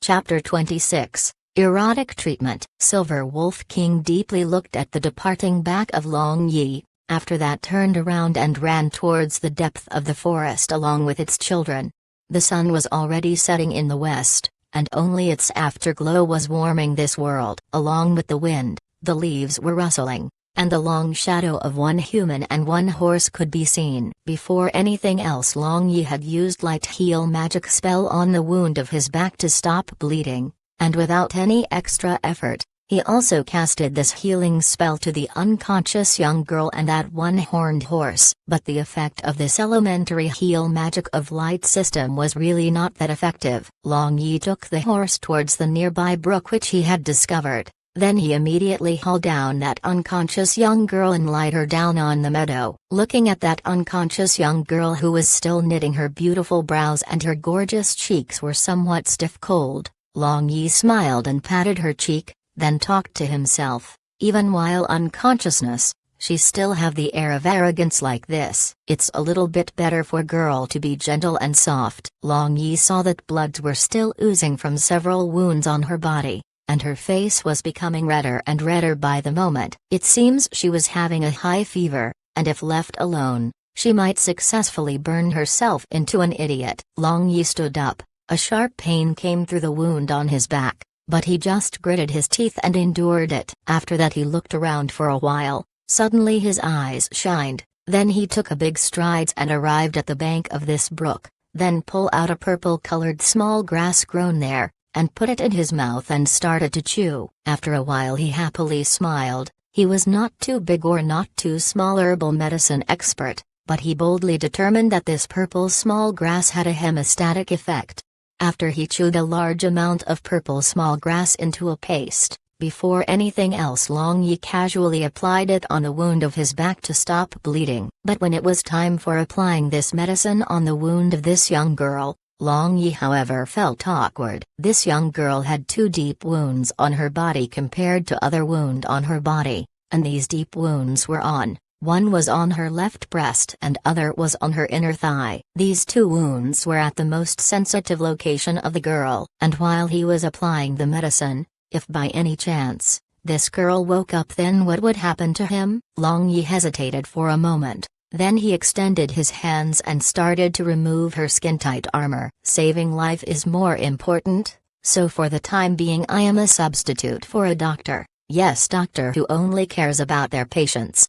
Chapter 26, Erotic Treatment. Silver Wolf King deeply looked at the departing back of Long Yi, after that turned around and ran towards the depth of the forest along with its children. The sun was already setting in the west, and only its afterglow was warming this world. Along with the wind, the leaves were rustling, and the long shadow of one human and one horse could be seen. Before anything else, Long Yi had used light heal magic spell on the wound of his back to stop bleeding, and without any extra effort, he also casted this healing spell to the unconscious young girl and that one-horned horse. But the effect of this elementary heal magic of light system was really not that effective. Long Yi took the horse towards the nearby brook which he had discovered. Then he immediately hauled down that unconscious young girl and laid her down on the meadow. Looking at that unconscious young girl who was still knitting her beautiful brows and her gorgeous cheeks were somewhat stiff-cold, Long Yi smiled and patted her cheek, then talked to himself. Even while unconsciousness, she still have the air of arrogance like this. It's a little bit better for girl to be gentle and soft. Long Yi saw that bloods were still oozing from several wounds on her body, and her face was becoming redder and redder by the moment. It seems she was having a high fever, and if left alone, she might successfully burn herself into an idiot. Long Yi stood up. A sharp pain came through the wound on his back, but he just gritted his teeth and endured it. After that he looked around for a while. Suddenly his eyes shined, then he took a big strides and arrived at the bank of this brook, then pulled out a purple-colored small grass grown there, and put it in his mouth and started to chew. After a while he happily smiled. He was not too big or not too small herbal medicine expert, but he boldly determined that this purple small grass had a hemostatic effect. After he chewed a large amount of purple small grass into a paste, before anything else Long Yi casually applied it on the wound of his back to stop bleeding. But when it was time for applying this medicine on the wound of this young girl, Long Yi however felt awkward. This young girl had two deep wounds on her body compared to other wound on her body, and these deep wounds were on, one was on her left breast and other was on her inner thigh. These two wounds were at the most sensitive location of the girl, and while he was applying the medicine, if by any chance, this girl woke up, then what would happen to him? Long Yi hesitated for a moment. Then he extended his hands and started to remove her skin-tight armor. Saving life is more important, so for the time being I am a substitute for a doctor. Yes, doctor who only cares about their patients.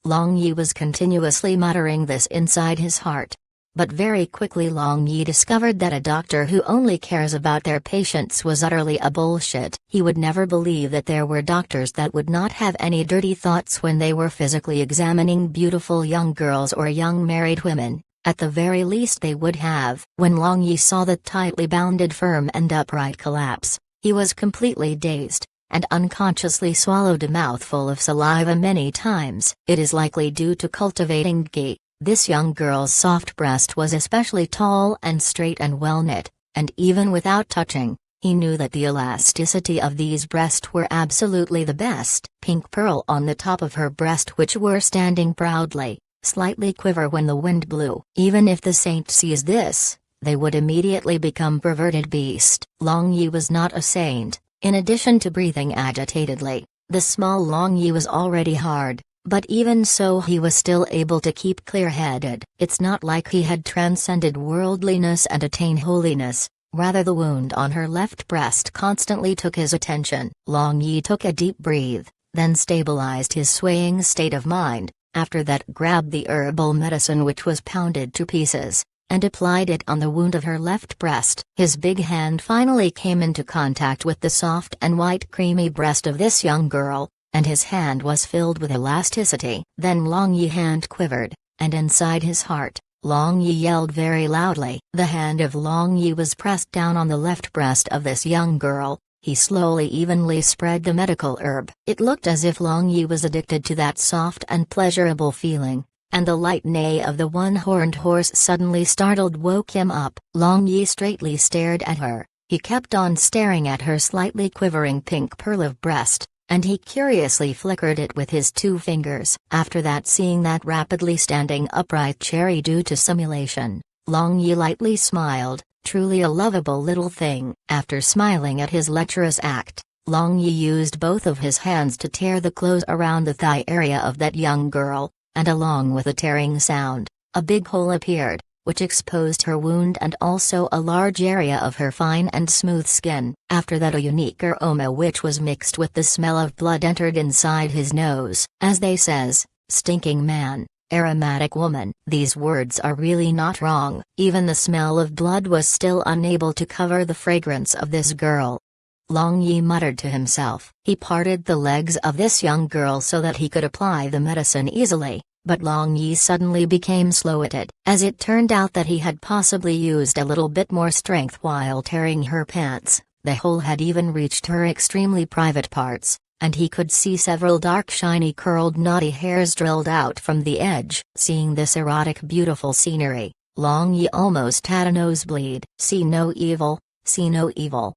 Long Yi was continuously muttering this inside his heart. But very quickly Long Yi discovered that a doctor who only cares about their patients was utterly a bullshit. He would never believe that there were doctors that would not have any dirty thoughts when they were physically examining beautiful young girls or young married women. At the very least they would have. When Long Yi saw the tightly bounded firm and upright collapse, he was completely dazed, and unconsciously swallowed a mouthful of saliva many times. It is likely due to cultivating ghee. This young girl's soft breast was especially tall and straight and well knit, and even without touching, he knew that the elasticity of these breasts were absolutely the best. Pink pearl on the top of her breast which were standing proudly, slightly quiver when the wind blew. Even if the saint sees this, they would immediately become perverted beast. Long Yi was not a saint. In addition to breathing agitatedly, the small Long Yi was already hard. But even so he was still able to keep clear-headed. It's not like he had transcended worldliness and attained holiness, rather the wound on her left breast constantly took his attention. Long Yi took a deep breath, then stabilized his swaying state of mind, after that grabbed the herbal medicine which was pounded to pieces, and applied it on the wound of her left breast. His big hand finally came into contact with the soft and white creamy breast of this young girl, and his hand was filled with elasticity. Then Long Yi's hand quivered, and inside his heart, Long Yi yelled very loudly. The hand of Long Yi was pressed down on the left breast of this young girl. He slowly evenly spread the medical herb. It looked as if Long Yi was addicted to that soft and pleasurable feeling, and the light neigh of the one-horned horse suddenly startled woke him up. Long Yi straightly stared at her. He kept on staring at her slightly quivering pink pearl of breast, and he curiously flickered it with his two fingers. After that, seeing that rapidly standing upright cherry due to simulation, Long Yi lightly smiled, Truly a lovable little thing. After smiling at his lecherous act, Long Yi used both of his hands to tear the clothes around the thigh area of that young girl, and along with a tearing sound, a big hole appeared, which exposed her wound and also a large area of her fine and smooth skin. After that, a unique aroma which was mixed with the smell of blood entered inside his nose. As they says, stinking man, aromatic woman. These words are really not wrong. Even the smell of blood was still unable to cover the fragrance of this girl. Long Yi muttered to himself. He parted the legs of this young girl so that he could apply the medicine easily. But Long Yi suddenly became slow-witted, as it turned out that he had possibly used a little bit more strength while tearing her pants. The hole had even reached her extremely private parts, and he could see several dark shiny curled knotty hairs drilled out from the edge. Seeing this erotic beautiful scenery, Long Yi almost had a nosebleed. See no evil, see no evil.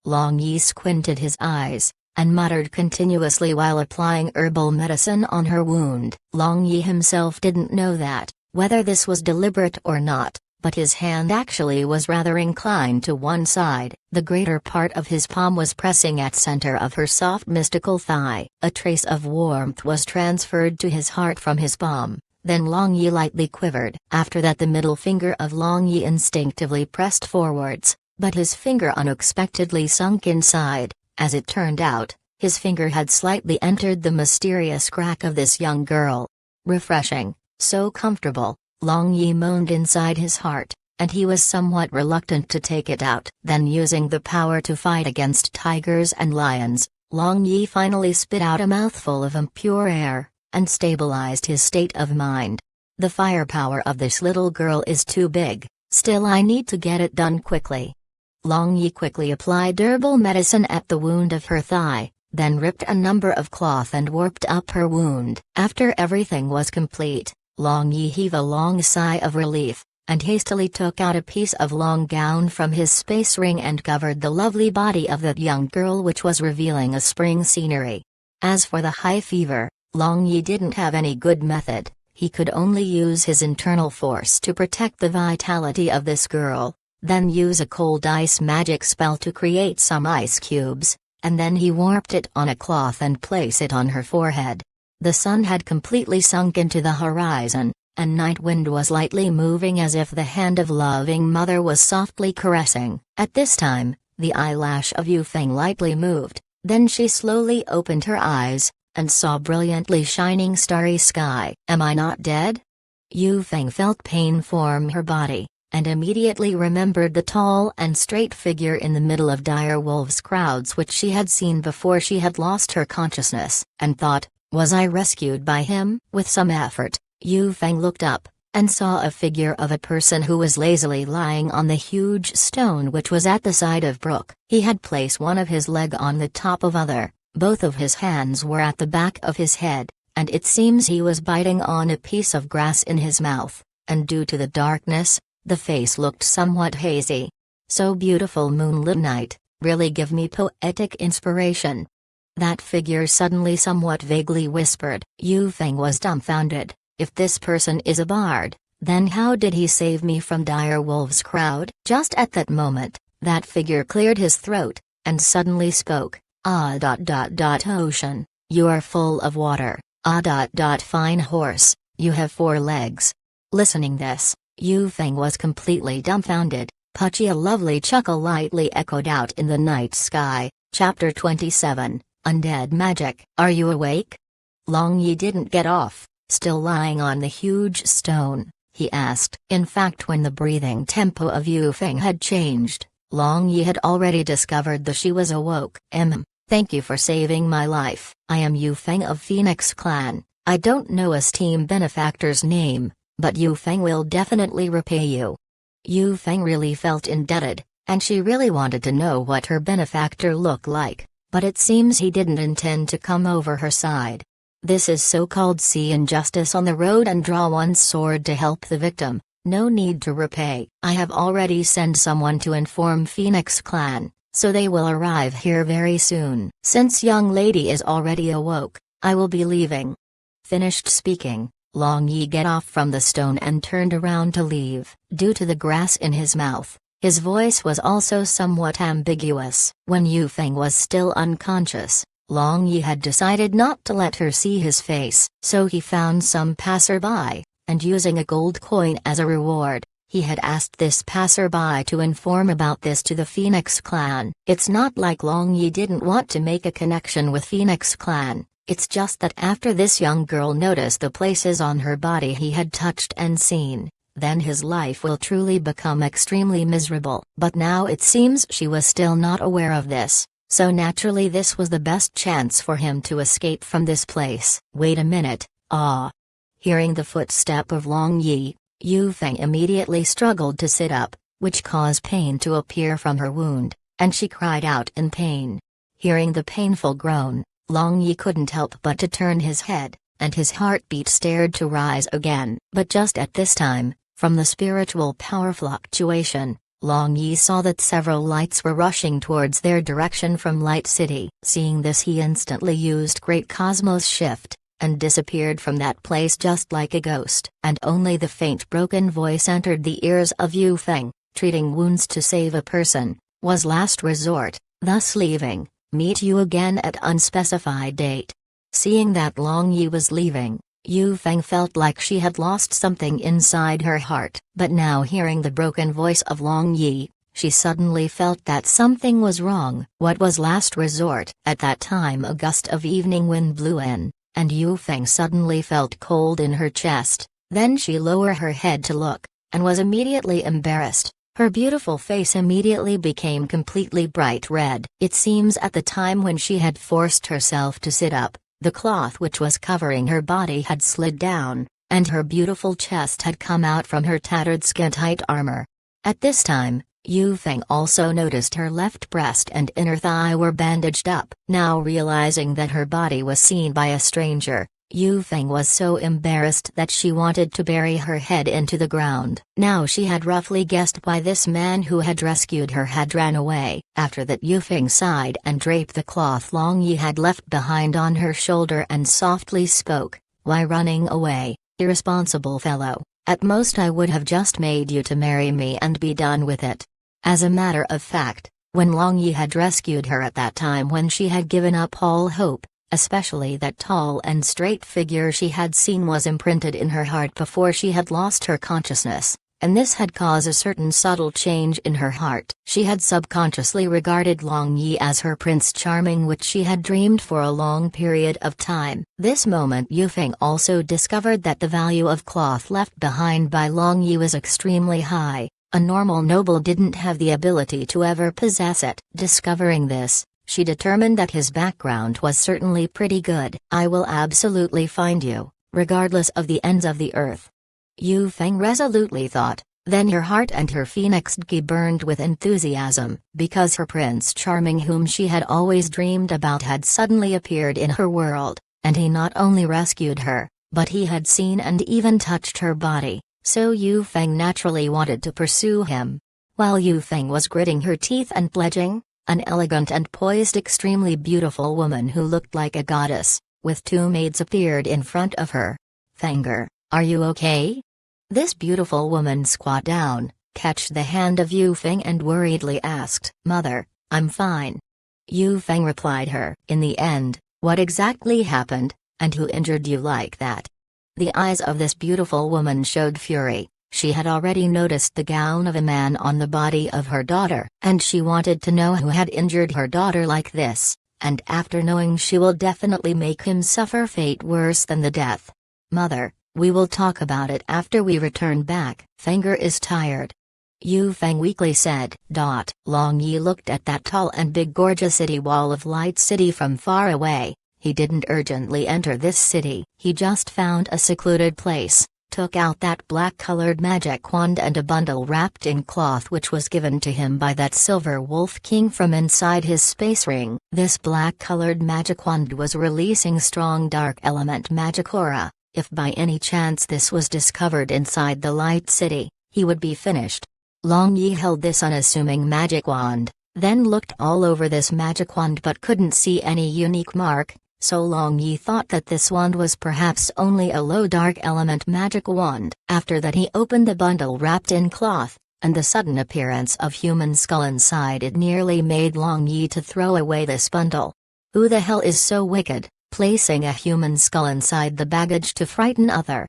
Long Yi squinted his eyes, and muttered continuously while applying herbal medicine on her wound. Long Yi himself didn't know that, whether this was deliberate or not, but his hand actually was rather inclined to one side. The greater part of his palm was pressing at center of her soft mystical thigh. A trace of warmth was transferred to his heart from his palm, then Long Yi lightly quivered. After that, the middle finger of Long Yi instinctively pressed forwards, but his finger unexpectedly sunk inside. As it turned out, his finger had slightly entered the mysterious crack of this young girl. Refreshing, so comfortable, Long Yi moaned inside his heart, and he was somewhat reluctant to take it out. Then, using the power to fight against tigers and lions, Long Yi finally spit out a mouthful of impure air, and stabilized his state of mind. The firepower of this little girl is too big, still I need to get it done quickly. Long Yi quickly applied herbal medicine at the wound of her thigh, then ripped a number of cloth and warped up her wound. After everything was complete, Long Yi heaved a long sigh of relief, and hastily took out a piece of long gown from his space ring and covered the lovely body of that young girl, which was revealing a spring scenery. As for the high fever, Long Yi didn't have any good method. He could only use his internal force to protect the vitality of this girl. Then use a cold ice magic spell to create some ice cubes, and then he warped it on a cloth and placed it on her forehead. The sun had completely sunk into the horizon, and night wind was lightly moving as if the hand of loving mother was softly caressing. At this time, the eyelash of Yu Feng lightly moved, then she slowly opened her eyes, and saw brilliantly shining starry sky. Am I not dead? Yu Feng felt pain form her body, and immediately remembered the tall and straight figure in the middle of dire wolves' crowds which she had seen before she had lost her consciousness, and thought, was I rescued by him? With some effort, Yu Feng looked up, and saw a figure of a person who was lazily lying on the huge stone which was at the side of brook. He had placed one of his leg on the top of other, both of his hands were at the back of his head, and it seems he was biting on a piece of grass in his mouth, and due to the darkness, the face looked somewhat hazy. So beautiful moonlit night, really give me poetic inspiration. That figure suddenly somewhat vaguely whispered. Yu Feng was dumbfounded. If this person is a bard, then how did he save me from dire wolves' crowd? Just at that moment, that figure cleared his throat, and suddenly spoke. Ocean, you are full of water. Fine horse, you have 4 legs. Listening this, Yu Feng was completely dumbfounded. Puchy, a lovely chuckle lightly echoed out in the night sky. Chapter 27, Undead Magic. Are you awake? Long Yi didn't get off, still lying on the huge stone, he asked. In fact, when the breathing tempo of Yu Feng had changed, Long Yi had already discovered that she was awoke. Thank you for saving my life. I am Yu Feng of Phoenix Clan. I don't know a steam benefactor's name, but Yu Feng will definitely repay you. Yu Feng really felt indebted, and she really wanted to know what her benefactor looked like, but it seems he didn't intend to come over her side. This is so-called see injustice on the road and draw one's sword to help the victim. No need to repay. I have already sent someone to inform Phoenix Clan, so they will arrive here very soon. Since young lady is already awoke, I will be leaving. Finished speaking, Long Yi get off from the stone and turned around to leave. Due to the grass in his mouth, His voice was also somewhat ambiguous. When Yu Feng was still unconscious, Long Yi had decided not to let her see his face, so he found some passerby, and using a gold coin as a reward, he had asked this passerby to inform about this to the Phoenix clan. It's not like Long Yi didn't want to make a connection with Phoenix clan, it's just that after this young girl noticed the places on her body he had touched and seen, then his life will truly become extremely miserable. But now it seems she was still not aware of this, so naturally this was the best chance for him to escape from this place. Wait a minute, ah. Hearing the footstep of Long Yi, Yu Feng immediately struggled to sit up, which caused pain to appear from her wound, and she cried out in pain. Hearing the painful groan, Long Yi couldn't help but to turn his head, and his heartbeat started to rise again. But just at this time, from the spiritual power fluctuation, Long Yi saw that several lights were rushing towards their direction from Light City. Seeing this, he instantly used Great Cosmos Shift, and disappeared from that place just like a ghost. And only the faint broken voice entered the ears of Yu Feng, treating wounds to save a person, was last resort, thus leaving, meet you again at unspecified date. Seeing that Long Yi was leaving, Yu Feng felt like she had lost something inside her heart. But now hearing the broken voice of Long Yi, she suddenly felt that something was wrong. What was last resort? At that time a gust of evening wind blew in, and Yu Feng suddenly felt cold in her chest. Then she lowered her head to look, and was immediately embarrassed. Her beautiful face immediately became completely bright red. It seems at the time when she had forced herself to sit up, the cloth which was covering her body had slid down, and her beautiful chest had come out from her tattered skin-tight armor. At this time, Yu Feng also noticed her left breast and inner thigh were bandaged up. Now realizing that her body was seen by a stranger, Yu Feng was so embarrassed that she wanted to bury her head into the ground. Now she had roughly guessed why this man who had rescued her had ran away. After that, Yu Feng sighed and draped the cloth Long Yi had left behind on her shoulder and softly spoke, "Why running away, irresponsible fellow? At most I would have just made you to marry me and be done with it." As a matter of fact, when Long Yi had rescued her at that time when she had given up all hope, especially that tall and straight figure she had seen was imprinted in her heart before she had lost her consciousness, and this had caused a certain subtle change in her heart. She had subconsciously regarded Long Yi as her Prince Charming, which she had dreamed for a long period of time. This moment Yu Feng also discovered that the value of cloth left behind by Long Yi was extremely high. A normal noble didn't have the ability to ever possess it. Discovering this, she determined that his background was certainly pretty good. "I will absolutely find you, regardless of the ends of the earth," Yu Feng resolutely thought. Then her heart and her phoenix ki burned with enthusiasm, because her Prince Charming, whom she had always dreamed about, had suddenly appeared in her world, and he not only rescued her, but he had seen and even touched her body, so Yu Feng naturally wanted to pursue him. While Yu Feng was gritting her teeth and pledging, an elegant and poised extremely beautiful woman who looked like a goddess, with two maids appeared in front of her. "Fenger, are you okay?" This beautiful woman squat down, catched the hand of Yu Feng and worriedly asked. "Mother, I'm fine." Yu Feng replied her. "In the end, what exactly happened, and who injured you like that?" The eyes of this beautiful woman showed fury. She had already noticed the gown of a man on the body of her daughter, and she wanted to know who had injured her daughter like this, and after knowing, she will definitely make him suffer fate worse than the death. "Mother, we will talk about it after we return back. Fenger is tired," Yu Feng weakly said. Long Yi looked at that tall and big gorgeous city wall of Light City from far away. He didn't urgently enter this city. He just found a secluded place, took out that black-colored magic wand and a bundle wrapped in cloth which was given to him by that silver wolf king from inside his space ring. This black-colored magic wand was releasing strong dark element magic aura. If by any chance this was discovered inside the Light City, he would be finished. Long Yi held this unassuming magic wand, then looked all over this magic wand but couldn't see any unique mark. So Long Yi thought that this wand was perhaps only a low dark element magic wand. After that he opened the bundle wrapped in cloth, and the sudden appearance of human skull inside it nearly made Long Yi to throw away this bundle. Who the hell is so wicked, placing a human skull inside the baggage to frighten other?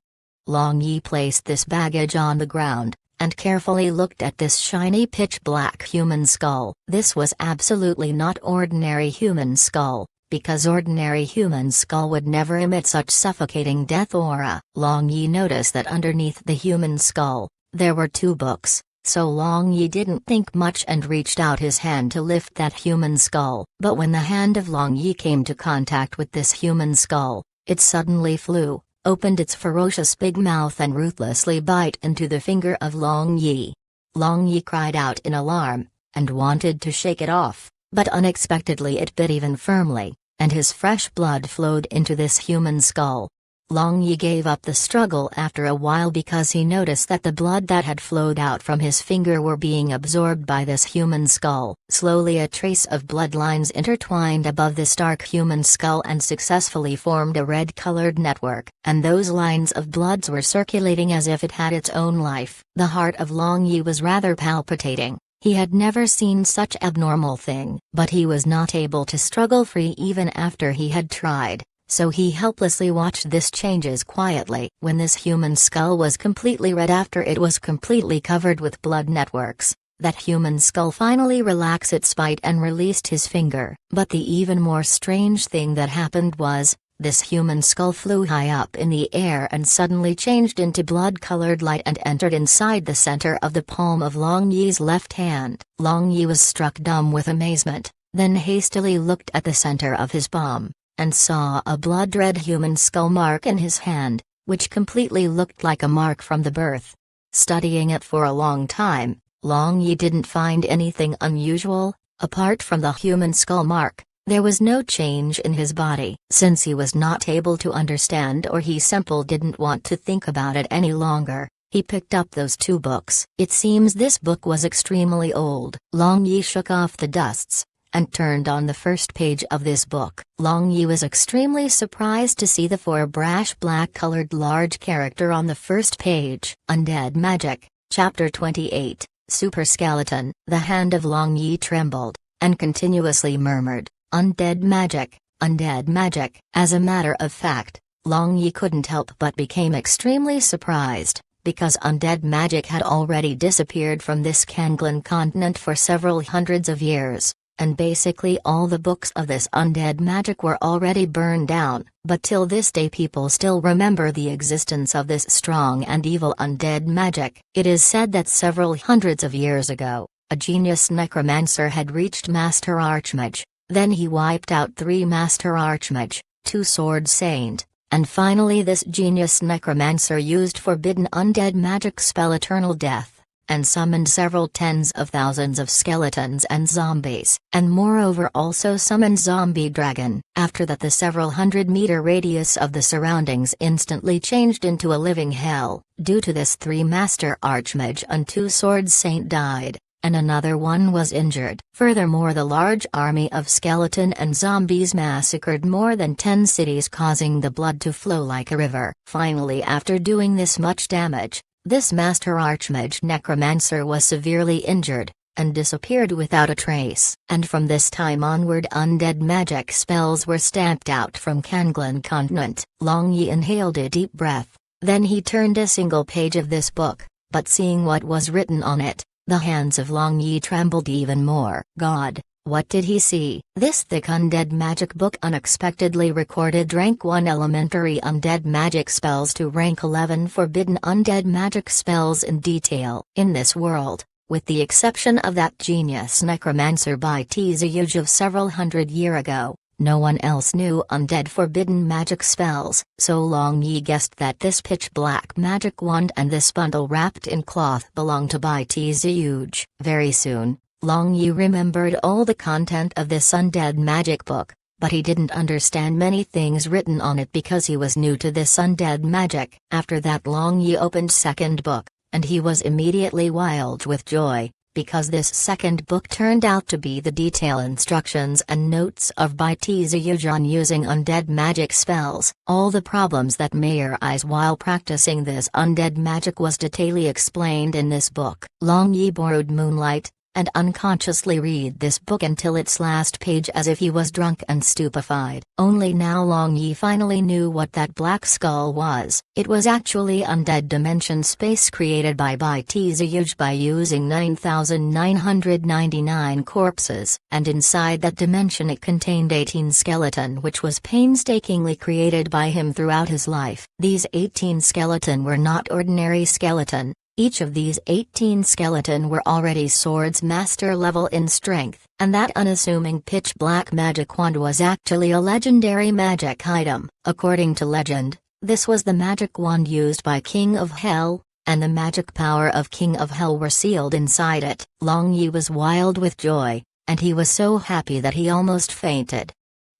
Long Yi placed this baggage on the ground, and carefully looked at this shiny pitch-black human skull. This was absolutely not ordinary human skull, because ordinary human skull would never emit such suffocating death aura. Long Yi noticed that underneath the human skull, there were 2 books, so Long Yi didn't think much and reached out his hand to lift that human skull. But when the hand of Long Yi came to contact with this human skull, it suddenly flew, opened its ferocious big mouth and ruthlessly bite into the finger of Long Yi. Long Yi cried out in alarm, and wanted to shake it off, but unexpectedly it bit even firmly, and his fresh blood flowed into this human skull. Long Yi gave up the struggle after a while because he noticed that the blood that had flowed out from his finger were being absorbed by this human skull. Slowly a trace of bloodlines intertwined above this dark human skull and successfully formed a red-colored network, and those lines of bloods were circulating as if it had its own life. The heart of Long Yi was rather palpitating. He had never seen such abnormal thing, but he was not able to struggle free even after he had tried. So he helplessly watched this changes quietly. When this human skull was completely red after it was completely covered with blood networks, that human skull finally relaxed its bite and released his finger. But the even more strange thing that happened was, this human skull flew high up in the air and suddenly changed into blood-colored light and entered inside the center of the palm of Long Yi's left hand. Long Yi was struck dumb with amazement, then hastily looked at the center of his palm, and saw a blood-red human skull mark in his hand, which completely looked like a mark from the birth. Studying it for a long time, Long Yi didn't find anything unusual. Apart from the human skull mark, there was no change in his body. Since he was not able to understand, or he simply didn't want to think about it any longer, he picked up those 2 books. It seems this book was extremely old. Long Yi shook off the dusts, and turned on the first page of this book. Long Yi was extremely surprised to see the 4 brash black-colored large character on the first page. Undead Magic, Chapter 28, Super Skeleton. The hand of Long Yi trembled, and continuously murmured, "Undead magic, undead magic." As a matter of fact, Long Yi couldn't help but became extremely surprised, because undead magic had already disappeared from this Kanglan continent for several hundreds of years. And basically all the books of this undead magic were already burned down, but till this day people still remember the existence of this strong and evil undead magic. It is said that several hundreds of years ago, a genius necromancer had reached Master Archmage, then he wiped out 3 Master Archmage, 2 Sword Saint, and finally this genius necromancer used forbidden undead magic spell Eternal Death, and summoned several tens of thousands of skeletons and zombies, and moreover also summoned zombie dragon. After that the several 100-meter radius of the surroundings instantly changed into a living hell. Due to this 3 Master Archmage and 2 Sword Saint died, and another one was injured. Furthermore, the large army of skeleton and zombies massacred more than 10 cities, causing the blood to flow like a river. Finally, after doing this much damage, this Master Archmage necromancer was severely injured, and disappeared without a trace. And from this time onward undead magic spells were stamped out from Kanglan continent. Long Yi inhaled a deep breath, then he turned a single page of this book, but seeing what was written on it, the hands of Long Yi trembled even more. God, what did he see? This thick undead magic book unexpectedly recorded rank 1 elementary undead magic spells to rank 11 forbidden undead magic spells in detail. In this world, with the exception of that genius necromancer by Tziyuj of several hundred years ago, no one else knew undead forbidden magic spells. So Long Yi guessed that this pitch-black magic wand and this bundle wrapped in cloth belonged to Bai Tziyuj. Very soon, Long Yi remembered all the content of this undead magic book, but he didn't understand many things written on it because he was new to this undead magic. After that Long Yi opened second book, and he was immediately wild with joy, because this second book turned out to be the detailed instructions and notes of Bai Tizuyuj on using undead magic spells. All the problems that may arise while practicing this undead magic was detailedly explained in this book. Long Yi borrowed Moonlight, and unconsciously read this book until its last page as if he was drunk and stupefied. Only now Long Yi finally knew what that black skull was. It was actually undead dimension space created by Bai Tizuyuj by using 9,999 corpses, and inside that dimension it contained 18 skeleton which was painstakingly created by him throughout his life. These 18 skeleton were not ordinary skeleton. Each of these 18 skeleton were already swords master level in strength, and that unassuming pitch-black magic wand was actually a legendary magic item. According to legend, this was the magic wand used by King of Hell, and the magic power of King of Hell were sealed inside it. Long Yi was wild with joy, and he was so happy that he almost fainted.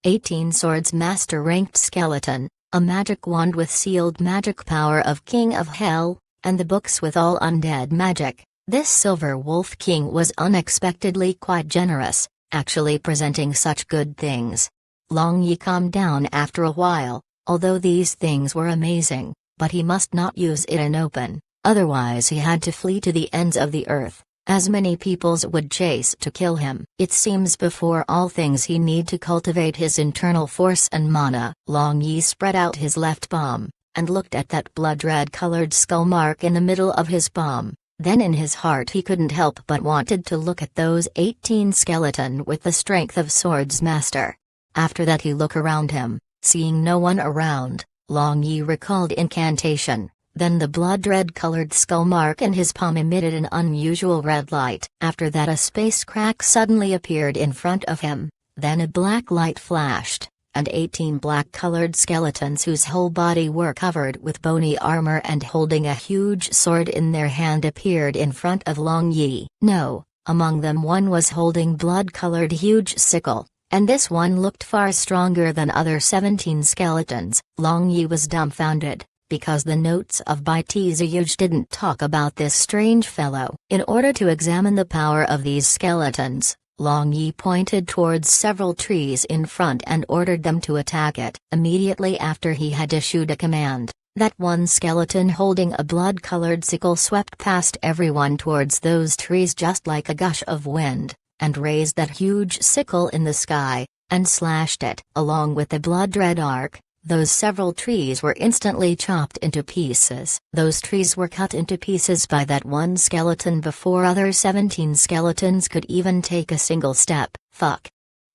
18 swords master ranked skeleton, a magic wand with sealed magic power of King of Hell, and the books with all undead magic. This Silver Wolf King was unexpectedly quite generous, actually presenting such good things. Long Yi calmed down after a while, although these things were amazing, but he must not use it in open, otherwise he had to flee to the ends of the earth, as many peoples would chase to kill him. It seems before all things he need to cultivate his internal force and mana. Long Yi spread out his left palm, and looked at that blood-red colored skull mark in the middle of his palm. Then in his heart he couldn't help but wanted to look at those 18 skeleton with the strength of swords master. After that he looked around him, seeing no one around. Long Yi recalled incantation, then the blood-red colored skull mark in his palm emitted an unusual red light. After that a space crack suddenly appeared in front of him, then a black light flashed, and 18 black-colored skeletons whose whole body were covered with bony armor and holding a huge sword in their hand appeared in front of Long Yi. No, among them one was holding blood-colored huge sickle, and this one looked far stronger than other 17 skeletons. Long Yi was dumbfounded, because the notes of Bai Tizuyuj didn't talk about this strange fellow. In order to examine the power of these skeletons, Long Yi pointed towards several trees in front and ordered them to attack it. Immediately after he had issued a command, that one skeleton holding a blood-colored sickle swept past everyone towards those trees just like a gush of wind, and raised that huge sickle in the sky, and slashed it. Along with the blood-red arc, those several trees were instantly chopped into pieces. Those trees were cut into pieces by that one skeleton before other 17 skeletons could even take a single step. Fuck.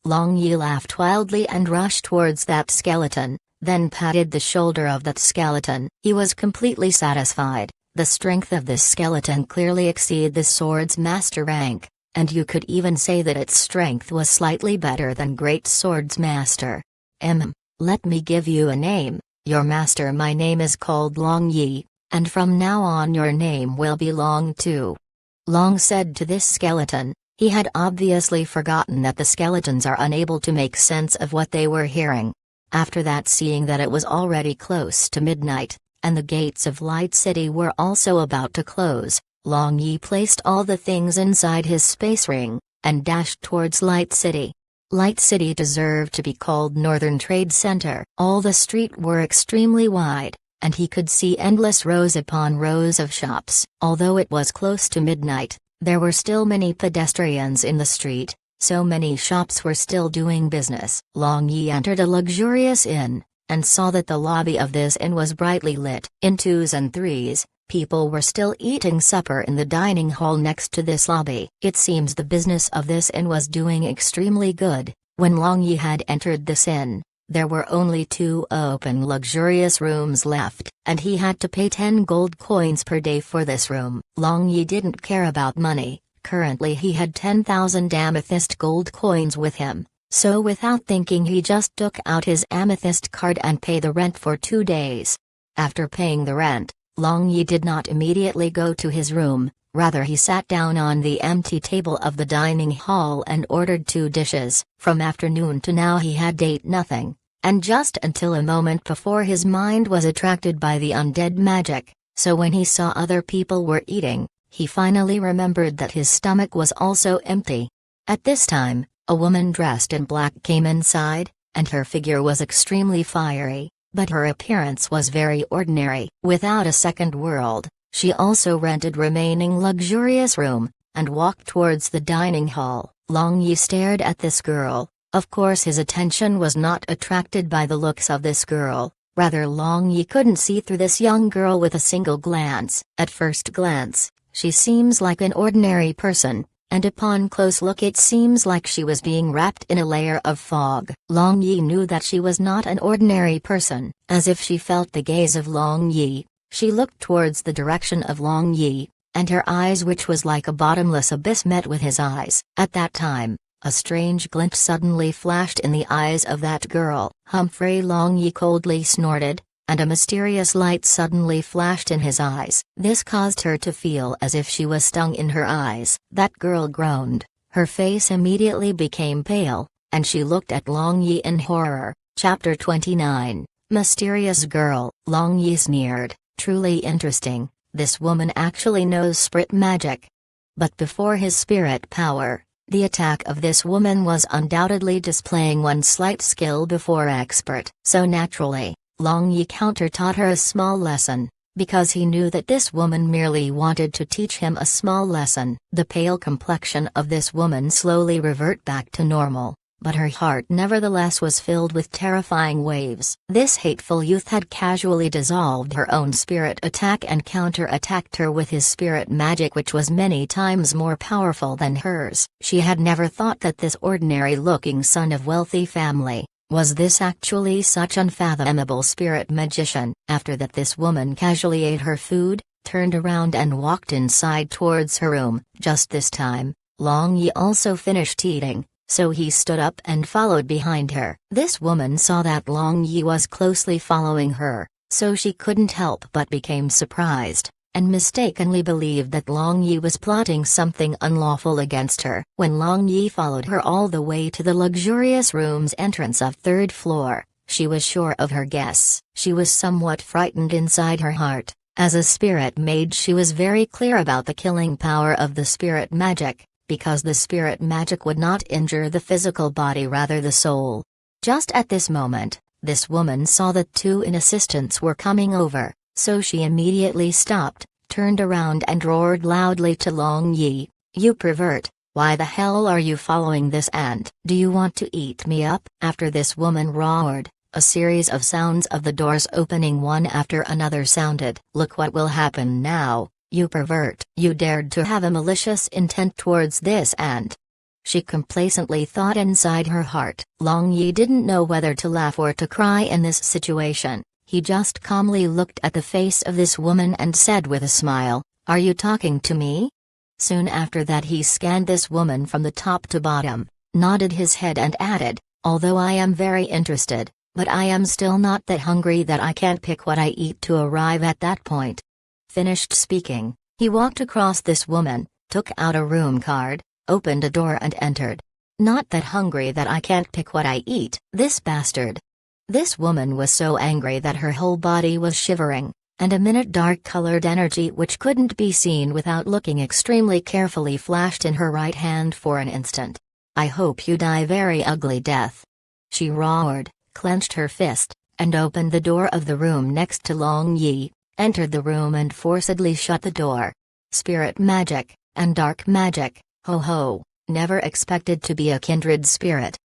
Long Yi laughed wildly and rushed towards that skeleton, then patted the shoulder of that skeleton. He was completely satisfied. The strength of this skeleton clearly exceeded the sword's master rank, and you could even say that its strength was slightly better than Great Swords Master. Let me give you a name, your master. My name is called Long Yi, and from now on your name will be Long too. Long said to this skeleton. He had obviously forgotten that the skeletons are unable to make sense of what they were hearing. After that, seeing that it was already close to midnight, and the gates of Light City were also about to close, Long Yi placed all the things inside his space ring, and dashed towards Light City. Light City deserved to be called Northern Trade Center. All the street were extremely wide, and he could see endless rows upon rows of shops. Although it was close to midnight, there were still many pedestrians in the street, so many shops were still doing business. Long Yi entered a luxurious inn, and saw that the lobby of this inn was brightly lit. In twos and threes, people were still eating supper in the dining hall next to this lobby. It seems the business of this inn was doing extremely good. When Long Yi had entered this inn, there were only 2 open luxurious rooms left, and he had to pay 10 gold coins per day for this room. Long Yi didn't care about money. Currently he had 10,000 amethyst gold coins with him, so without thinking he just took out his amethyst card and paid the rent for 2 days. After paying the rent, Long Yi did not immediately go to his room, rather he sat down on the empty table of the dining hall and ordered 2 dishes. From afternoon to now he had ate nothing, and just until a moment before his mind was attracted by the undead magic, so when he saw other people were eating, He finally remembered that his stomach was also empty. At this time, a woman dressed in black came inside, and her figure was extremely fiery, but her appearance was very ordinary. Without a second word, she also rented remaining luxurious room, and walked towards the dining hall. Long Yi stared at this girl. Of course his attention was not attracted by the looks of this girl, rather Long Yi couldn't see through this young girl with a single glance. At first glance, she seems like an ordinary person, and upon close look it seems like she was being wrapped in a layer of fog. Long Yi knew that she was not an ordinary person. As if she felt the gaze of Long Yi, she looked towards the direction of Long Yi, and her eyes, which was like a bottomless abyss, met with his eyes. At that time, a strange glint suddenly flashed in the eyes of that girl. Humphrey Long Yi coldly snorted, and a mysterious light suddenly flashed in his eyes. This caused her to feel as if she was stung in her eyes. That girl groaned, her face immediately became pale, and she looked at Long Yi in horror. Chapter 29, Mysterious Girl. Long Yi sneered, truly interesting, this woman actually knows spirit magic. But before his spirit power, the attack of this woman was undoubtedly displaying one slight skill before expert. So naturally, Long Yi counter-taught her a small lesson, because he knew that this woman merely wanted to teach him a small lesson. The pale complexion of this woman slowly reverted back to normal, but her heart nevertheless was filled with terrifying waves. This hateful youth had casually dissolved her own spirit attack and counter-attacked her with his spirit magic, which was many times more powerful than hers. She had never thought that this ordinary-looking son of wealthy family was this actually such unfathomable spirit magician. After that, this woman casually ate her food, turned around and walked inside towards her room. Just this time, Long Yi also finished eating, so he stood up and followed behind her. This woman saw that Long Yi was closely following her, so she couldn't help but became surprised, and mistakenly believed that Long Yi was plotting something unlawful against her. When Long Yi followed her all the way to the luxurious room's entrance of third floor, she was sure of her guess. She was somewhat frightened inside her heart. As a spirit mage, she was very clear about the killing power of the spirit magic, because the spirit magic would not injure the physical body, rather the soul. Just at this moment, this woman saw that two assistants were coming over, so she immediately stopped, turned around and roared loudly to Long Yi, "You pervert, why the hell are you following this ant? Do you want to eat me up?" After this woman roared, a series of sounds of the doors opening one after another sounded. "Look what will happen now, you pervert. You dared to have a malicious intent towards this ant," she complacently thought inside her heart. Long Yi didn't know whether to laugh or to cry in this situation. He just calmly looked at the face of this woman and said with a smile, "Are you talking to me?" Soon after that he scanned this woman from the top to bottom, nodded his head and added, "Although I am very interested, but I am still not that hungry that I can't pick what I eat to arrive at that point." Finished speaking, he walked across this woman, took out a room card, opened a door and entered. "Not that hungry that I can't pick what I eat, this bastard." This woman was so angry that her whole body was shivering, and a minute dark-colored energy which couldn't be seen without looking extremely carefully flashed in her right hand for an instant. "I hope you die very ugly death," she roared, clenched her fist, and opened the door of the room next to Long Yi, entered the room and forcibly shut the door. Spirit magic, and dark magic, ho ho, never expected to be a kindred spirit.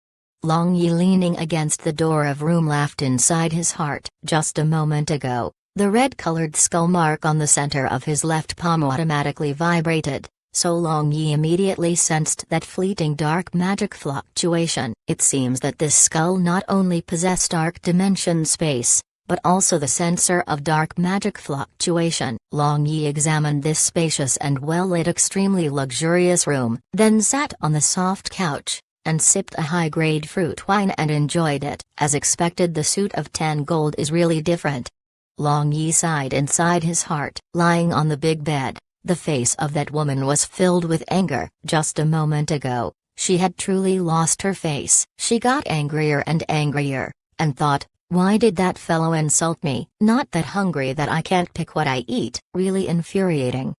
Long Yi, leaning against the door of room, laughed inside his heart. Just a moment ago, the red-colored skull mark on the center of his left palm automatically vibrated, so Long Yi immediately sensed that fleeting dark magic fluctuation. It seems that this skull not only possessed dark dimension space, but also the sensor of dark magic fluctuation. Long Yi examined this spacious and well-lit, extremely luxurious room, then sat on the soft couch, and sipped a high-grade fruit wine and enjoyed it. As expected, the suit of 10 gold is really different. Long Yi sighed inside his heart. Lying on the big bed, the face of that woman was filled with anger. Just a moment ago, she had truly lost her face. She got angrier and angrier, and thought, "Why did that fellow insult me? Not that hungry that I can't pick what I eat." Really infuriating.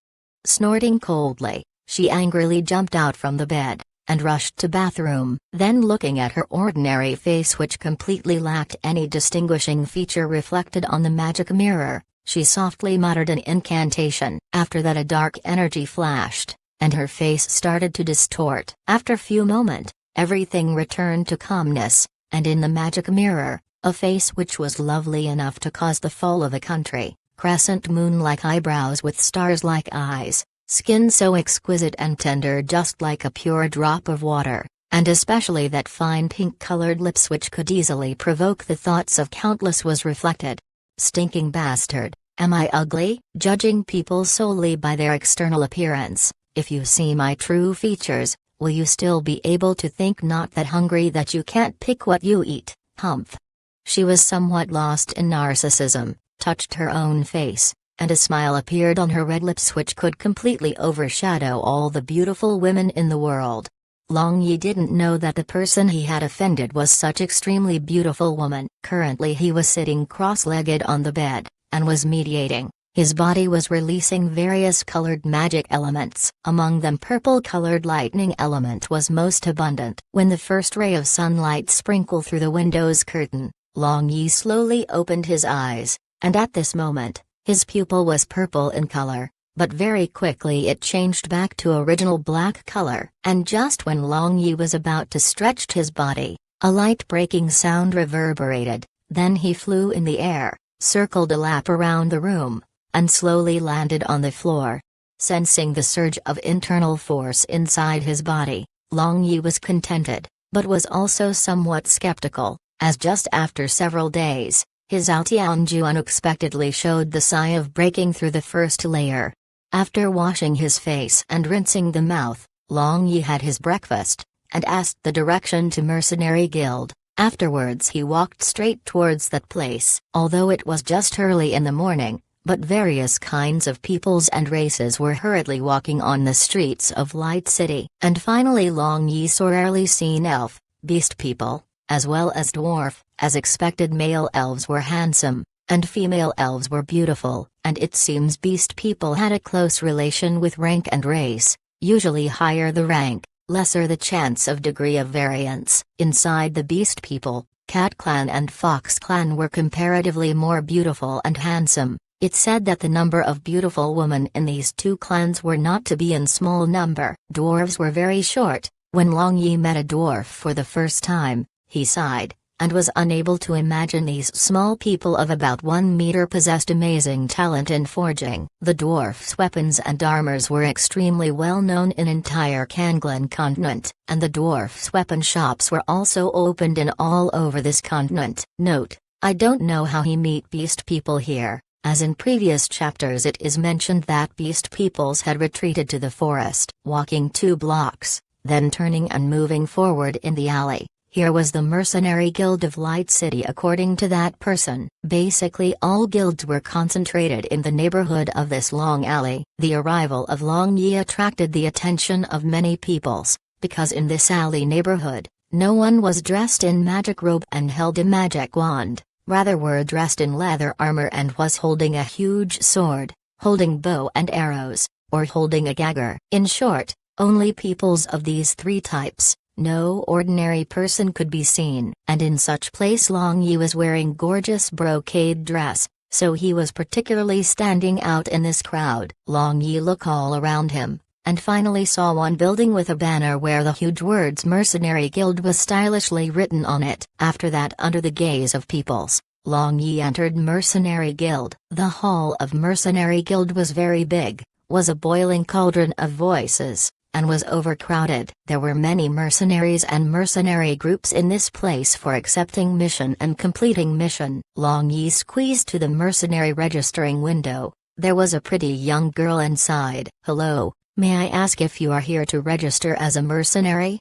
Snorting coldly, she angrily jumped out from the bed and rushed to bathroom. Then, looking at her ordinary face, which completely lacked any distinguishing feature reflected on the magic mirror, she softly muttered an incantation. After that, a dark energy flashed, and her face started to distort. After a few moments, everything returned to calmness, and in the magic mirror, a face which was lovely enough to cause the fall of a country, crescent moon-like eyebrows with stars-like eyes, skin so exquisite and tender just like a pure drop of water, and especially that fine pink-colored lips which could easily provoke the thoughts of countless, was reflected. Stinking bastard, am I ugly? Judging people solely by their external appearance, if you see my true features, will you still be able to think not that hungry that you can't pick what you eat? Humph. She was somewhat lost in narcissism, touched her own face, and a smile appeared on her red lips which could completely overshadow all the beautiful women in the world. Long Yi didn't know that the person he had offended was such extremely beautiful woman. Currently he was sitting cross-legged on the bed, and was meditating. His body was releasing various colored magic elements. Among them, purple-colored lightning element was most abundant. When the first ray of sunlight sprinkled through the window's curtain, Long Yi slowly opened his eyes, and at this moment, his pupil was purple in color, but very quickly it changed back to original black color. And just when Long Yi was about to stretch his body, a light breaking sound reverberated, then he flew in the air, circled a lap around the room, and slowly landed on the floor. Sensing the surge of internal force inside his body, Long Yi was contented, but was also somewhat skeptical, as just after several days, his Altianju unexpectedly showed the sign of breaking through the first layer. After washing his face and rinsing the mouth, Long Yi had his breakfast, and asked the direction to Mercenary Guild. Afterwards he walked straight towards that place. Although it was just early in the morning, but various kinds of peoples and races were hurriedly walking on the streets of Light City. And finally Long Yi saw rarely seen elf, beast people, as well as dwarf. As expected, male elves were handsome, and female elves were beautiful, and it seems beast people had a close relation with rank and race. Usually higher the rank, lesser the chance of degree of variance. Inside the beast people, Cat Clan and Fox Clan were comparatively more beautiful and handsome. It said that the number of beautiful women in these two clans were not to be in small number. Dwarves were very short. When Long Yi met a dwarf for the first time, he sighed, and was unable to imagine these small people of about 1 meter possessed amazing talent in forging. The dwarf's weapons and armors were extremely well known in entire Kanglan continent, and the dwarf's weapon shops were also opened in all over this continent. Note: I don't know how he meet beast people here, as in previous chapters it is mentioned that beast peoples had retreated to the forest. Walking 2 blocks, then turning and moving forward in the alley. Here was the Mercenary Guild of Light City according to that person. Basically all guilds were concentrated in the neighborhood of this long alley. The arrival of Long Yi attracted the attention of many peoples, because in this alley neighborhood, no one was dressed in magic robe and held a magic wand, rather were dressed in leather armor and was holding a huge sword, holding bow and arrows, or holding a dagger. In short, only peoples of these 3 types. No ordinary person could be seen. And in such place Long Yi was wearing gorgeous brocade dress, so he was particularly standing out in this crowd. Long Yi looked all around him, and finally saw one building with a banner where the huge words Mercenary Guild was stylishly written on it. After that, under the gaze of peoples, Long Yi entered Mercenary Guild. The hall of Mercenary Guild was very big, was a boiling cauldron of voices, and was overcrowded. There were many mercenaries and mercenary groups in this place for accepting mission and completing mission. Long Yi squeezed to the mercenary registering window. There was a pretty young girl inside. "Hello, may I ask if you are here to register as a mercenary?"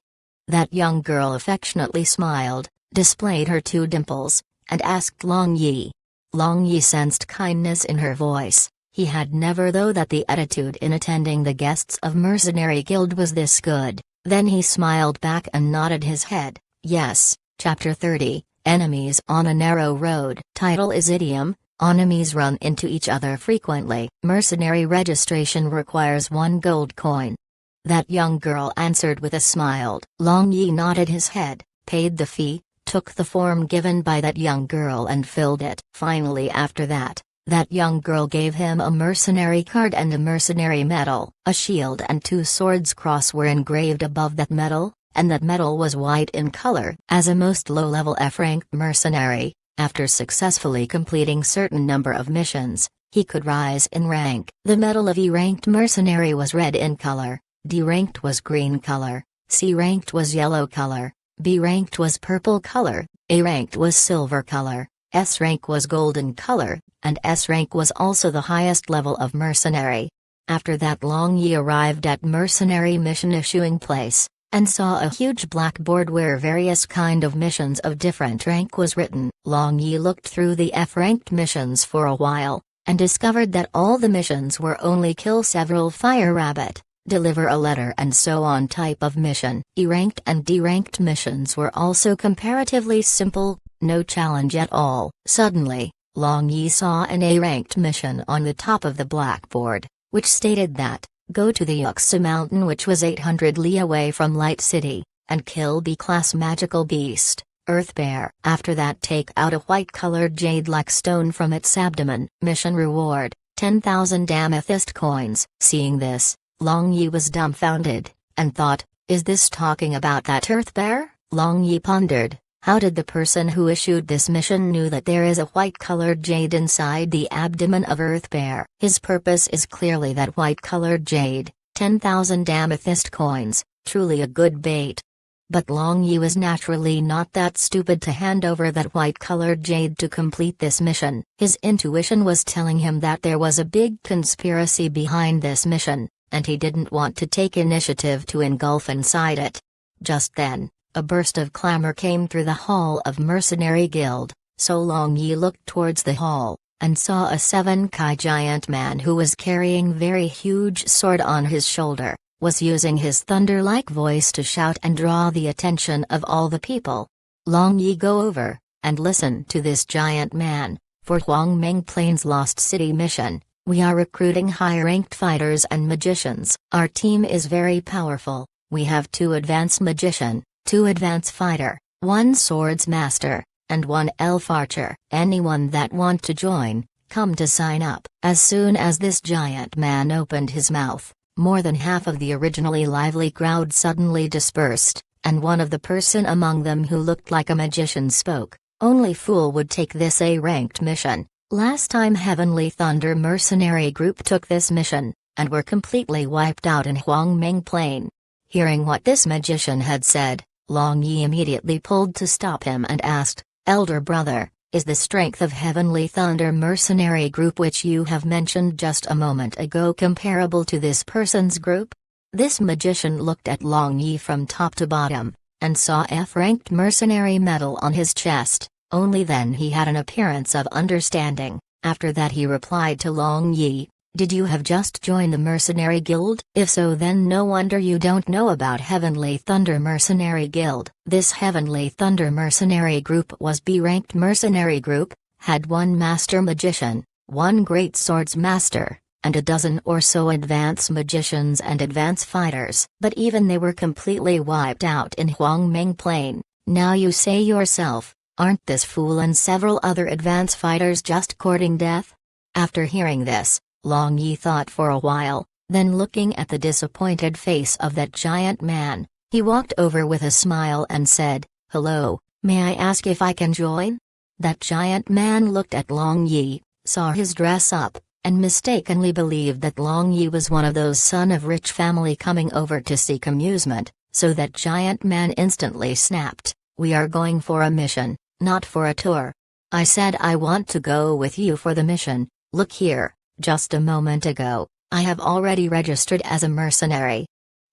That young girl affectionately smiled, displayed her 2 dimples, and asked Long Yi. Long Yi sensed kindness in her voice. He had never thought that the attitude in attending the guests of Mercenary Guild was this good. Then he smiled back and nodded his head. Yes. Chapter 30, Enemies on a Narrow Road. Title is Idiom, Enemies run into each other frequently. Mercenary registration requires 1 gold coin. That young girl answered with a smile. Long Yi nodded his head, paid the fee, took the form given by that young girl and filled it. Finally after that young girl gave him a mercenary card and a mercenary medal. A shield and 2 swords cross were engraved above that medal, and that medal was white in color. As a most low-level F-rank mercenary, after successfully completing certain number of missions, he could rise in rank. The medal of E-ranked mercenary was red in color, D-ranked was green color, C-ranked was yellow color, B-ranked was purple color, A-ranked was silver color, S-rank was golden color, and S-rank was also the highest level of mercenary. After that Long Yi arrived at mercenary mission issuing place, and saw a huge blackboard where various kind of missions of different rank was written. Long Yi looked through the F-ranked missions for a while, and discovered that all the missions were only kill several fire rabbit, deliver a letter and so on type of mission. E-ranked and D-ranked missions were also comparatively simple, no challenge at all. Suddenly, Long Yi saw an A-ranked mission on the top of the blackboard, which stated that, go to the Yuxa mountain which was 800 li away from Light City, and kill B-class magical beast, Earth Bear. After that take out a white-colored jade-like stone from its abdomen. Mission reward, 10,000 amethyst coins. Seeing this, Long Yi was dumbfounded, and thought, is this talking about that Earth Bear? Long Yi pondered, how did the person who issued this mission knew that there is a white-colored jade inside the abdomen of Earth Bear? His purpose is clearly that white-colored jade, 10,000 amethyst coins, truly a good bait. But Long Yi was naturally not that stupid to hand over that white-colored jade to complete this mission. His intuition was telling him that there was a big conspiracy behind this mission, and he didn't want to take initiative to engulf inside it. Just then, a burst of clamor came through the hall of Mercenary Guild, so Long Yi looked towards the hall, and saw a 7-kai giant man who was carrying very huge sword on his shoulder, was using his thunder-like voice to shout and draw the attention of all the people. Long Yi go over, and listen to this giant man. For Huang Ming Plains Lost City mission, we are recruiting high-ranked fighters and magicians. Our team is very powerful. We have 2 advanced magician, 2 advanced fighter, 1 swords master, and 1 elf archer. Anyone that want to join, come to sign up. As soon as this giant man opened his mouth, more than half of the originally lively crowd suddenly dispersed, and one of the person among them who looked like a magician spoke. Only fool would take this A-ranked mission. Last time Heavenly Thunder Mercenary Group took this mission, and were completely wiped out in Huang Ming Plain. Hearing what this magician had said, Long Yi immediately pulled to stop him and asked, Elder brother, is the strength of Heavenly Thunder Mercenary Group which you have mentioned just a moment ago comparable to this person's group? This magician looked at Long Yi from top to bottom, and saw F-ranked mercenary medal on his chest. Only then he had an appearance of understanding. After that he replied to Long Yi, did you have just joined the mercenary guild? If so then no wonder you don't know about Heavenly Thunder Mercenary Guild. This Heavenly Thunder Mercenary Group was B-ranked mercenary group, had 1 master magician, 1 great swords master, and a dozen or so advanced magicians and advanced fighters. But even they were completely wiped out in Huang Ming Plain. Now you say yourself, aren't this fool and several other advanced fighters just courting death? After hearing this, Long Yi thought for a while, then looking at the disappointed face of that giant man, he walked over with a smile and said, hello, may I ask if I can join? That giant man looked at Long Yi, saw his dress up, and mistakenly believed that Long Yi was one of those son of rich family coming over to seek amusement, so that giant man instantly snapped, we are going for a mission, not for a tour. I said I want to go with you for the mission. Look here. Just a moment ago, I have already registered as a mercenary.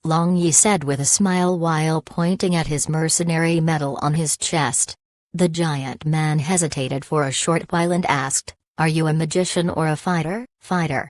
Long Yi said with a smile while pointing at his mercenary medal on his chest. The giant man hesitated for a short while and asked, are you a magician or a fighter? Fighter.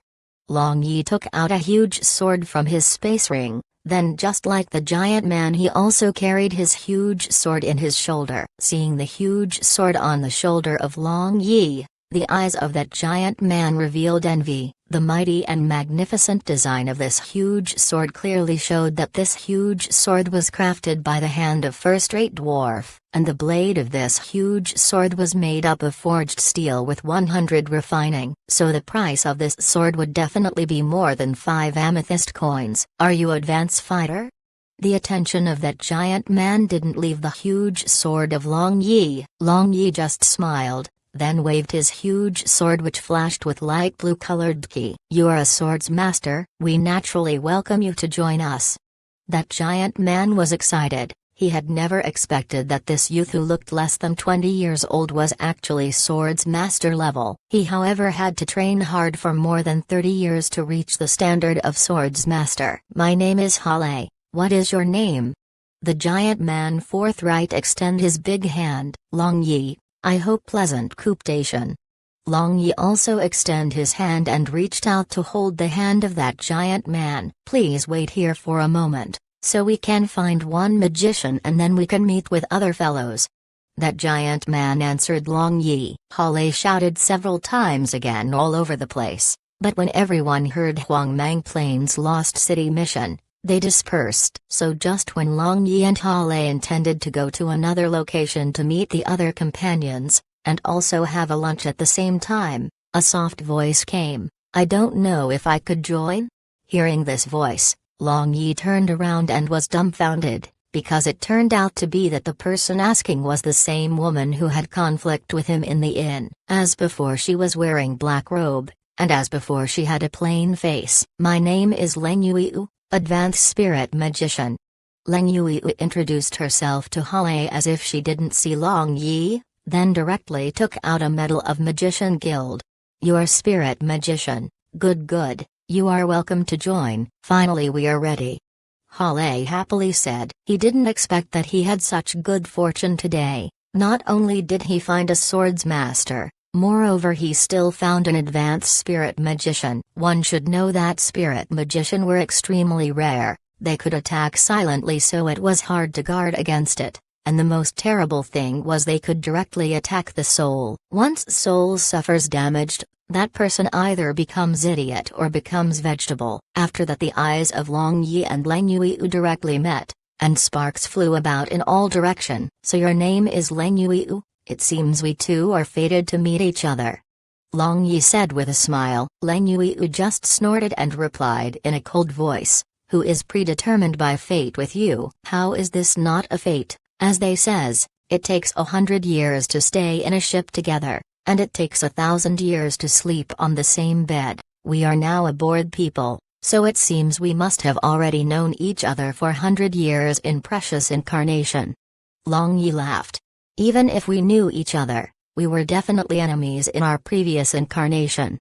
Long Yi took out a huge sword from his space ring, then just like the giant man he also carried his huge sword in his shoulder. Seeing the huge sword on the shoulder of Long Yi, The eyes of that giant man revealed envy. The mighty and magnificent design of this huge sword clearly showed that this huge sword was crafted by the hand of first-rate dwarf, and the blade of this huge sword was made up of forged steel with 100 refining, so the price of this sword would definitely be more than 5 amethyst coins. Are you advanced fighter? The attention of that giant man didn't leave the huge sword of Long Yi. Long Yi just smiled, then waved his huge sword which flashed with light blue-colored ki. You are a swords master, we naturally welcome you to join us. That giant man was excited. He had never expected that this youth who looked less than 20 years old was actually swords master level. He however had to train hard for more than 30 years to reach the standard of swords master. My name is Hale. What is your name? The giant man forthright extended his big hand. Long Yi. I hope pleasant cooptation. Long Yi also extended his hand and reached out to hold the hand of that giant man. Please wait here for a moment, so we can find one magician and then we can meet with other fellows. That giant man answered Long Yi. Hale shouted several times again all over the place, but when everyone heard Huang Mang Plain's Lost City mission, they dispersed. So just when Long Yi and Hale intended to go to another location to meet the other companions, and also have a lunch at the same time, a soft voice came. I don't know if I could join? Hearing this voice, Long Yi turned around and was dumbfounded, because it turned out to be that the person asking was the same woman who had conflict with him in the inn. As before, she was wearing black robe, and as before she had a plain face. My name is Leng Yui, Advanced Spirit Magician. Leng Yui introduced herself to Hale as if she didn't see Long Yi, then directly took out a medal of Magician Guild. You're Spirit Magician, good, you are welcome to join. Finally we are ready. Hale happily said. He didn't expect that he had such good fortune today. Not only did he find a swords master, moreover he still found an advanced spirit magician. One should know that spirit magician were extremely rare. They could attack silently, so it was hard to guard against it, and the most terrible thing was they could directly attack the soul. Once soul suffers damage, that person either becomes idiot or becomes vegetable. After that the eyes of Long Yi and Leng Yui directly met, and sparks flew about in all direction. So your name is Leng Yui? It seems we two are fated to meet each other. Long Yi said with a smile. Leng Yui just snorted and replied in a cold voice, who is predetermined by fate with you? How is this not a fate? As they says, it takes 100 years to stay in a ship together, and it takes 1,000 years to sleep on the same bed. We are now aboard people, so it seems we must have already known each other for 100 years in precious incarnation. Long Yi laughed. Even if we knew each other, we were definitely enemies in our previous incarnation.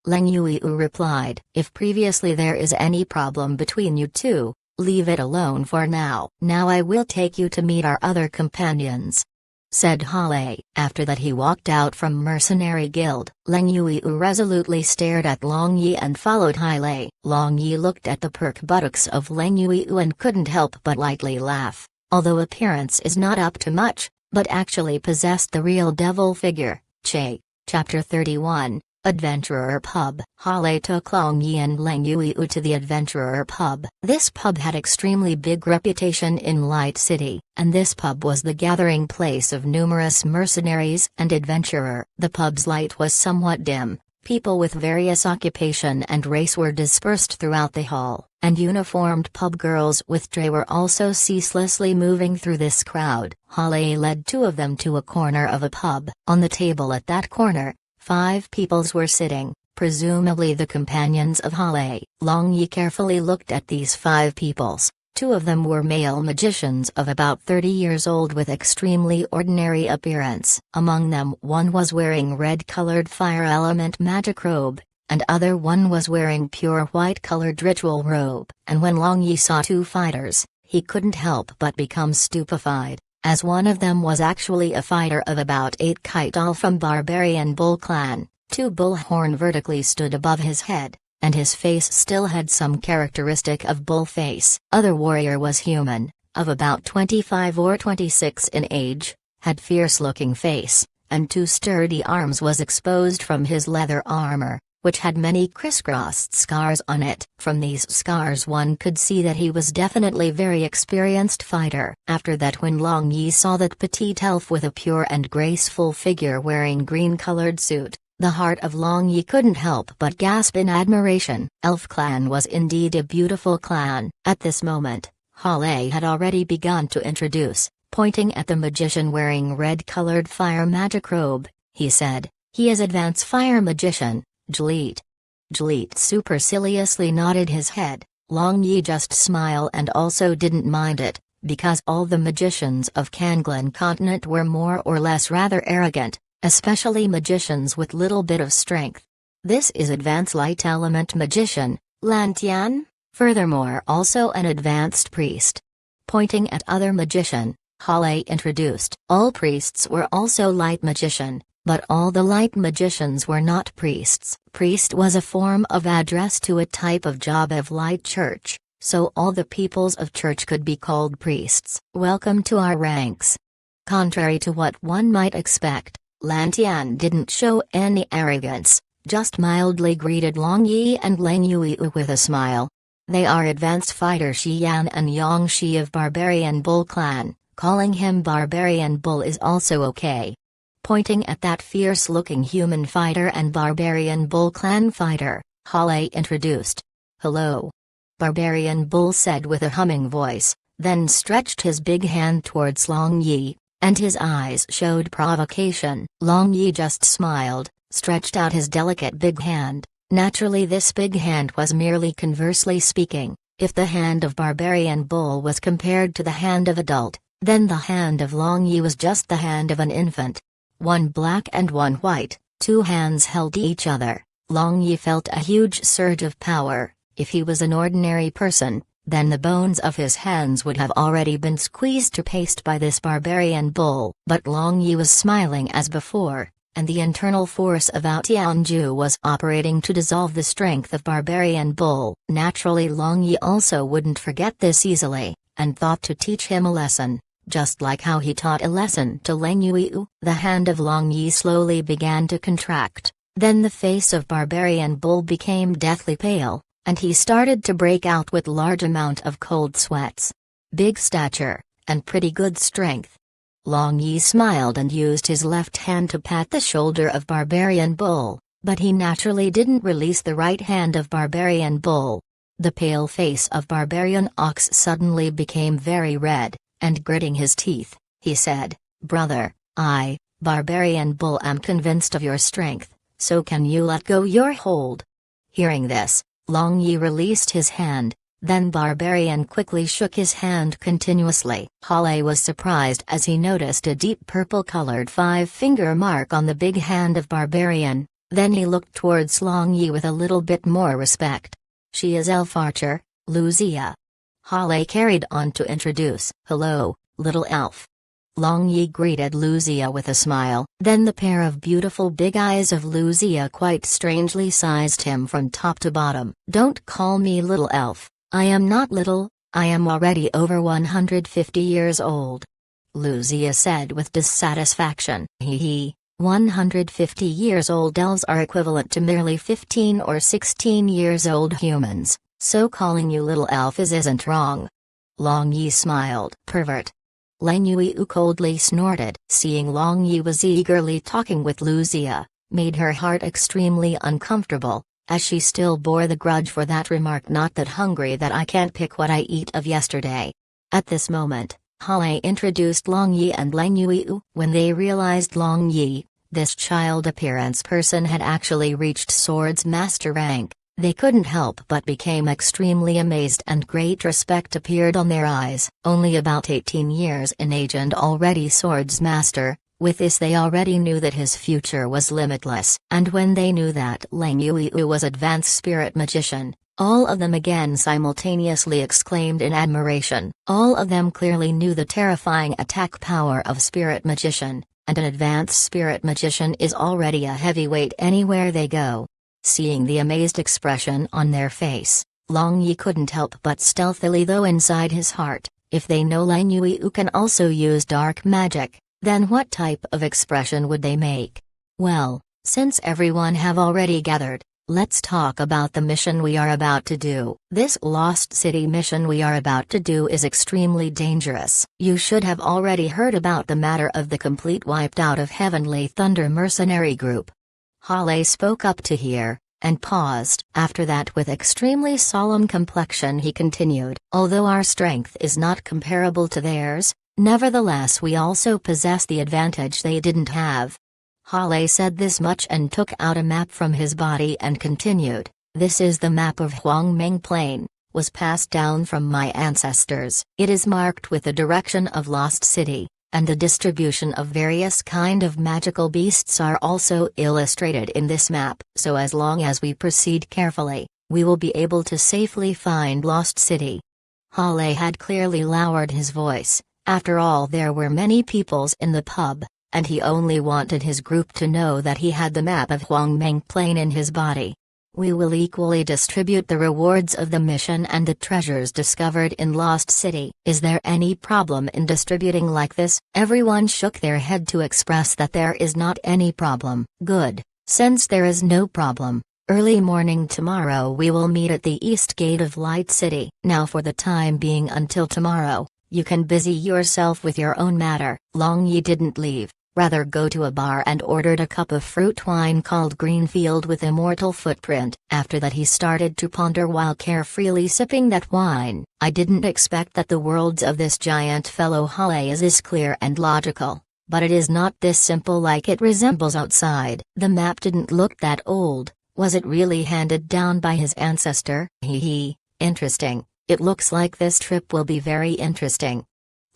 Leng Yui replied, if previously there is any problem between you two, leave it alone for now. Now I will take you to meet our other companions, said Hale. After that he walked out from Mercenary Guild. Leng Yui resolutely stared at Long Yi and followed Hale. Long Yi looked at the perk buttocks of Leng Yui and couldn't help but lightly laugh. Although appearance is not up to much, but actually possessed the real devil figure. Chapter 31, Adventurer Pub. Hale took Long Yi and Leng Yui to the Adventurer Pub. This pub had extremely big reputation in Light City, and this pub was the gathering place of numerous mercenaries and adventurer. The pub's light was somewhat dim. People with various occupation and race were dispersed throughout the hall, and uniformed pub girls with tray were also ceaselessly moving through this crowd. Hale led two of them to a corner of a pub. On the table at that corner, 5 peoples were sitting, presumably the companions of Hale. Long Yi carefully looked at these 5 peoples. 2 of them were male magicians of about 30 years old with extremely ordinary appearance. Among them one was wearing red-colored fire element magic robe, and other one was wearing pure white-colored ritual robe. And when Long Yi saw 2 fighters, he couldn't help but become stupefied, as one of them was actually a fighter of about 8 Kaital from Barbarian Bull Clan. 2 bullhorn vertically stood above his head, and his face still had some characteristic of bull face. Other warrior was human, of about 25 or 26 in age, had fierce-looking face, and 2 sturdy arms was exposed from his leather armor, which had many crisscrossed scars on it. From these scars one could see that he was definitely very experienced fighter. After that, when Long Yi saw that petite elf with a pure and graceful figure wearing green-colored suit, the heart of Long Yi couldn't help but gasp in admiration. Elf clan was indeed a beautiful clan. At this moment, Hale had already begun to introduce, pointing at the magician wearing red-colored fire magic robe. He said, "He is advanced fire magician, Jleet." Jleet superciliously nodded his head. Long Yi just smiled and also didn't mind it, because all the magicians of Kanglan continent were more or less rather arrogant, especially magicians with little bit of strength. "This is advanced light element magician, Lantian, furthermore also an advanced priest." Pointing at other magician, Hale introduced. All priests were also light magician, but all the light magicians were not priests. Priest was a form of address to a type of job of light church, so all the peoples of church could be called priests. "Welcome to our ranks." Contrary to what one might expect, Lantian didn't show any arrogance, just mildly greeted Long Yi and Leng Yui with a smile. They are advanced fighter Xian and Yang Shi of Barbarian Bull clan. Calling him Barbarian Bull is also okay. Pointing at that fierce-looking human fighter and Barbarian Bull clan fighter, Hale introduced. "Hello." Barbarian Bull said with a humming voice, then stretched his big hand towards Long Yi, and his eyes showed provocation. Long Yi just smiled, stretched out his delicate big hand. Naturally, this big hand was merely conversely speaking. If the hand of Barbarian Bull was compared to the hand of adult, then the hand of Long Yi was just the hand of an infant. One black and one white, 2 hands held each other. Long Yi felt a huge surge of power. If he was an ordinary person, then the bones of his hands would have already been squeezed to paste by this Barbarian Bull. But Long Yi was smiling as before, and the internal force of Tianju was operating to dissolve the strength of Barbarian Bull. Naturally, Long Yi also wouldn't forget this easily, and thought to teach him a lesson. Just like how he taught a lesson to Leng Yui. The hand of Long Yi slowly began to contract, then the face of Barbarian Bull became deathly pale, and he started to break out with large amount of cold sweats. Big stature, and pretty good strength. Long Yi smiled and used his left hand to pat the shoulder of Barbarian Bull, but he naturally didn't release the right hand of Barbarian Bull. The pale face of Barbarian Ox suddenly became very red, and gritting his teeth, he said, "Brother, I, Barbarian Bull, am convinced of your strength, so can you let go your hold?" Hearing this, Long Yi released his hand, then Barbarian quickly shook his hand continuously. Hale was surprised as he noticed a deep purple-colored 5-finger mark on the big hand of Barbarian, then he looked towards Long Yi with a little bit more respect. "She is elf archer, Luzia." Hale carried on to introduce. "Hello, little elf." Long Yi greeted Luzia with a smile. Then the pair of beautiful big eyes of Luzia quite strangely sized him from top to bottom. "Don't call me little elf, I am not little, I am already over 150 years old," Luzia said with dissatisfaction. "Hee 150 years old elves are equivalent to merely 15 or 16 years old humans. So calling you little elf isn't wrong." Long Yi smiled. "Pervert." Leng Yui coldly snorted. Seeing Long Yi was eagerly talking with Luzia, made her heart extremely uncomfortable, as she still bore the grudge for that remark. "Not that hungry that I can't pick what I eat of yesterday." At this moment, Hale introduced Long Yi and Leng Yui. When they realized Long Yi, this child appearance person, had actually reached Swords Master rank, they couldn't help but became extremely amazed, and great respect appeared on their eyes. Only about 18 years in age and already Swords Master, with this they already knew that his future was limitless. And when they knew that Leng Yui was advanced spirit magician, all of them again simultaneously exclaimed in admiration. All of them clearly knew the terrifying attack power of spirit magician, and an advanced spirit magician is already a heavyweight anywhere they go. Seeing the amazed expression on their face, Long Yi couldn't help but stealthily, though inside his heart, if they know Leng Yui can also use dark magic, Then what type of expression would they make? Well, since everyone have already gathered, let's talk about the mission we are about to do. This Lost City mission we are about to do is extremely dangerous. You should have already heard about the matter of the complete wiped out of Heavenly Thunder mercenary group. Hale spoke up to hear, and paused. After that, with extremely solemn complexion, he continued, although our strength is not comparable to theirs, nevertheless we also possess the advantage they didn't have. Hale said this much and took out a map from his body and continued, this is the map of Huang Ming Plain, was passed down from my ancestors. It is marked with the direction of Lost City, and the distribution of various kind of magical beasts are also illustrated in this map, so as long as we proceed carefully, we will be able to safely find Lost City. Hale had clearly lowered his voice, after all there were many peoples in the pub, and he only wanted his group to know that he had the map of Huang Ming Plain in his body. We will equally distribute the rewards of the mission and the treasures discovered in Lost City. Is there any problem in distributing like this? Everyone shook their head to express that there is not any problem. Good. Since there is no problem, early morning tomorrow we will meet at the east gate of Light City. Now for the time being until tomorrow, you can busy yourself with your own matter. Long Yi didn't leave. Rather go to a bar and ordered a cup of fruit wine called Greenfield with Immortal Footprint. After that he started to ponder while carefreely sipping that wine. I didn't expect that the worlds of this giant fellow Hale is this clear and logical, but it is not this simple like it resembles outside. The map didn't look that old. Was it really handed down by his ancestor? Interesting. It looks like this trip will be very interesting.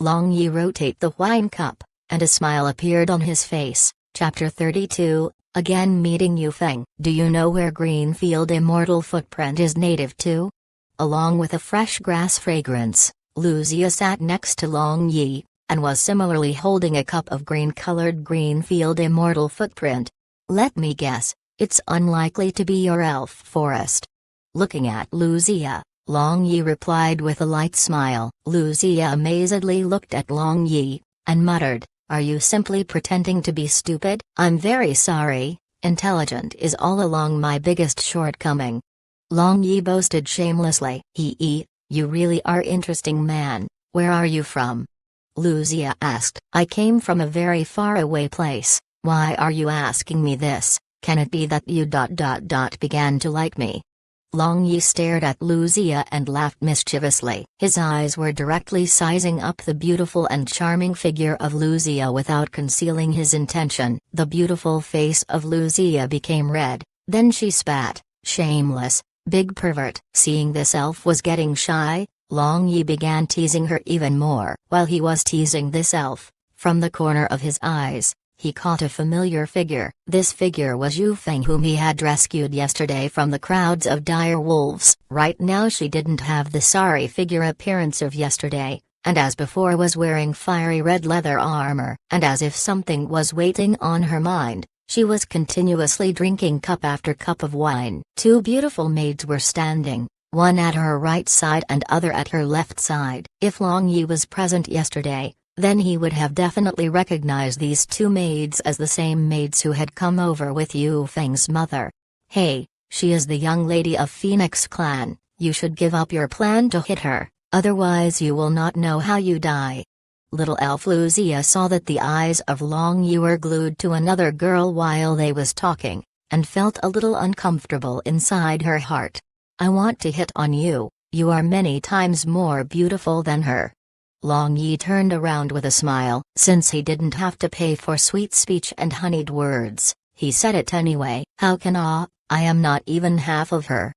Long Yi rotate the wine cup, and a smile appeared on his face. Chapter 32, again meeting Yu Feng. Do you know where Greenfield Immortal Footprint is native to? Along with a fresh grass fragrance, Luzia sat next to Long Yi, and was similarly holding a cup of green-colored Greenfield Immortal Footprint. Let me guess, it's unlikely to be your elf forest. Looking at Luzia, Long Yi replied with a light smile. Luzia amazedly looked at Long Yi, and muttered, are you simply pretending to be stupid? I'm very sorry, intelligent is all along my biggest shortcoming. Long Yi boasted shamelessly. You really are interesting man. Where are you from? Luzia asked. I came from a very far away place. Why are you asking me this? Can it be that you began to like me? Long Yi stared at Luzia and laughed mischievously. His eyes were directly sizing up the beautiful and charming figure of Luzia without concealing his intention. The beautiful face of Luzia became red, then she spat. Shameless, big pervert. Seeing this elf was getting shy, Long Yi began teasing her even more. While he was teasing this elf, from the corner of his eyes, he caught a familiar figure. This figure was Yu Feng, whom he had rescued yesterday from the crowds of dire wolves. Right now she didn't have the sorry figure appearance of yesterday, and as before was wearing fiery red leather armor. And as if something was waiting on her mind, she was continuously drinking cup after cup of wine. Two beautiful maids were standing, one at her right side and other at her left side. If Long Yi was present yesterday, then he would have definitely recognized these two maids as the same maids who had come over with Yu Feng's mother. Hey, she is the young lady of Phoenix Clan, you should give up your plan to hit her, otherwise you will not know how you die. Little elf Luzia saw that the eyes of Long Yi were glued to another girl while they was talking, and felt a little uncomfortable inside her heart. I want to hit on you, you are many times more beautiful than her. Long Yi turned around with a smile. Since he didn't have to pay for sweet speech and honeyed words, he said it anyway. How can I am not even half of her.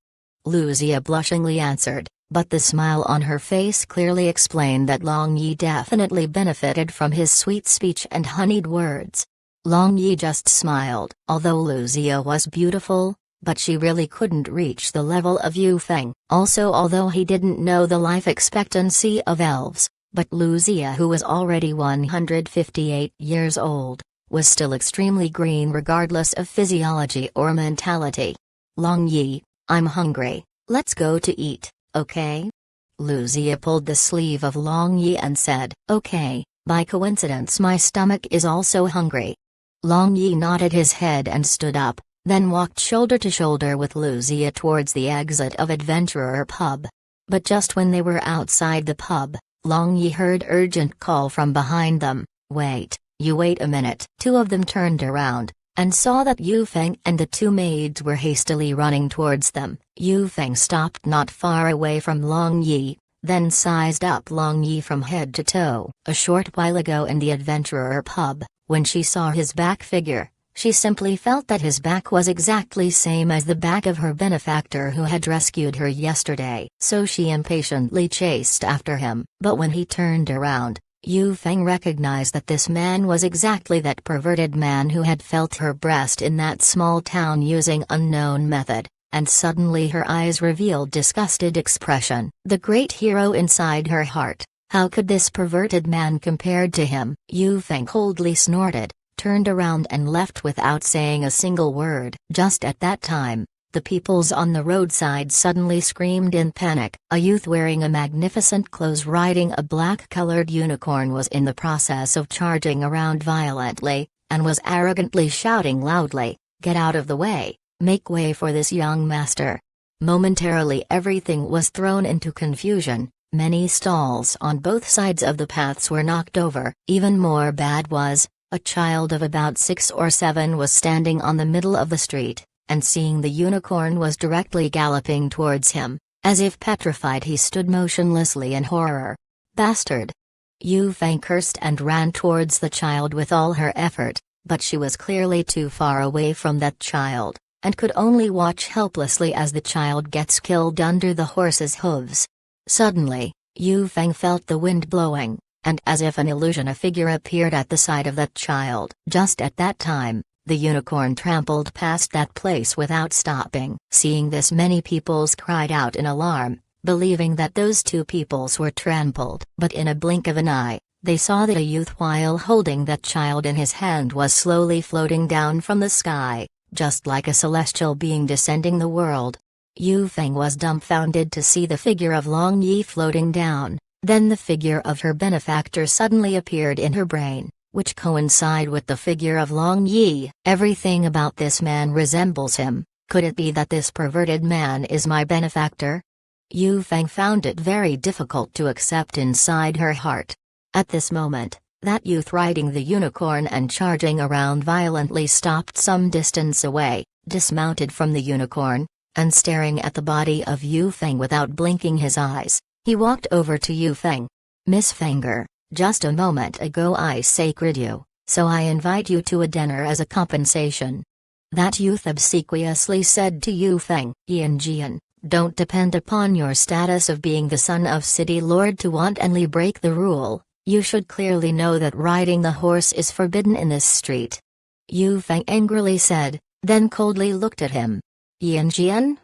Luzia blushingly answered, but the smile on her face clearly explained that Long Yi definitely benefited from his sweet speech and honeyed words. Long Yi just smiled. Although Luzia was beautiful, but she really couldn't reach the level of Yu Feng. Also, although he didn't know the life expectancy of elves, but Luzia, who was already 158 years old, was still extremely green regardless of physiology or mentality. Long Yi, I'm hungry, let's go to eat, okay? Luzia pulled the sleeve of Long Yi and said, okay, By coincidence my stomach is also hungry. Long Yi nodded his head and stood up, then walked shoulder to shoulder with Lucia towards the exit of Adventurer Pub. But just when they were outside the pub, Long Yi heard urgent call from behind them. "Wait, you wait a minute." Two of them turned around, and saw that Yu Feng and the two maids were hastily running towards them. Yu Feng stopped not far away from Long Yi, then sized up Long Yi from head to toe. A short while ago in the Adventurer Pub, when she saw his back figure, she simply felt that his back was exactly same as the back of her benefactor who had rescued her yesterday. So she impatiently chased after him. But when he turned around, Yu Feng recognized that this man was exactly that perverted man who had felt her breast in that small town using unknown method, and suddenly her eyes revealed disgusted expression. The great hero inside her heart, how could this perverted man compared to him? Yu Feng coldly snorted, turned around and left without saying a single word. Just at that time, the peoples on the roadside suddenly screamed in panic. A youth wearing a magnificent clothes riding a black-colored unicorn was in the process of charging around violently, and was arrogantly shouting loudly, "Get out of the way, make way for this young master." Momentarily everything was thrown into confusion. Many stalls on both sides of the paths were knocked over. Even more bad was, a child of about 6 or 7 was standing on the middle of the street, and seeing the unicorn was directly galloping towards him. As if petrified he stood motionlessly in horror. "Bastard!" Yu Feng cursed and ran towards the child with all her effort, but she was clearly too far away from that child, and could only watch helplessly as the child gets killed under the horse's hooves. Suddenly, Yu Feng felt the wind blowing, and as if an illusion a figure appeared at the side of that child. Just at that time, the unicorn trampled past that place without stopping. Seeing this many peoples cried out in alarm, believing that those two peoples were trampled. But in a blink of an eye, they saw that a youth while holding that child in his hand was slowly floating down from the sky, just like a celestial being descending the world. Yu Feng was dumbfounded to see the figure of Long Yi floating down. Then the figure of her benefactor suddenly appeared in her brain, which coincided with the figure of Long Yi. "Everything about this man resembles him. Could it be that this perverted man is my benefactor?" Yu Feng found it very difficult to accept inside her heart. At this moment, that youth riding the unicorn and charging around violently stopped some distance away, dismounted from the unicorn, and staring at the body of Yu Feng without blinking his eyes, he walked over to Yu Feng. "Miss Fenger, just a moment ago I sacred you, so I invite you to a dinner as a compensation." That youth obsequiously said to Yu Feng, "Yanjian, don't depend upon your status of being the son of city lord to wantonly break the rule. You should clearly know that riding the horse is forbidden in this street." Yu Feng angrily said, then coldly looked at him. "Yanjian?"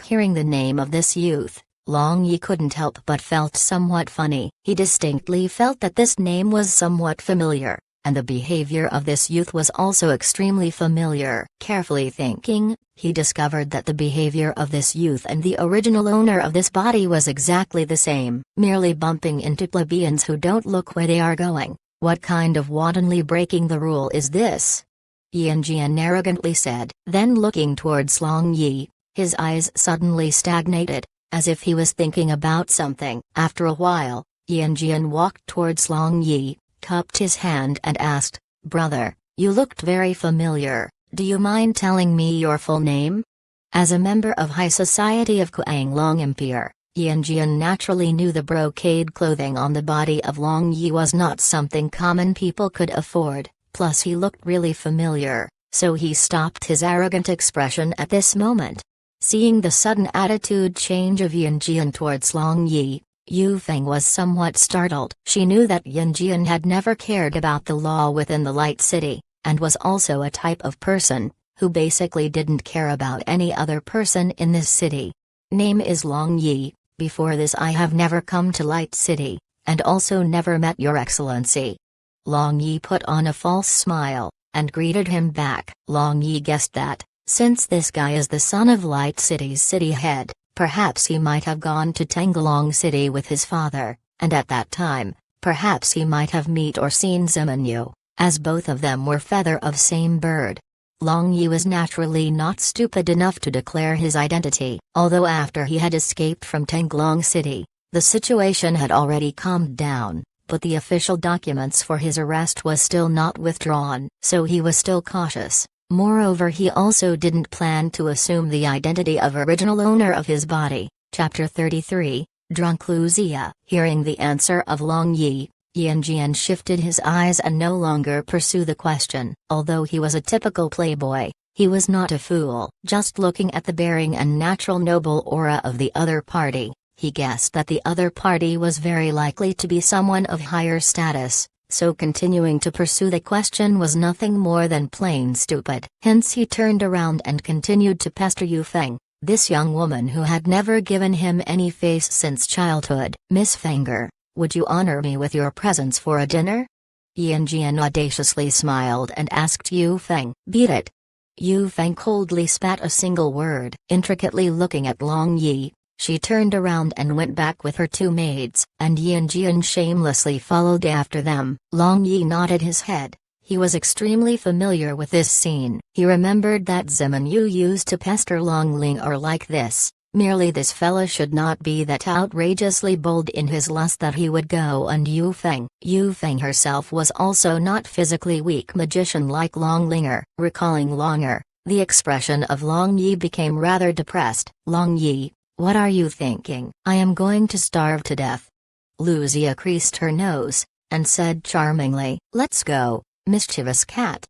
Hearing the name of this youth, Long Yi couldn't help but felt somewhat funny. He distinctly felt that this name was somewhat familiar, and the behavior of this youth was also extremely familiar. Carefully thinking, he discovered that the behavior of this youth and the original owner of this body was exactly the same. Merely bumping into plebeians who don't look where they are going. What kind of wantonly breaking the rule is this? Yanjian arrogantly said. Then looking towards Long Yi, his eyes suddenly stagnated, as if he was thinking about something. After a while, Yanjian walked towards Long Yi, cupped his hand and asked, "Brother, you looked very familiar, do you mind telling me your full name?" As a member of high society of Kuanglong Empire, Yanjian naturally knew the brocade clothing on the body of Long Yi was not something common people could afford, plus he looked really familiar, so he stopped his arrogant expression at this moment. Seeing the sudden attitude change of Yanjian towards Long Yi, Yu Feng was somewhat startled. She knew that Yanjian had never cared about the law within the Light City, and was also a type of person who basically didn't care about any other person in this city. "Name is Long Yi, before this I have never come to Light City, and also never met your excellency." Long Yi put on a false smile, and greeted him back. Long Yi guessed that, since this guy is the son of Light City's city head, perhaps he might have gone to Tanglong City with his father, and at that time, Perhaps he might have met or seen Zimenyu, as both of them were feather of same bird. Long Yi was naturally not stupid enough to declare his identity, although after he had escaped from Tanglong City, the situation had already calmed down, but the official documents for his arrest was still not withdrawn, so he was still cautious. Moreover, he also didn't plan to assume the identity of original owner of his body. Chapter 33, Drunk Lucia. Hearing the answer of Long Yi, Yanjian shifted his eyes and no longer pursued the question. Although he was a typical playboy, he was not a fool. Just looking at the bearing and natural noble aura of the other party, he guessed that the other party was very likely to be someone of higher status, so continuing to pursue the question was nothing more than plain stupid. Hence he turned around and continued to pester Yu Feng, this young woman who had never given him any face since childhood. Miss Fenger, would you honor me with your presence for a dinner? Yanjian audaciously smiled and asked Yu Feng. Beat it. Yu Feng coldly spat a single word. Intricately looking at Long Yi, she turned around and went back with her two maids, and Yanjian shamelessly followed after them. Long Yi nodded his head. He was extremely familiar with this scene. He remembered that Zimenyu used to pester Long Ling like this. Merely this fella should not be that outrageously bold in his lust that he would go and Yu Feng. Yu Feng herself was also not physically weak magician like Long Linger. Recalling Longer, the expression of Long Yi became rather depressed. Long Yi, what are you thinking? I am going to starve to death. Lucia creased her nose, and said charmingly, let's go, mischievous cat.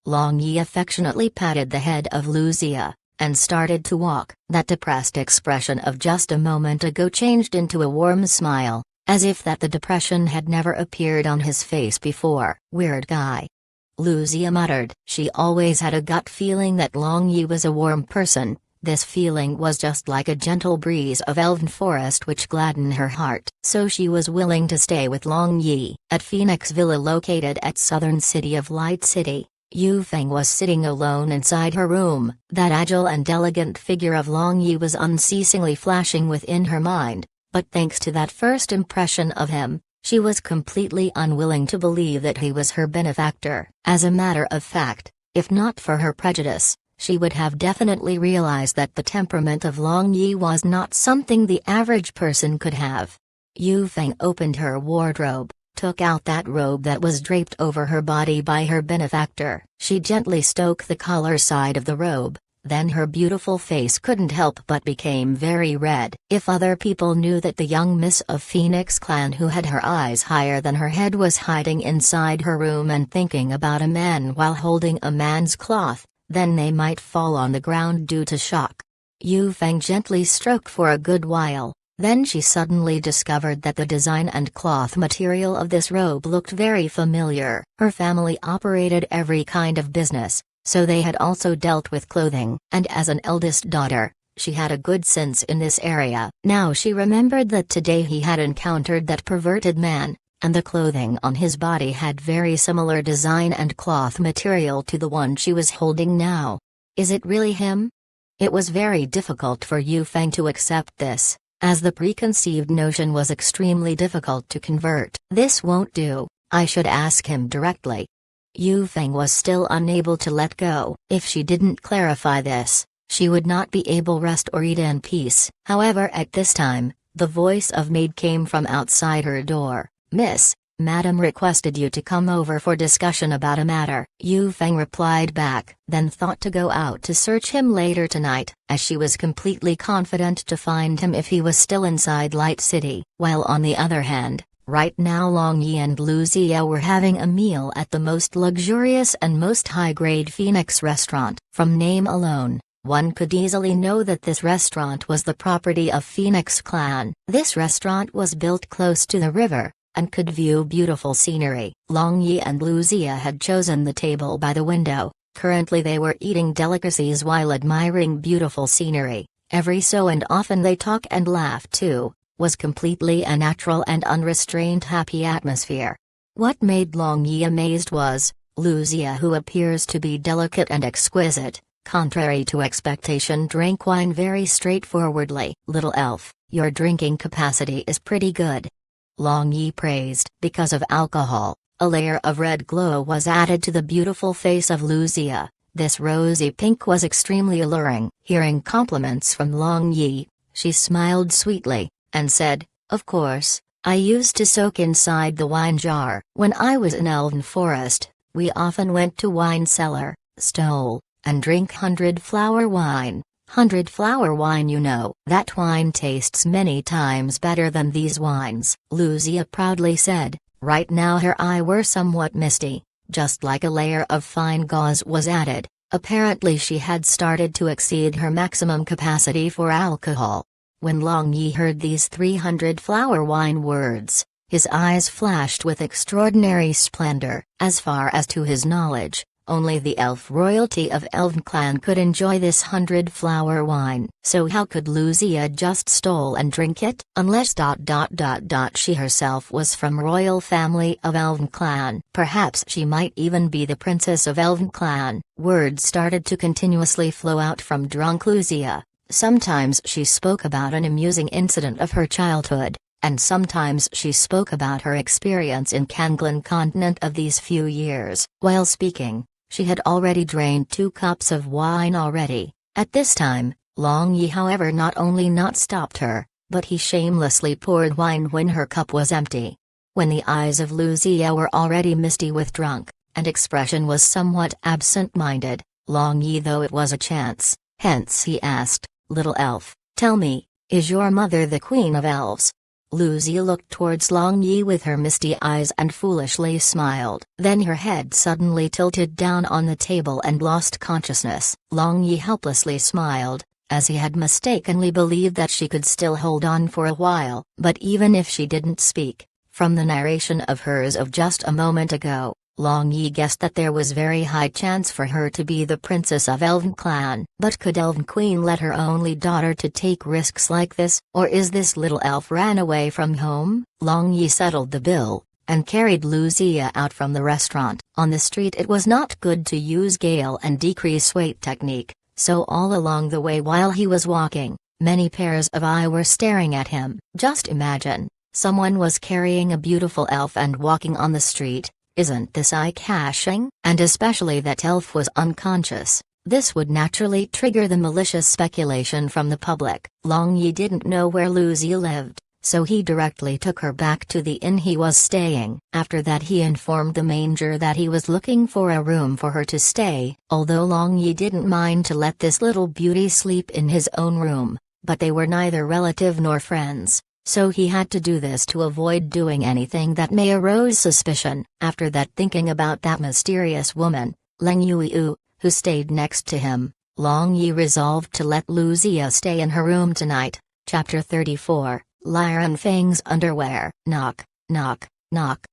Long Yi affectionately patted the head of Lucia, and started to walk. That depressed expression of just a moment ago changed into a warm smile, as if that the depression had never appeared on his face before. Weird guy. Lucia muttered. She always had a gut feeling that Long Yi was a warm person. This feeling was just like a gentle breeze of elven forest which gladdened her heart. So she was willing to stay with Long Yi. At Phoenix Villa located at southern city of Light City, Yu Feng was sitting alone inside her room. That agile and elegant figure of Long Yi was unceasingly flashing within her mind, but thanks to that first impression of him, she was completely unwilling to believe that he was her benefactor. As a matter of fact, if not for her prejudice, she would have definitely realized that the temperament of Long Yi was not something the average person could have. Yu Feng opened her wardrobe, took out that robe that was draped over her body by her benefactor. She gently stroked the collar side of the robe, then her beautiful face couldn't help but became very red. If other people knew that the young miss of Phoenix Clan who had her eyes higher than her head was hiding inside her room and thinking about a man while holding a man's cloth, then they might fall on the ground due to shock. Yu Feng gently stroked for a good while. Then she suddenly discovered that the design and cloth material of this robe looked very familiar. Her family operated every kind of business, so they had also dealt with clothing. And as an eldest daughter, she had a good sense in this area. Now she remembered that today he had encountered that perverted man, and the clothing on his body had very similar design and cloth material to the one she was holding now. Is it really him? It was very difficult for Yu Feng to accept this, as the preconceived notion was extremely difficult to convert. This won't do, I should ask him directly. Yu Feng was still unable to let go. If she didn't clarify this, she would not be able to rest or eat in peace. However, at this time, the voice of maid came from outside her door. Miss, Madam requested you to come over for discussion about a matter. Yu Feng replied back, then thought to go out to search him later tonight, as she was completely confident to find him if he was still inside Light City. While on the other hand, right now Long Yi and Lucia were having a meal at the most luxurious and most high-grade Phoenix restaurant. From name alone, one could easily know that this restaurant was the property of Phoenix Clan. This restaurant was built close to the river, and could view beautiful scenery. Long Yi and Lucia had chosen the table by the window. Currently they were eating delicacies while admiring beautiful scenery. Every so and often they talk and laugh too. Was completely a natural and unrestrained happy atmosphere. What made Long Yi amazed was, Lucia, who appears to be delicate and exquisite, contrary to expectation, drank wine very straightforwardly. Little elf, your drinking capacity is pretty good. Long Yi praised. Because of alcohol, a layer of red glow was added to the beautiful face of Lucia. This rosy pink was extremely alluring. Hearing compliments from Long Yi, she smiled sweetly, and said, "Of course, I used to soak inside the wine jar. When I was in Elven Forest, we often went to wine cellar, stole, and drink 100-flower wine. 100-flower wine, you know. That wine tastes many times better than these wines," Lucia proudly said. Right now her eye were somewhat misty, just like a layer of fine gauze was added. Apparently she had started to exceed her maximum capacity for alcohol. When Long Yi heard these 300-flower wine words, his eyes flashed with extraordinary splendor. As far as to his knowledge, only the elf royalty of Elven clan could enjoy this 100-flower wine. So how could Lucia just stole and drink it? Unless she herself was from royal family of Elven clan. Perhaps she might even be the princess of Elven clan. Words started to continuously flow out from drunk Lucia. Sometimes she spoke about an amusing incident of her childhood, and sometimes she spoke about her experience in Kanglan continent of these few years. While speaking, she had already drained 2 cups of wine already. At this time, Long Yi however not only not stopped her, but he shamelessly poured wine when her cup was empty. When the eyes of Lucia were already misty with drunk, and expression was somewhat absent-minded, Long Yi though it was a chance, hence he asked, "Little elf, tell me, is your mother the queen of elves?" Lucia looked towards Long Yi with her misty eyes and foolishly smiled. Then her head suddenly tilted down on the table and lost consciousness. Long Yi helplessly smiled, as he had mistakenly believed that she could still hold on for a while. But even if she didn't speak, from the narration of hers of just a moment ago, Long Yi guessed that there was very high chance for her to be the princess of Elven clan. But could Elven Queen let her only daughter to take risks like this? Or is this little elf ran away from home? Long Yi settled the bill, and carried Lucia out from the restaurant. On the street it was not good to use gale and decrease weight technique, so all along the way while he was walking, many pairs of eyes were staring at him. Just imagine, someone was carrying a beautiful elf and walking on the street. Isn't this eye-catching? And especially that elf was unconscious. This would naturally trigger the malicious speculation from the public. Long Yi didn't know where Lucia lived, so he directly took her back to the inn he was staying. After that he informed the manger that he was looking for a room for her to stay. Although Long Yi didn't mind to let this little beauty sleep in his own room, but they were neither relative nor friends. So he had to do this to avoid doing anything that may arouse suspicion. After that, thinking about that mysterious woman, Leng Yuiu, who stayed next to him, Long Yi resolved to let Lucia stay in her room tonight. Chapter 34, Liren Feng's underwear. Knock, knock, knock.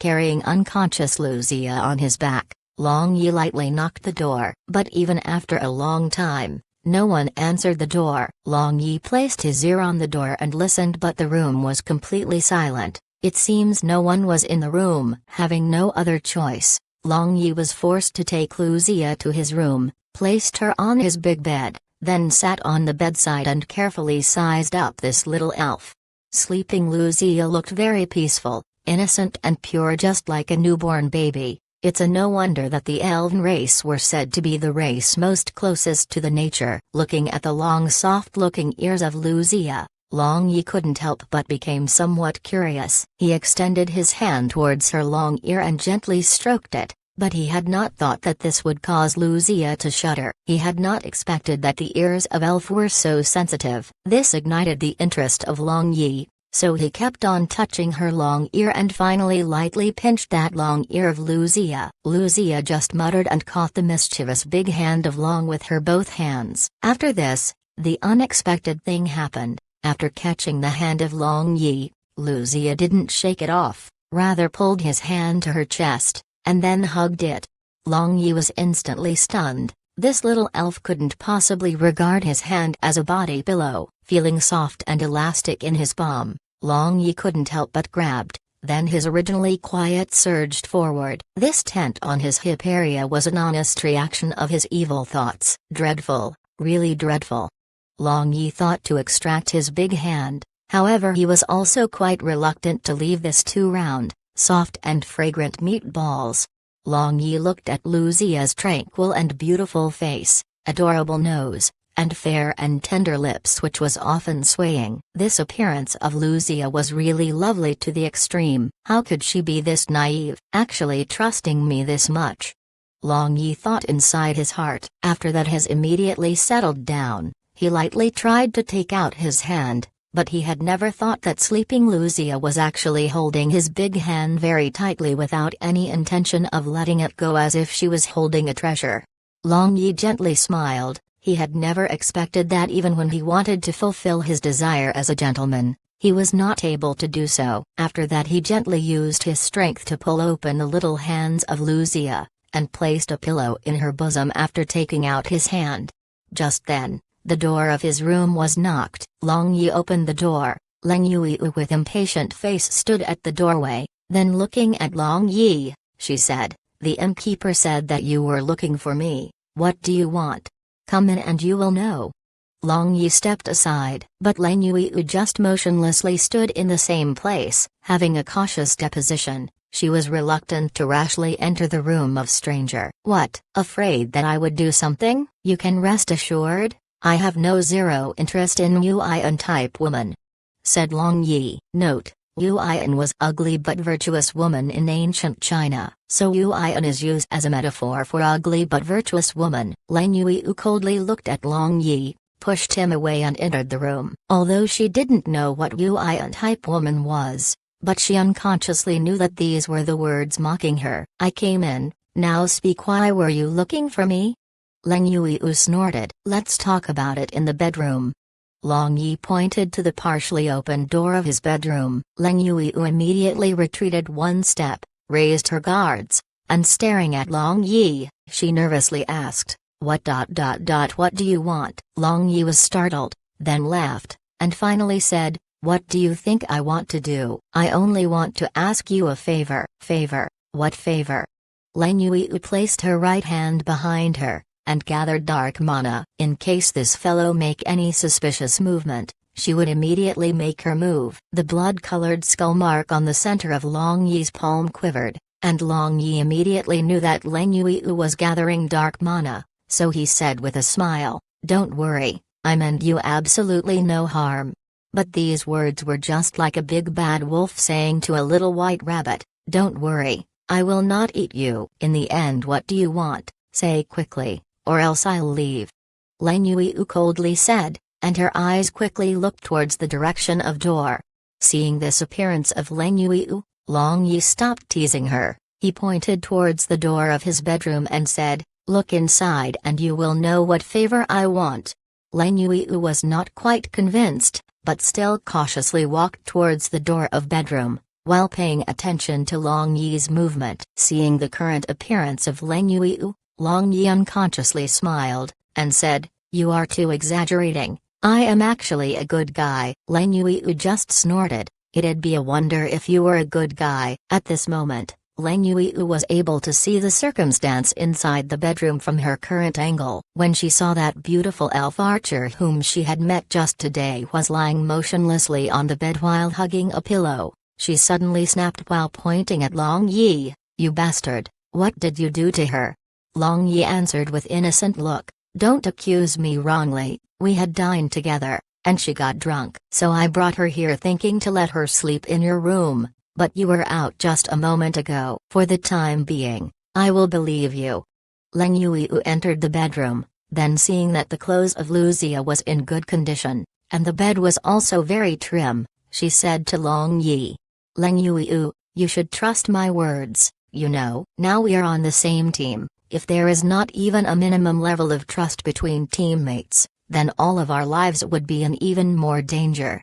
Carrying unconscious Lucia on his back, Long Yi lightly knocked the door. But even after a long time, no one answered the door. Long Yi placed his ear on the door and listened, but the room was completely silent. It seems no one was in the room. Having no other choice, Long Yi was forced to take Lucia to his room, placed her on his big bed, then sat on the bedside and carefully sized up this little elf. Sleeping Lucia looked very peaceful, innocent and pure, just like a newborn baby. It's a no wonder that the Elven race were said to be the race most closest to the nature. Looking at the long soft-looking ears of Lucia, Long Yi couldn't help but became somewhat curious. He extended his hand towards her long ear and gently stroked it, but he had not thought that this would cause Lucia to shudder. He had not expected that the ears of elf were so sensitive. This ignited the interest of Long Yi, so he kept on touching her long ear and finally lightly pinched that long ear of Lucia. Lucia just muttered and caught the mischievous big hand of Long with her both hands. After this, the unexpected thing happened. After catching the hand of Long Yi, Lucia didn't shake it off, rather pulled his hand to her chest, and then hugged it. Long Yi was instantly stunned. This little elf couldn't possibly regard his hand as a body pillow. Feeling soft and elastic in his palm, Long Yi couldn't help but grabbed, then his originally quiet surged forward. This tent on his hip area was an honest reaction of his evil thoughts. Dreadful, really dreadful. Long Yi thought to extract his big hand, However, he was also quite reluctant to leave this 2 round, soft and fragrant meatballs. Long Yi looked at Luzia's tranquil and beautiful face, adorable nose, and fair and tender lips which was often swaying. This appearance of Luzia was really lovely to the extreme. How could she be this naive, actually trusting me this much? Long Yi thought inside his heart. After that has immediately settled down, he lightly tried to take out his hand, but he had never thought that sleeping Luzia was actually holding his big hand very tightly without any intention of letting it go, as if she was holding a treasure. Long Yi gently smiled. He had never expected that even when he wanted to fulfill his desire as a gentleman, he was not able to do so. After that he gently used his strength to pull open the little hands of Luzia, and placed a pillow in her bosom after taking out his hand. Just then, the door of his room was knocked. Long Yi opened the door. Leng Yui with impatient face stood at the doorway, then looking at Long Yi, she said, "The innkeeper said that you were looking for me. What do you want? Come in and you will know." Long Yi stepped aside, but Leng Yui just motionlessly stood in the same place, having a cautious deposition. She was reluctant to rashly enter the room of stranger. "What, afraid that I would do something? You can rest assured, I have no zero interest in Yuan type woman," said Long Yi. Note: Yuan was ugly but virtuous woman in ancient China, so Yuan is used as a metaphor for ugly but virtuous woman. Leng Yui coldly looked at Long Yi, pushed him away and entered the room. Although she didn't know what Yuan type woman was, but she unconsciously knew that these were the words mocking her. "I came in, now speak. Why were you looking for me?" Leng Yui snorted. "Let's talk about it in the bedroom." Long Yi pointed to the partially opened door of his bedroom. Leng Yui immediately retreated 1 step, raised her guards, and staring at Long Yi, she nervously asked, What do you want?" Long Yi was startled, then laughed, and finally said, "What do you think I want to do? I only want to ask you a favor." "Favor? What favor?" Leng Yui placed her right hand behind her, and gathered dark mana. In case this fellow make any suspicious movement, she would immediately make her move. The blood-colored skull mark on the center of Long Yi's palm quivered, and Long Yi immediately knew that Leng Yui was gathering dark mana, so he said with a smile, "Don't worry, I meant you absolutely no harm." But these words were just like a big bad wolf saying to a little white rabbit, "Don't worry, I will not eat you." In the end, what do you want? Say quickly, or else I'll leave." Leng Yui coldly said, and her eyes quickly looked towards the direction of door. Seeing this appearance of Leng Yui, Long Yi stopped teasing her. He pointed towards the door of his bedroom and said, "Look inside and you will know what favor I want." Leng Yui was not quite convinced, but still cautiously walked towards the door of bedroom, while paying attention to Long Yi's movement. Seeing the current appearance of Leng Yui, Long Yi unconsciously smiled, and said, "You are too exaggerating. I am actually a good guy." Leng Yui just snorted. "It'd be a wonder if you were a good guy." At this moment, Leng Yui was able to see the circumstance inside the bedroom from her current angle. When she saw that beautiful elf archer whom she had met just today was lying motionlessly on the bed while hugging a pillow, she suddenly snapped while pointing at Long Yi, "You bastard, what did you do to her?" Long Yi answered with innocent look, "Don't accuse me wrongly, we had dined together, and she got drunk. So I brought her here thinking to let her sleep in your room, but you were out just a moment ago. For the time being, I will believe you." Leng Yui entered the bedroom, then seeing that the clothes of Luzia was in good condition, and the bed was also very trim, she said to Long Yi, "Leng Yui, you should trust my words, you know. Now we are on the same team. If there is not even a minimum level of trust between teammates, then all of our lives would be in even more danger."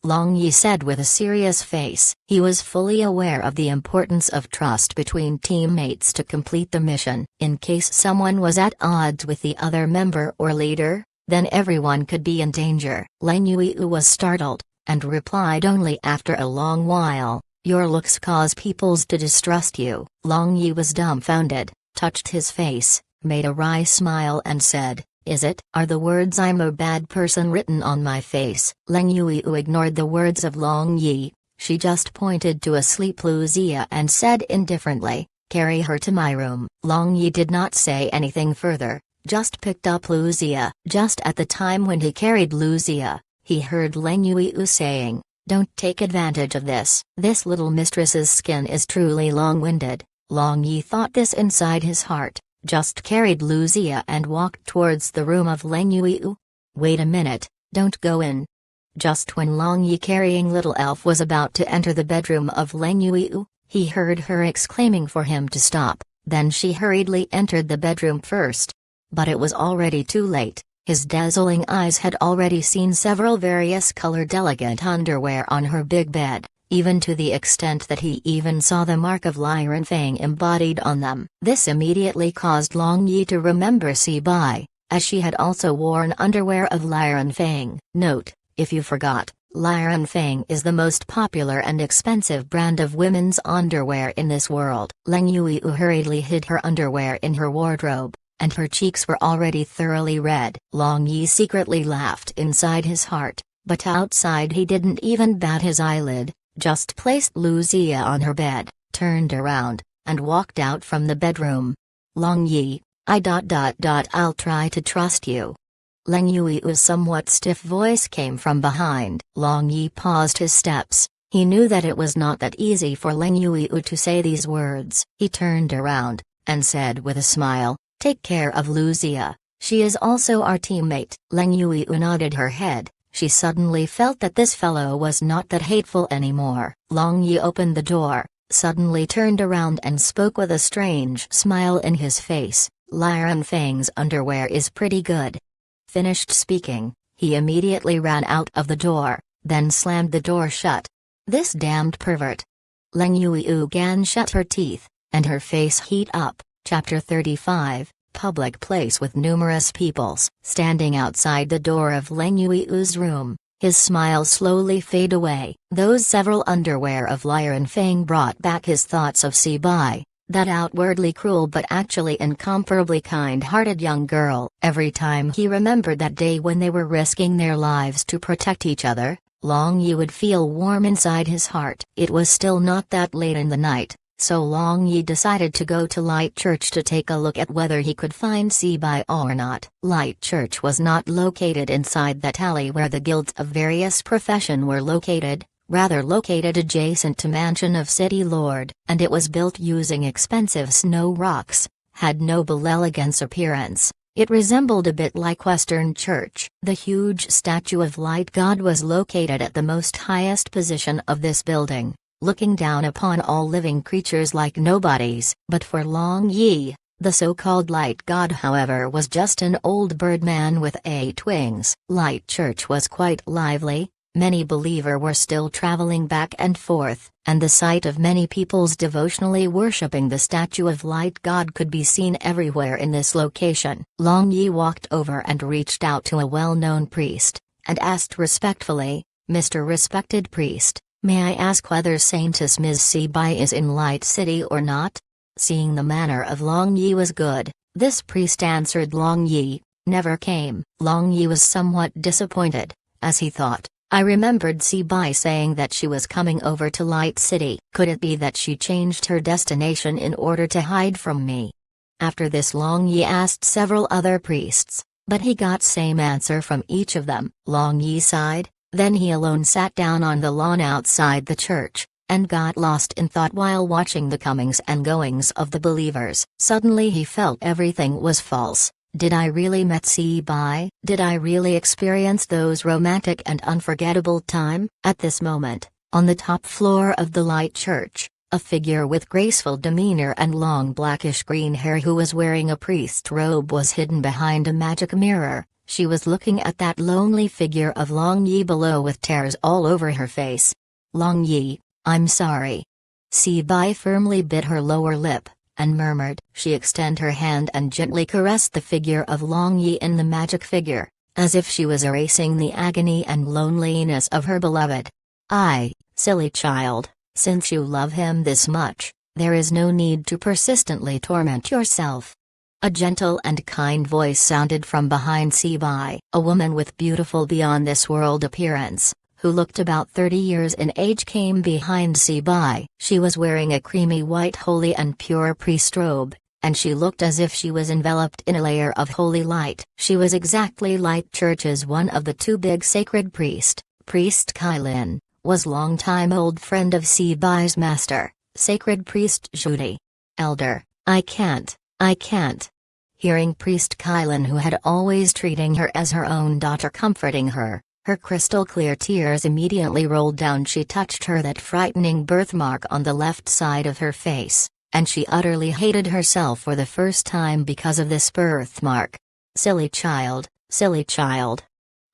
Long Yi said with a serious face. He was fully aware of the importance of trust between teammates to complete the mission. In case someone was at odds with the other member or leader, then everyone could be in danger. Leng Yui was startled, and replied only after a long while, "Your looks cause peoples to distrust you." Long Yi was dumbfounded, touched his face, made a wry smile and said, Is it? Are the words "I'm a bad person" written on my face? Leng Yuyu ignored the words of Long Yi. She just pointed to asleep Lucia and said indifferently, "Carry her to my room." Long Yi did not say anything further, just picked up Lucia. Just at the time when he carried Lucia, he heard Leng Yuyu saying, "Don't take advantage of this. This little mistress's skin is truly long-winded." Long Yi thought this inside his heart, just carried Lucia and walked towards the room of Leng Yuyu. "Wait a minute, don't go in." Just when Long Yi carrying little elf was about to enter the bedroom of Leng Yuyu, he heard her exclaiming for him to stop, then she hurriedly entered the bedroom first. But it was already too late. His dazzling eyes had already seen several various colored elegant underwear on her big bed, even to the extent that he even saw the mark of Liren Fang embodied on them. This immediately caused Long Yi to remember Si Bai, as she had also worn underwear of Liren Fang. Note: if you forgot, Liren Fang is the most popular and expensive brand of women's underwear in this world. Leng Yuyu hurriedly hid her underwear in her wardrobe, and her cheeks were already thoroughly red. Long Yi secretly laughed inside his heart, but outside he didn't even bat his eyelid, just placed Lucia on her bed, turned around, and walked out from the bedroom. "Long Yi, I'll try to trust you." Leng Yui's somewhat stiff voice came from behind. Long Yi paused his steps. He knew that it was not that easy for Leng Yuyu to say these words. He turned around, and said with a smile, "Take care of Lucia, she is also our teammate." Leng Yuyu nodded her head. She suddenly felt that this fellow was not that hateful anymore. Long Yi opened the door, suddenly turned around and spoke with a strange smile in his face, "Liren Fang's underwear is pretty good." Finished speaking, he immediately ran out of the door, then slammed the door shut. "This damned pervert." Leng Yuyu again shut her teeth, and her face heat up. Chapter 35, Public Place with numerous peoples. Standing outside the door of Leng Yui's room, his smile slowly fade away. Those several underwear of Liren Fang brought back his thoughts of Si Bai, that outwardly cruel but actually incomparably kind-hearted young girl. Every time he remembered that day when they were risking their lives to protect each other, Long Yi would feel warm inside his heart. It was still not that late in the night, so Long Yi decided to go to Light Church to take a look at whether he could find Si Bai or not. Light Church was not located inside that alley where the guilds of various profession were located, rather located adjacent to mansion of city lord, and it was built using expensive snow rocks, had noble elegance appearance. It resembled a bit like Western Church. The huge statue of Light God was located at the most highest position of this building, looking down upon all living creatures like nobodies. But for Long Yi, the so-called Light God however was just an old birdman with 8 wings. Light Church was quite lively. Many believers were still traveling back and forth, and the sight of many peoples devotionally worshipping the statue of Light God could be seen everywhere in this location. Long Yi walked over and reached out to a well-known priest, and asked respectfully, "Mr. Respected Priest, may I ask whether Saintess Ms. Si Bai is in Light City or not?" Seeing the manner of Long Yi was good, this priest answered Long Yi, "Never came." Long Yi was somewhat disappointed, as he thought, "I remembered Si Bai saying that she was coming over to Light City. Could it be that she changed her destination in order to hide from me?" After this Long Yi asked several other priests, but he got same answer from each of them. Long Yi sighed, then he alone sat down on the lawn outside the church, and got lost in thought while watching the comings and goings of the believers. Suddenly he felt everything was false. Did I really met Si Bai? Did I really experience those romantic and unforgettable time? At this moment, on the top floor of the Light Church, a figure with graceful demeanor and long blackish green hair who was wearing a priest's robe was hidden behind a magic mirror. She was looking at that lonely figure of Long Yi below with tears all over her face. "Long Yi, I'm sorry." Si Bai firmly bit her lower lip, and murmured. She extended her hand and gently caressed the figure of Long Yi in the magic figure, as if she was erasing the agony and loneliness of her beloved. Silly child, since you love him this much, there is no need to persistently torment yourself." A gentle and kind voice sounded from behind Sibai, a woman with beautiful beyond-this-world appearance, who looked about 30 years in age, came behind Sibai. She was wearing a creamy white holy and pure priest robe, and she looked as if she was enveloped in a layer of holy light. She was exactly like Church's one of the two big sacred priests. Priest Kailin was longtime old friend of Sibai's master, sacred priest Judy. Elder, I can't. Hearing Priest Kailin, who had always treating her as her own daughter, comforting her, her crystal clear tears immediately rolled down. She touched her that frightening birthmark on the left side of her face, and she utterly hated herself for the first time because of this birthmark. Silly child, silly child.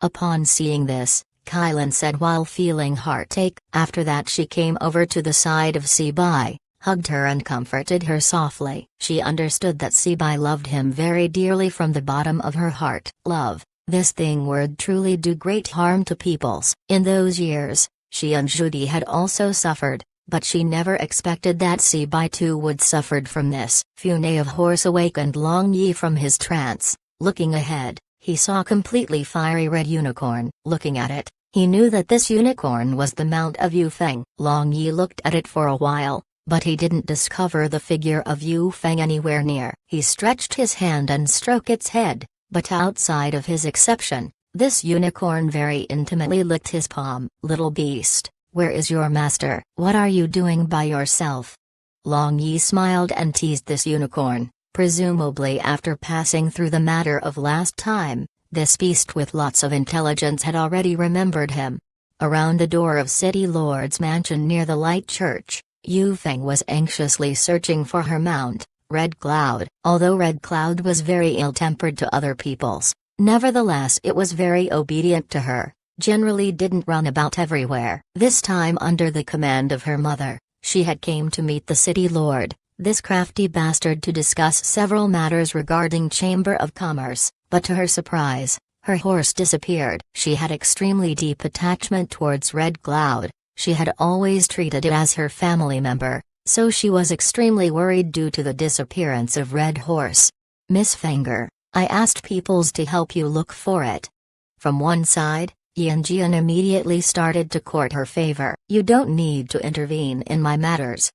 Upon seeing this, Kailin said while feeling heartache. After that she came over to the side of Sibai, hugged her and comforted her softly. She understood that Sibai loved him very dearly from the bottom of her heart. Love, this thing would truly do great harm to peoples. In those years, she and Judy had also suffered, but she never expected that Sibai too would suffered from this. Fune of Horse awakened Long Yi from his trance. Looking ahead, he saw a completely fiery red unicorn. Looking at it, he knew that this unicorn was the mount of Yu Feng. Long Yi looked at it for a while, but he didn't discover the figure of Yu Feng anywhere near. He stretched his hand and stroked its head, but outside of his exception, this unicorn very intimately licked his palm. Little beast, where is your master? What are you doing by yourself? Long Yi smiled and teased this unicorn. Presumably after passing through the matter of last time, this beast with lots of intelligence had already remembered him. Around the door of City Lord's mansion near the Light Church, Yu Feng was anxiously searching for her mount, Red Cloud. Although Red Cloud was very ill-tempered to other peoples, nevertheless it was very obedient to her, generally didn't run about everywhere. This time under the command of her mother, she had came to meet the City Lord, this crafty bastard, to discuss several matters regarding Chamber of Commerce, but to her surprise, her horse disappeared. She had extremely deep attachment towards Red Cloud. She had always treated it as her family member, so she was extremely worried due to the disappearance of Red Horse. Miss Fenger, I asked peoples to help you look for it. From one side, Yanjian immediately started to court her favor. You don't need to intervene in my matters.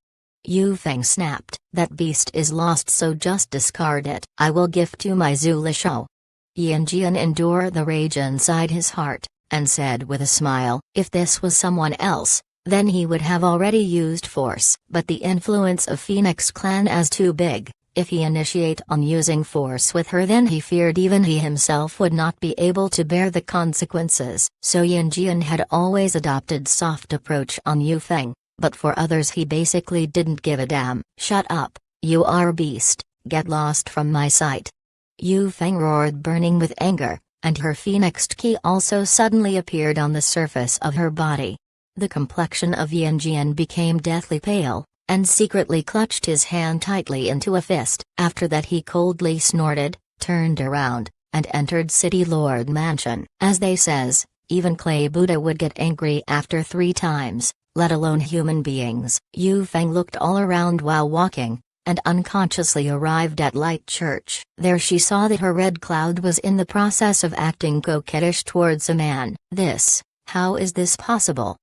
Yu Feng snapped, that beast is lost, so just discard it. I will gift you my Zulishou. Yanjian endured the rage inside his heart, and said with a smile, if this was someone else, then he would have already used force. But the influence of Phoenix Clan is too big. If he initiate on using force with her, then he feared even he himself would not be able to bear the consequences. So Yanjian had always adopted soft approach on Yu Feng, but for others he basically didn't give a damn. Shut up, you are beast, get lost from my sight. Yu Feng roared, burning with anger, and her phoenixed key also suddenly appeared on the surface of her body. The complexion of Yanjian became deathly pale, and secretly clutched his hand tightly into a fist. After that he coldly snorted, turned around, and entered City Lord Mansion. As they says, even Clay Buddha would get angry after 3 times, let alone human beings. Yu Feng looked all around while walking, and unconsciously arrived at Light Church. There she saw that her Red Cloud was in the process of acting coquettish towards a man. How is this possible?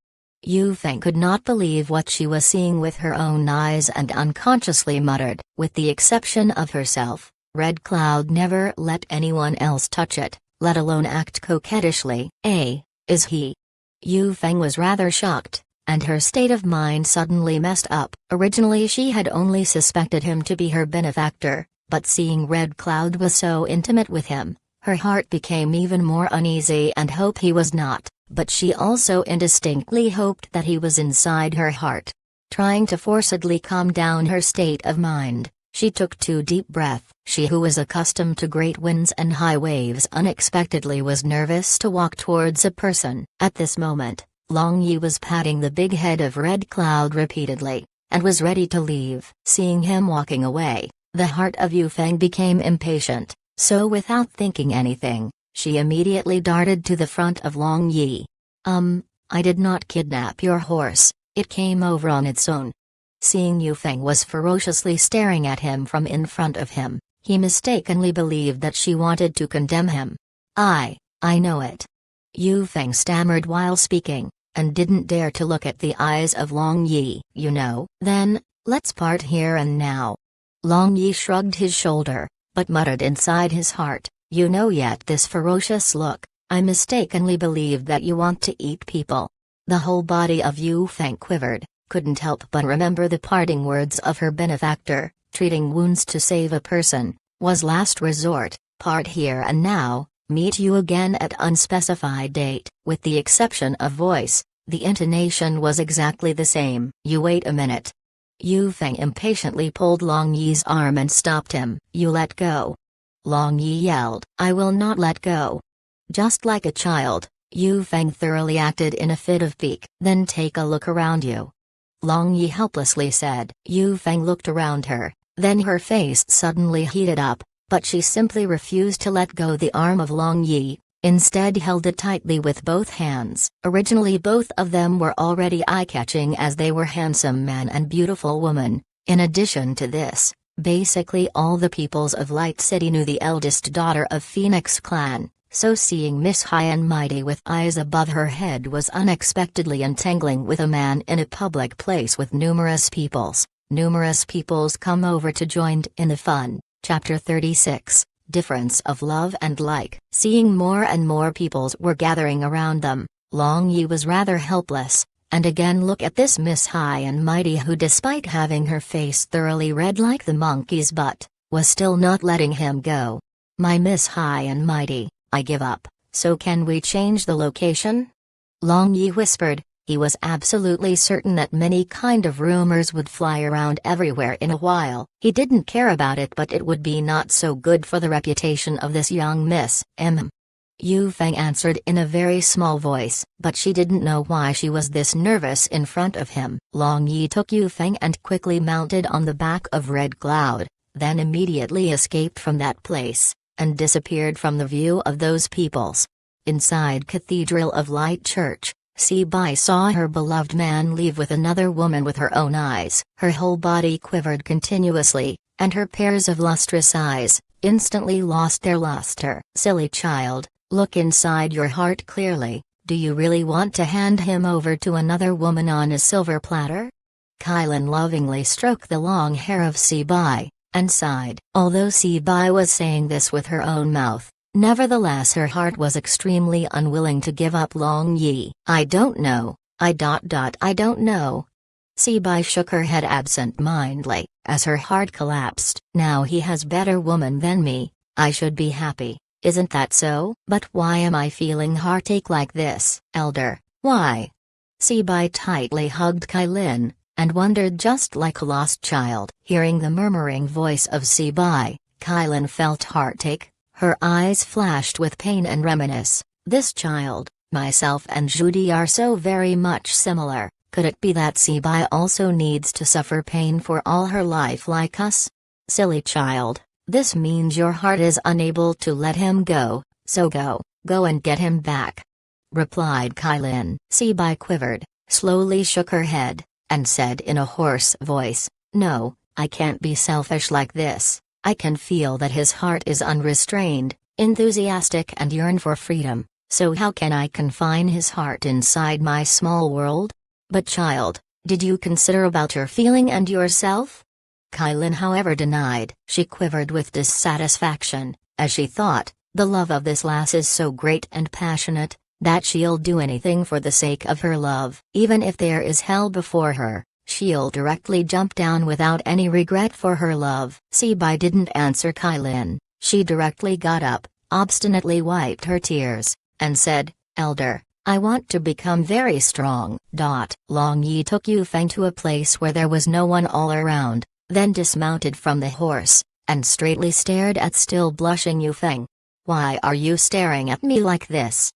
Yu Feng could not believe what she was seeing with her own eyes and unconsciously muttered, with the exception of herself, Red Cloud never let anyone else touch it, let alone act coquettishly. Is he? Yu Feng was rather shocked, and her state of mind suddenly messed up. Originally she had only suspected him to be her benefactor, but seeing Red Cloud was so intimate with him, her heart became even more uneasy and hoped he was not, but she also indistinctly hoped that he was inside her heart. Trying to forcibly calm down her state of mind, she took 2 deep breaths. She who was accustomed to great winds and high waves unexpectedly was nervous to walk towards a person. At this moment, Long Yi was patting the big head of Red Cloud repeatedly, and was ready to leave. Seeing him walking away, the heart of Yu Feng became impatient, so without thinking anything, she immediately darted to the front of Long Yi. I did not kidnap your horse, it came over on its own. Seeing Yu Feng was ferociously staring at him from in front of him, He mistakenly believed that she wanted to condemn him. I know it. Yu Feng stammered while speaking, and didn't dare to look at the eyes of Long Yi. You know, then, let's part here and now. Long Yi shrugged his shoulder, but muttered inside his heart, you know yet this ferocious look, I mistakenly believed that you want to eat people. The whole body of Yu Feng quivered, couldn't help but remember the parting words of her benefactor, treating wounds to save a person, was last resort, part here and now, meet you again at unspecified date. With the exception of voice, the intonation was exactly the same. You wait a minute. Yu Feng impatiently pulled Long Yi's arm and stopped him. You let go. Long Yi yelled. I will not let go. Just like a child, Yu Feng thoroughly acted in a fit of pique. Then take a look around you. Long Yi helplessly said. Yu Feng looked around her, then her face suddenly heated up, but she simply refused to let go the arm of Long Yi, instead held it tightly with both hands. Originally both of them were already eye-catching as they were handsome man and beautiful woman. In addition to this, basically all the peoples of Light City knew the eldest daughter of Phoenix Clan, so seeing Miss High and Mighty with eyes above her head was unexpectedly entangling with a man in a public place with numerous peoples. Numerous peoples come over to join in the fun. Chapter 36, Difference of Love and Like. Seeing more and more peoples were gathering around them, Long Yi was rather helpless, and again look at this Miss High and Mighty who despite having her face thoroughly red like the monkey's butt, was still not letting him go. My Miss High and Mighty, I give up, so can we change the location? Long Yi whispered. He was absolutely certain that many kind of rumors would fly around everywhere in a while. He didn't care about it, but it would be not so good for the reputation of this young Miss M. Yu Feng answered in a very small voice, but she didn't know why she was this nervous in front of him. Long Yi took Yu Feng and quickly mounted on the back of Red Cloud, then immediately escaped from that place, and disappeared from the view of those peoples. Inside Cathedral of Light Church, Bai saw her beloved man leave with another woman with her own eyes. Her whole body quivered continuously, and her pairs of lustrous eyes instantly lost their luster. Silly child, look inside your heart clearly. Do you really want to hand him over to another woman on a silver platter? Kylan lovingly stroked the long hair of Bai, and sighed. Although Bai was saying this with her own mouth, nevertheless her heart was extremely unwilling to give up Long Yi. I don't know, I don't know. Bai shook her head absent-mindedly, as her heart collapsed. Now he has better woman than me, I should be happy, isn't that so? But why am I feeling heartache like this? Elder, why? Bai tightly hugged Kylan, and wondered just like a lost child. Hearing the murmuring voice of Bai, Kylan felt heartache. Her eyes flashed with pain and reminisce. This child, myself and Judy are so very much similar. Could it be that Bai also needs to suffer pain for all her life like us? Silly child, this means your heart is unable to let him go, so go and get him back. Replied Kylan. Bai quivered, slowly shook her head, and said in a hoarse voice, no, I can't be selfish like this. I can feel that his heart is unrestrained, enthusiastic and yearn for freedom, so how can I confine his heart inside my small world? But child, did you consider about your feeling and yourself? Kylan however denied. She quivered with dissatisfaction, as she thought, the love of this lass is so great and passionate, that she'll do anything for the sake of her love. Even if there is hell before her, she'll directly jump down without any regret for her love. Bai didn't answer Kylan. She directly got up, obstinately wiped her tears, and said, Elder, I want to become very strong. Long Yi took Yu Feng to a place where there was no one all around, then dismounted from the horse, and straightly stared at still blushing Yu Feng. Why are you staring at me like this?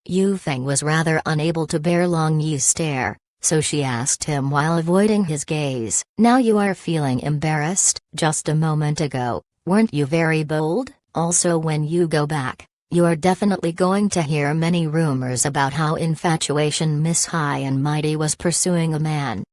Yu Feng was rather unable to bear Long Yi's stare, so she asked him while avoiding his gaze. Now you are feeling embarrassed? Just a moment ago, weren't you very bold? Also when you go back, you are definitely going to hear many rumors about how infatuation Miss High and Mighty was pursuing a man.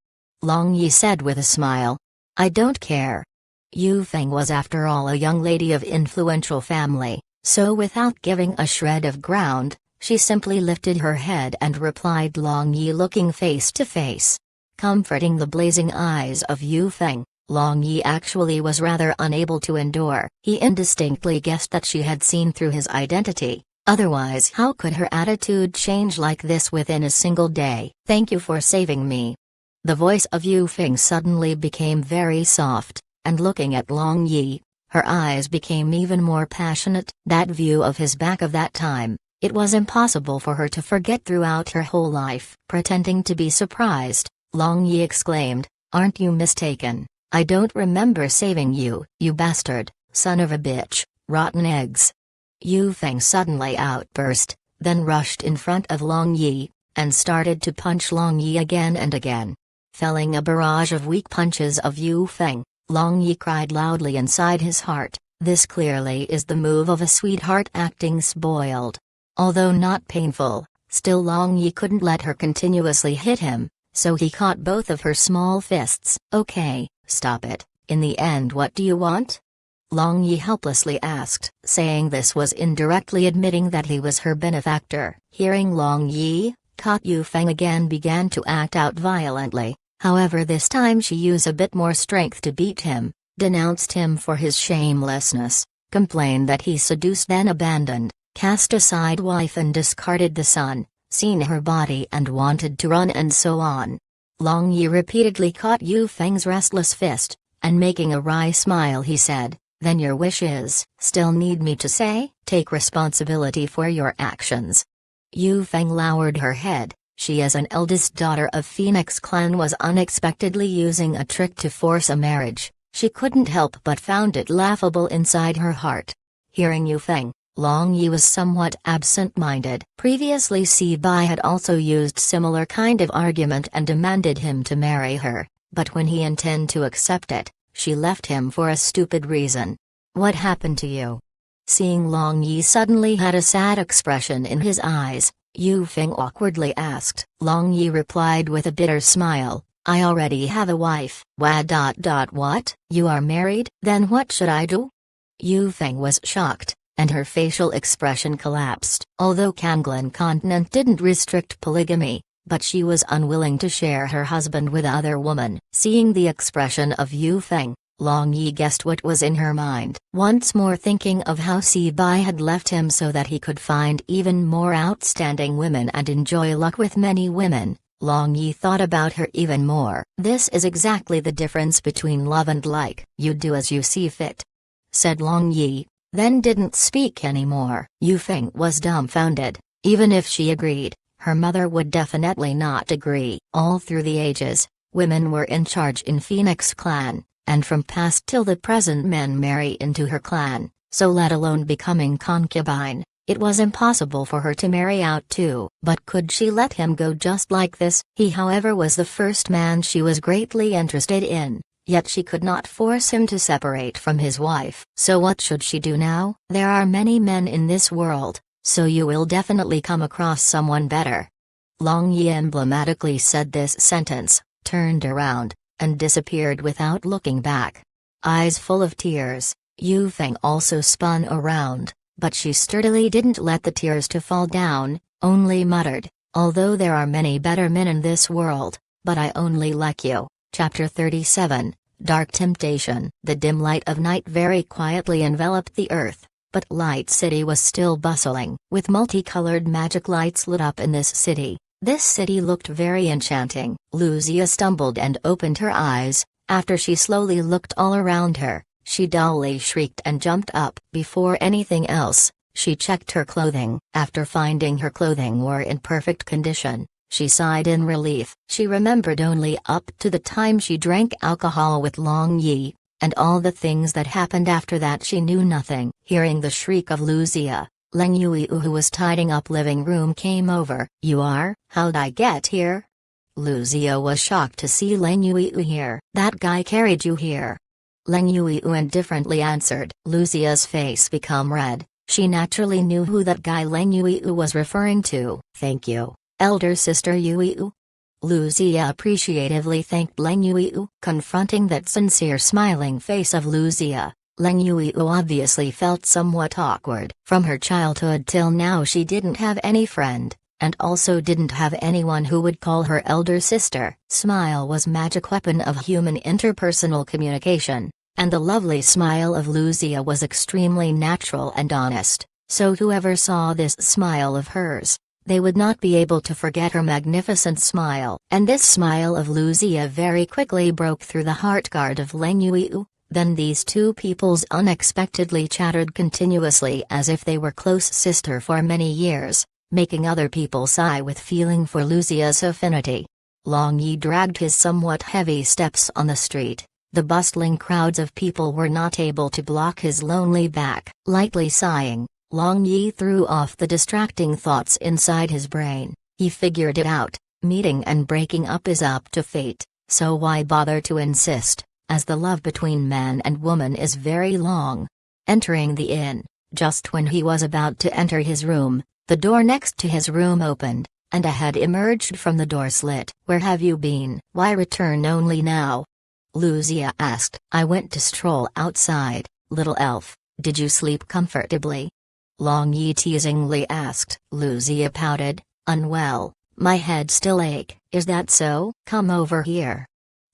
Long Yi said with a smile. I don't care. Yu Feng was after all a young lady of influential family, so without giving a shred of ground, she simply lifted her head and replied, Long Yi looking face to face. Comforting the blazing eyes of Yu Feng, Long Yi actually was rather unable to endure. He indistinctly guessed that she had seen through his identity, otherwise how could her attitude change like this within a single day? Thank you for saving me. The voice of Yu Feng suddenly became very soft, and looking at Long Yi, her eyes became even more passionate. That view of his back of that time, it was impossible for her to forget throughout her whole life. Pretending to be surprised, Long Yi exclaimed, Aren't you mistaken? I don't remember saving you, you bastard, son of a bitch, rotten eggs. Yu Feng suddenly outburst, then rushed in front of Long Yi, and started to punch Long Yi again and again. Felling a barrage of weak punches of Yu Feng, Long Yi cried loudly inside his heart, this clearly is the move of a sweetheart acting spoiled. Although not painful, still Long Yi couldn't let her continuously hit him, so he caught both of her small fists. Okay, stop it. In the end, what do you want? Long Yi helplessly asked, saying this was indirectly admitting that he was her benefactor. Hearing Long Yi, caught Yu Feng again began to act out violently, however this time she used a bit more strength to beat him, denounced him for his shamelessness, complained that he seduced then abandoned, cast aside wife and discarded the son, seen her body and wanted to run and so on. Long Yi repeatedly caught Yu Feng's restless fist, and making a wry smile he said, Then your wish is, still need me to say? Take responsibility for your actions. Yu Feng lowered her head. She as an eldest daughter of Phoenix clan was unexpectedly using a trick to force a marriage. She couldn't help but found it laughable inside her heart. Hearing Yu Feng, Long Yi was somewhat absent-minded. Previously Si Bai had also used similar kind of argument and demanded him to marry her, but when he intended to accept it, she left him for a stupid reason. What happened to you? Seeing Long Yi suddenly had a sad expression in his eyes, Yu Feng awkwardly asked. Long Yi replied with a bitter smile, I already have a wife. What? You are married? Then what should I do? Yu Feng was shocked, and her facial expression collapsed. Although Kanglan continent didn't restrict polygamy, but she was unwilling to share her husband with other women. Seeing the expression of Yu Feng, Long Yi guessed what was in her mind. Once more thinking of how Si Bai had left him so that he could find even more outstanding women and enjoy luck with many women, Long Yi thought about her even more. This is exactly the difference between love and like. You do as you see fit, said Long Yi, then didn't speak anymore. Yu Feng was dumbfounded. Even if she agreed, her mother would definitely not agree. All through the ages, women were in charge in Phoenix clan, and from past till the present men marry into her clan, so let alone becoming concubine, it was impossible for her to marry out too. But could she let him go just like this? He however was the first man she was greatly interested in, yet she could not force him to separate from his wife. So what should she do now? There are many men in this world, so you will definitely come across someone better. Long Yi emblematically said this sentence, turned around, and disappeared without looking back. Eyes full of tears, Yu Feng also spun around, but she sturdily didn't let the tears to fall down, only muttered, although there are many better men in this world, but I only like you. Chapter 37, Dark Temptation. The dim light of night very quietly enveloped the earth, but Light City was still bustling. With multicolored magic lights lit up in this city. This city looked very enchanting. Lucia stumbled and opened her eyes. After she slowly looked all around her, she dully shrieked and jumped up. Before anything else, she checked her clothing. After finding her clothing were in perfect condition, she sighed in relief. She remembered only up to the time she drank alcohol with Long Yi, and all the things that happened after that she knew nothing. Hearing the shriek of Lucia, Leng Yui, who was tidying up living room, came over. You are? How'd I get here? Lucia was shocked to see Leng Yui here. That guy carried you here. Leng Yui indifferently answered. Lucia's face became red. She naturally knew who that guy Leng Yui was referring to. Thank you, elder sister Yui. Lucia appreciatively thanked Leng Yue, confronting that sincere smiling face of Lucia. Leng Yue obviously felt somewhat awkward. From her childhood till now she didn't have any friend, and also didn't have anyone who would call her elder sister. Smile was magic weapon of human interpersonal communication, and the lovely smile of Lucia was extremely natural and honest, so whoever saw this smile of hers, they would not be able to forget her magnificent smile. And this smile of Lucia very quickly broke through the heart guard of Leng Yue. Then these two peoples unexpectedly chattered continuously as if they were close sister for many years, making other people sigh with feeling for Lucia's affinity. Long Yi dragged his somewhat heavy steps on the street. The bustling crowds of people were not able to block his lonely back. Lightly sighing, Long Yi threw off the distracting thoughts inside his brain. He figured it out, meeting and breaking up is up to fate, so why bother to insist, as the love between man and woman is very long. Entering the inn, just when he was about to enter his room, the door next to his room opened, and a head emerged from the door slit. "Where have you been? Why return only now?" Lucia asked. "I went to stroll outside, little elf. Did you sleep comfortably?" Long Yi teasingly asked. Lucia pouted, "Unwell, my head still ache." "Is that so? Come over here."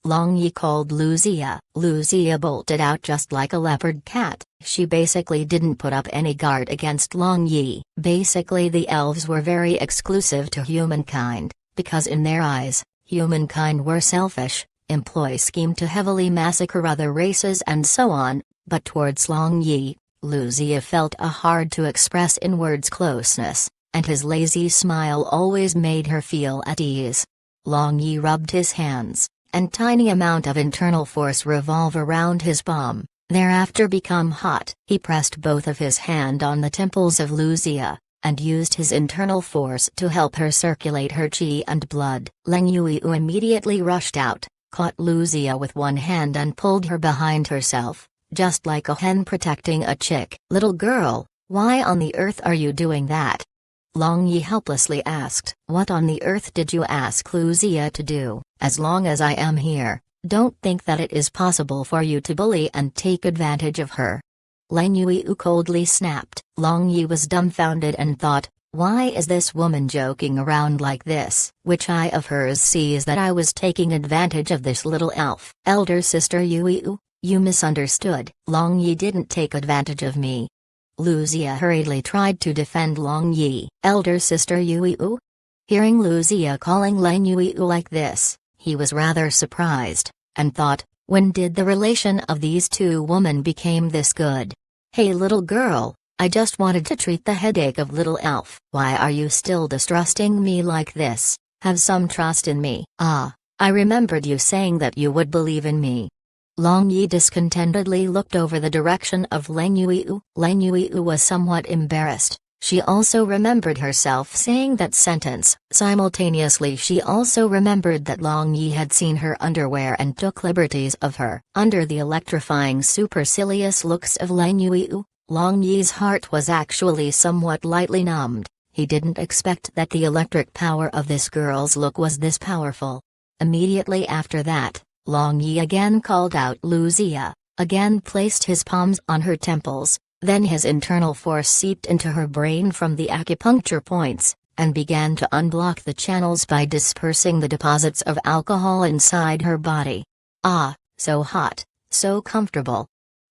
Long Yi called Lucia. Lucia bolted out just like a leopard cat. She basically didn't put up any guard against Long Yi. Basically the elves were very exclusive to humankind, because in their eyes, humankind were selfish, employ scheme to heavily massacre other races and so on, but towards Long Yi, Lucia felt a hard-to-express in words closeness, and his lazy smile always made her feel at ease. Long Yi rubbed his hands, and tiny amount of internal force revolve around his palm, thereafter become hot. He pressed both of his hand on the temples of Lucia, and used his internal force to help her circulate her chi and blood. Leng Yue immediately rushed out, caught Lucia with one hand and pulled her behind herself, just like a hen protecting a chick. "Little girl, why on the earth are you doing that?" Long Yi helplessly asked. "What on the earth did you ask Lucia to do? As long as I am here, don't think that it is possible for you to bully and take advantage of her." Leng Yue coldly snapped. Long Yi was dumbfounded and thought, why is this woman joking around like this? Which eye of hers sees that I was taking advantage of this little elf? "Elder sister Yue, you misunderstood. Long Yi didn't take advantage of me." Lucia hurriedly tried to defend Long Yi. "Elder sister Yue?" Hearing Lucia calling Leng Yue like this, he was rather surprised, and thought, when did the relation of these two women became this good? "Hey little girl, I just wanted to treat the headache of little elf. Why are you still distrusting me like this? Have some trust in me." "Ah, I remembered you saying that you would believe in me." Long Yi discontentedly looked over the direction of Leng Yue. Leng Yue was somewhat embarrassed. She also remembered herself saying that sentence. Simultaneously she also remembered that Long Yi had seen her underwear and took liberties of her. Under the electrifying supercilious looks of Leng Yue, Long Yi's heart was actually somewhat lightly numbed. He didn't expect that the electric power of this girl's look was this powerful. Immediately after that, Long Yi again called out Lucia, again placed his palms on her temples, then his internal force seeped into her brain from the acupuncture points, and began to unblock the channels by dispersing the deposits of alcohol inside her body. "Ah, so hot, so comfortable."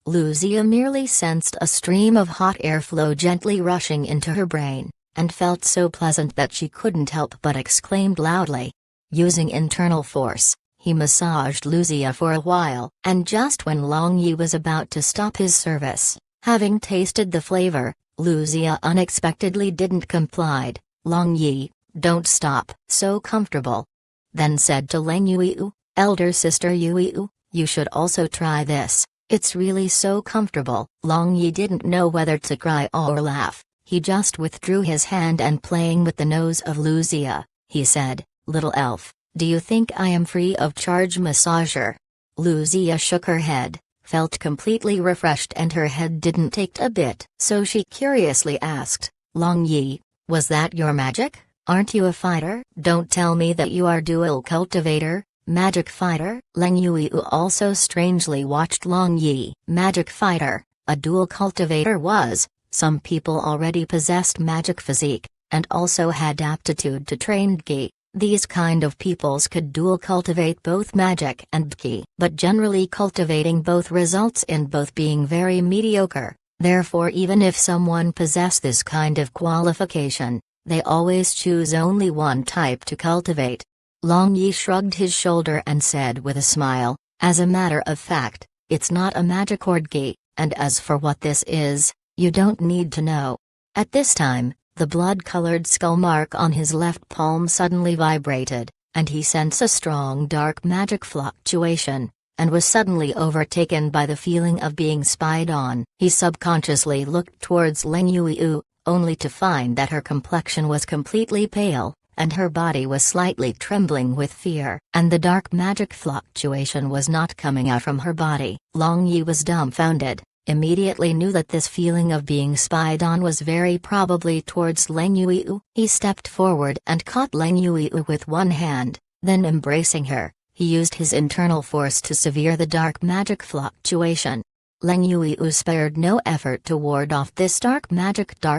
Lucia merely sensed a stream of hot air flow gently rushing into her brain, and felt so pleasant that she couldn't help but exclaimed loudly. Using internal force, he massaged Lucia for a while, and just when Long Yi was about to stop his service, having tasted the flavor, Lucia unexpectedly didn't complied. "Long Yi, don't stop." "So comfortable." Then said to Leng Yue, "Elder sister Yue, you should also try this. It's really so comfortable." Long Yi didn't know whether to cry or laugh. He just withdrew his hand and playing with the nose of Lucia, he said, "Little elf, do you think I am free of charge massager?" Lucia shook her head, felt completely refreshed and her head didn't ache a bit. So she curiously asked, "Long Yi, was that your magic?" Aren't you a fighter? Don't tell me that you are dual cultivator, magic fighter. Leng Yue also strangely watched Long Yi. Magic fighter, a dual cultivator was, some people already possessed magic physique, and also had aptitude to trained Qi. These kind of peoples could dual cultivate both magic and Qi. But generally cultivating both results in both being very mediocre. Therefore even if someone possess this kind of qualification, they always choose only one type to cultivate. Long Yi shrugged his shoulder and said with a smile, as a matter of fact, it's not a magic or Qi, and as for what this is, you don't need to know. At this time, the blood-colored skull mark on his left palm suddenly vibrated, and he sensed a strong dark magic fluctuation, and was suddenly overtaken by the feeling of being spied on. He subconsciously looked towards Leng Yue, only to find that her complexion was completely pale, and her body was slightly trembling with fear. And the dark magic fluctuation was not coming out from her body. Long Yi was dumbfounded, immediately knew that this feeling of being spied on was very probably towards Leng Yue. He stepped forward and caught Leng Yue with one hand, then embracing her, he used his internal force to sever the dark magic fluctuation. Leng Yue spared no effort to ward off this dark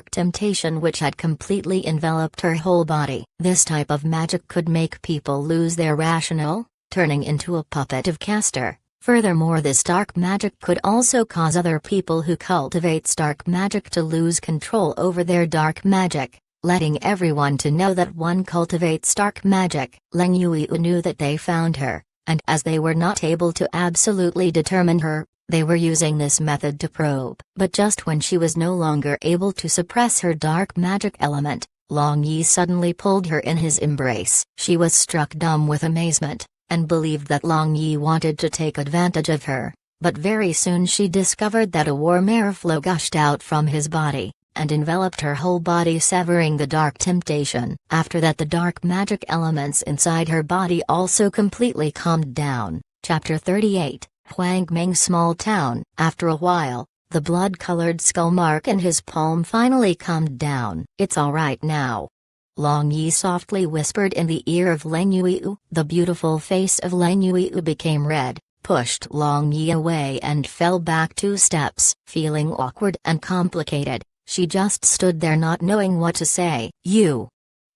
temptation which had completely enveloped her whole body. This type of magic could make people lose their rationale, turning into a puppet of Castor. Furthermore, this dark magic could also cause other people who cultivate dark magic to lose control over their dark magic, letting everyone to know that one cultivates dark magic. Leng Yue knew that they found her, and as they were not able to absolutely determine her, they were using this method to probe. But just when she was no longer able to suppress her dark magic element, Long Yi suddenly pulled her in his embrace. She was struck dumb with amazement, and believed that Long Yi wanted to take advantage of her, but very soon she discovered that a warm airflow gushed out from his body, and enveloped her whole body, severing the dark temptation. After that the dark magic elements inside her body also completely calmed down. Chapter 38, Huang Ming Small Town. After a while, the blood-colored skull mark in his palm finally calmed down. It's alright now. Long Yi softly whispered in the ear of Leng Yue. The beautiful face of Leng Yue became red, pushed Long Yi away and fell back 2 steps. Feeling awkward and complicated, she just stood there not knowing what to say. You!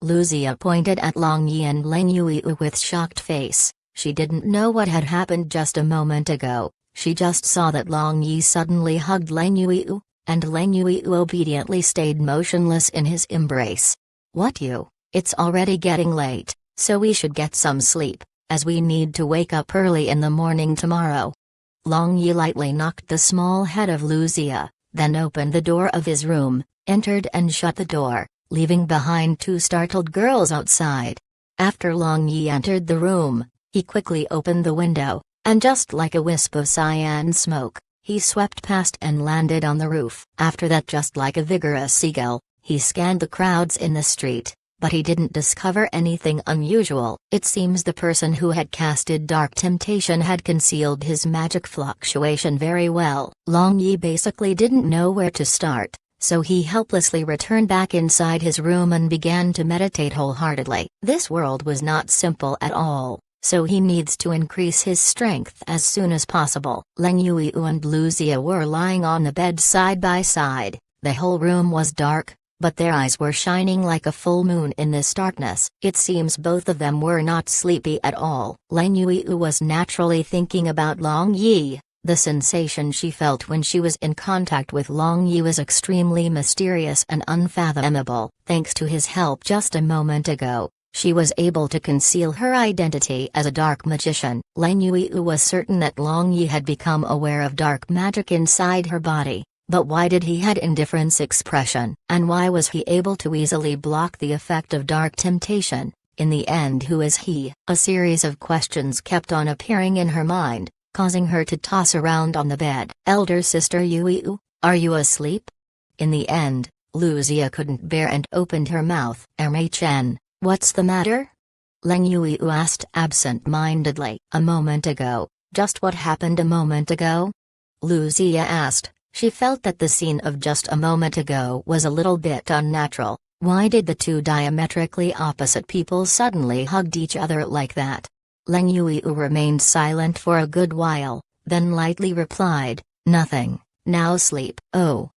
Luzia pointed at Long Yi and Leng Yue with shocked face. She didn't know what had happened just a moment ago. She just saw that Long Yi suddenly hugged Leng Yue, and Leng Yue obediently stayed motionless in his embrace. What you? It's already getting late, so we should get some sleep, as we need to wake up early in the morning tomorrow. Long Yi lightly knocked the small head of Luzia, then opened the door of his room, entered and shut the door, leaving behind 2 startled girls outside. After Long Yi entered the room, he quickly opened the window, and just like a wisp of cyan smoke, he swept past and landed on the roof. After that, just like a vigorous seagull, he scanned the crowds in the street, but he didn't discover anything unusual. It seems the person who had casted dark temptation had concealed his magic fluctuation very well. Long Yi basically didn't know where to start, so he helplessly returned back inside his room and began to meditate wholeheartedly. This world was not simple at all, so he needs to increase his strength as soon as possible. Leng Yue and Luzia were lying on the bed side by side. The whole room was dark, but their eyes were shining like a full moon in this darkness. It seems both of them were not sleepy at all. Leng Yue was naturally thinking about Long Yi. The sensation she felt when she was in contact with Long Yi was extremely mysterious and unfathomable. Thanks to his help just a moment ago, she was able to conceal her identity as a dark magician. Leng Yue was certain that Long Yi had become aware of dark magic inside her body. But why did he had indifference expression? And why was he able to easily block the effect of dark temptation? In the end, who is he? A series of questions kept on appearing in her mind, causing her to toss around on the bed. Elder sister Yue, are you asleep? In the end, Luzia couldn't bear and opened her mouth. Chen, what's the matter? Leng Yue asked absent-mindedly. A moment ago. Just what happened a moment ago? Luzia asked. She felt that the scene of just a moment ago was a little bit unnatural, Why did the two diametrically opposite people suddenly hug each other like that? Leng Yue remained silent for a good while, then lightly replied, "Nothing, now sleep." "Oh."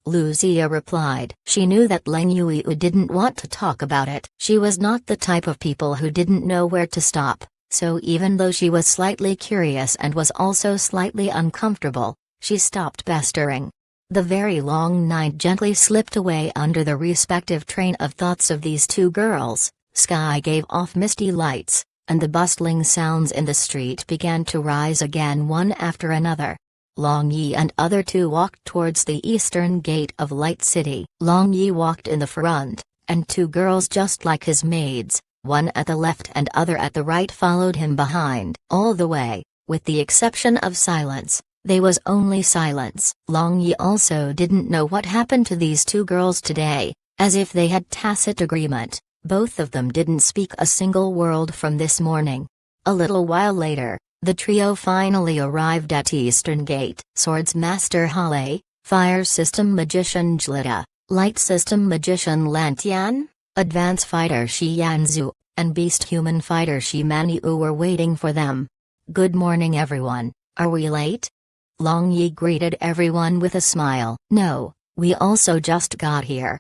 Lucia replied. She knew that Leng Yue didn't want to talk about it. She was not the type of people who didn't know where to stop, so even though she was slightly curious and was also slightly uncomfortable, she stopped pestering. The very long night gently slipped away under the respective train of thoughts of these two girls. Sky gave off misty lights, and the bustling sounds in the street began to rise again one after another. Long Yi and other two walked towards the eastern gate of Light City. Long Yi walked in the front, and two girls just like his maids, one at the left and other at the right, followed him behind. All the way, with the exception of silence, there was only silence. Long Yi also didn't know what happened to these two girls today, as if they had tacit agreement. Both of them didn't speak a single word from this morning. A little while later, the trio finally arrived at Eastern Gate. Swords Master Hale, Fire System Magician Jlita, Light System Magician Lantian, Advance Fighter Shi Yanzu, and Beast Human Fighter Shi Maniu were waiting for them. "Good morning everyone, are we late?" Long Yi greeted everyone with a smile. "No, we also just got here."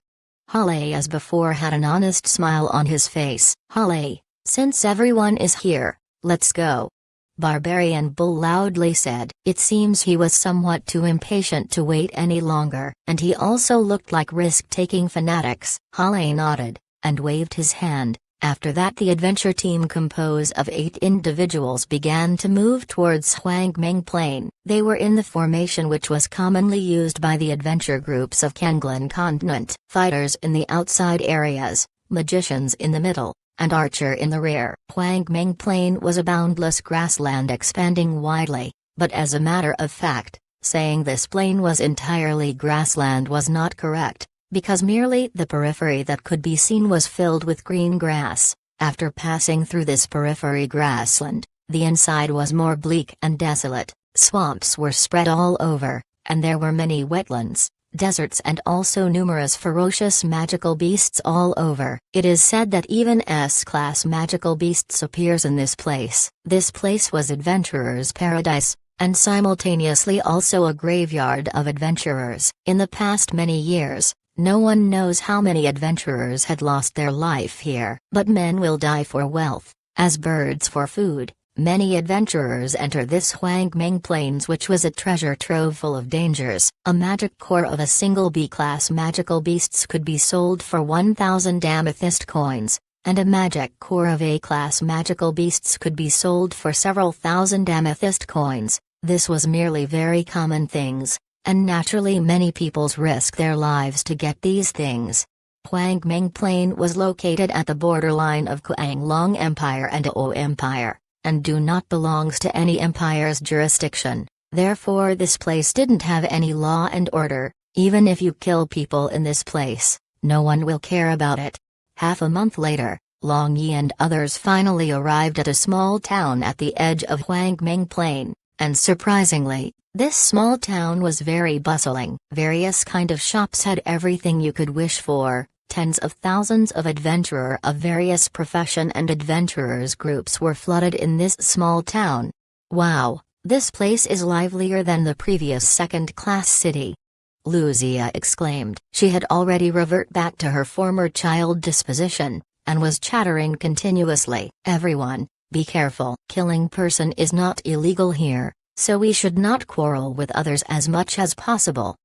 Hale as before had an honest smile on his face. "Hale, since everyone is here, let's go," Barbarian Bull loudly said. It seems he was somewhat too impatient to wait any longer, and he also looked like risk-taking fanatics. Hale nodded, and waved his hand. After that the adventure team composed of 8 individuals began to move towards Huang Ming Plain. They were in the formation which was commonly used by the adventure groups of Kanglan Continent. Fighters in the outside areas, magicians in the middle, and archer in the rear. Huang Ming Plain was a boundless grassland expanding widely, but as a matter of fact, saying this plain was entirely grassland was not correct, because merely the periphery that could be seen was filled with green grass. After passing through this periphery grassland, the inside was more bleak and desolate. Swamps were spread all over, and there were many wetlands, deserts, and also numerous ferocious magical beasts all over. It is said that even S-class magical beasts appears in this place. This place was adventurers' paradise, and simultaneously also a graveyard of adventurers. In the past many years, no one knows how many adventurers had lost their life here. But men will die for wealth, as birds for food. Many adventurers enter this Huang Ming Plains, which was a treasure trove full of dangers. A magic core of a single B-class magical beasts could be sold for 1,000 amethyst coins, and a magic core of A-class magical beasts could be sold for several thousand amethyst coins. This was merely very common things, and naturally many peoples risk their lives to get these things. Huang Ming Plain was located at the borderline of Kuanglong Empire and O Empire, and do not belongs to any empire's jurisdiction. Therefore this place didn't have any law and order. Even if you kill people in this place, no one will care about it. Half a month later, Long Yi and others finally arrived at a small town at the edge of Huang Ming Plain, and surprisingly, this small town was very bustling. Various kind of shops had everything you could wish for. Tens of thousands of adventurer of various profession and adventurers groups were flooded in this small town. Wow, this place is livelier than the previous second-class city, Lucia exclaimed. She had already revert back to her former child disposition, and was chattering continuously. "Everyone, be careful. Killing person is not illegal here, so we should not quarrel with others as much as possible,"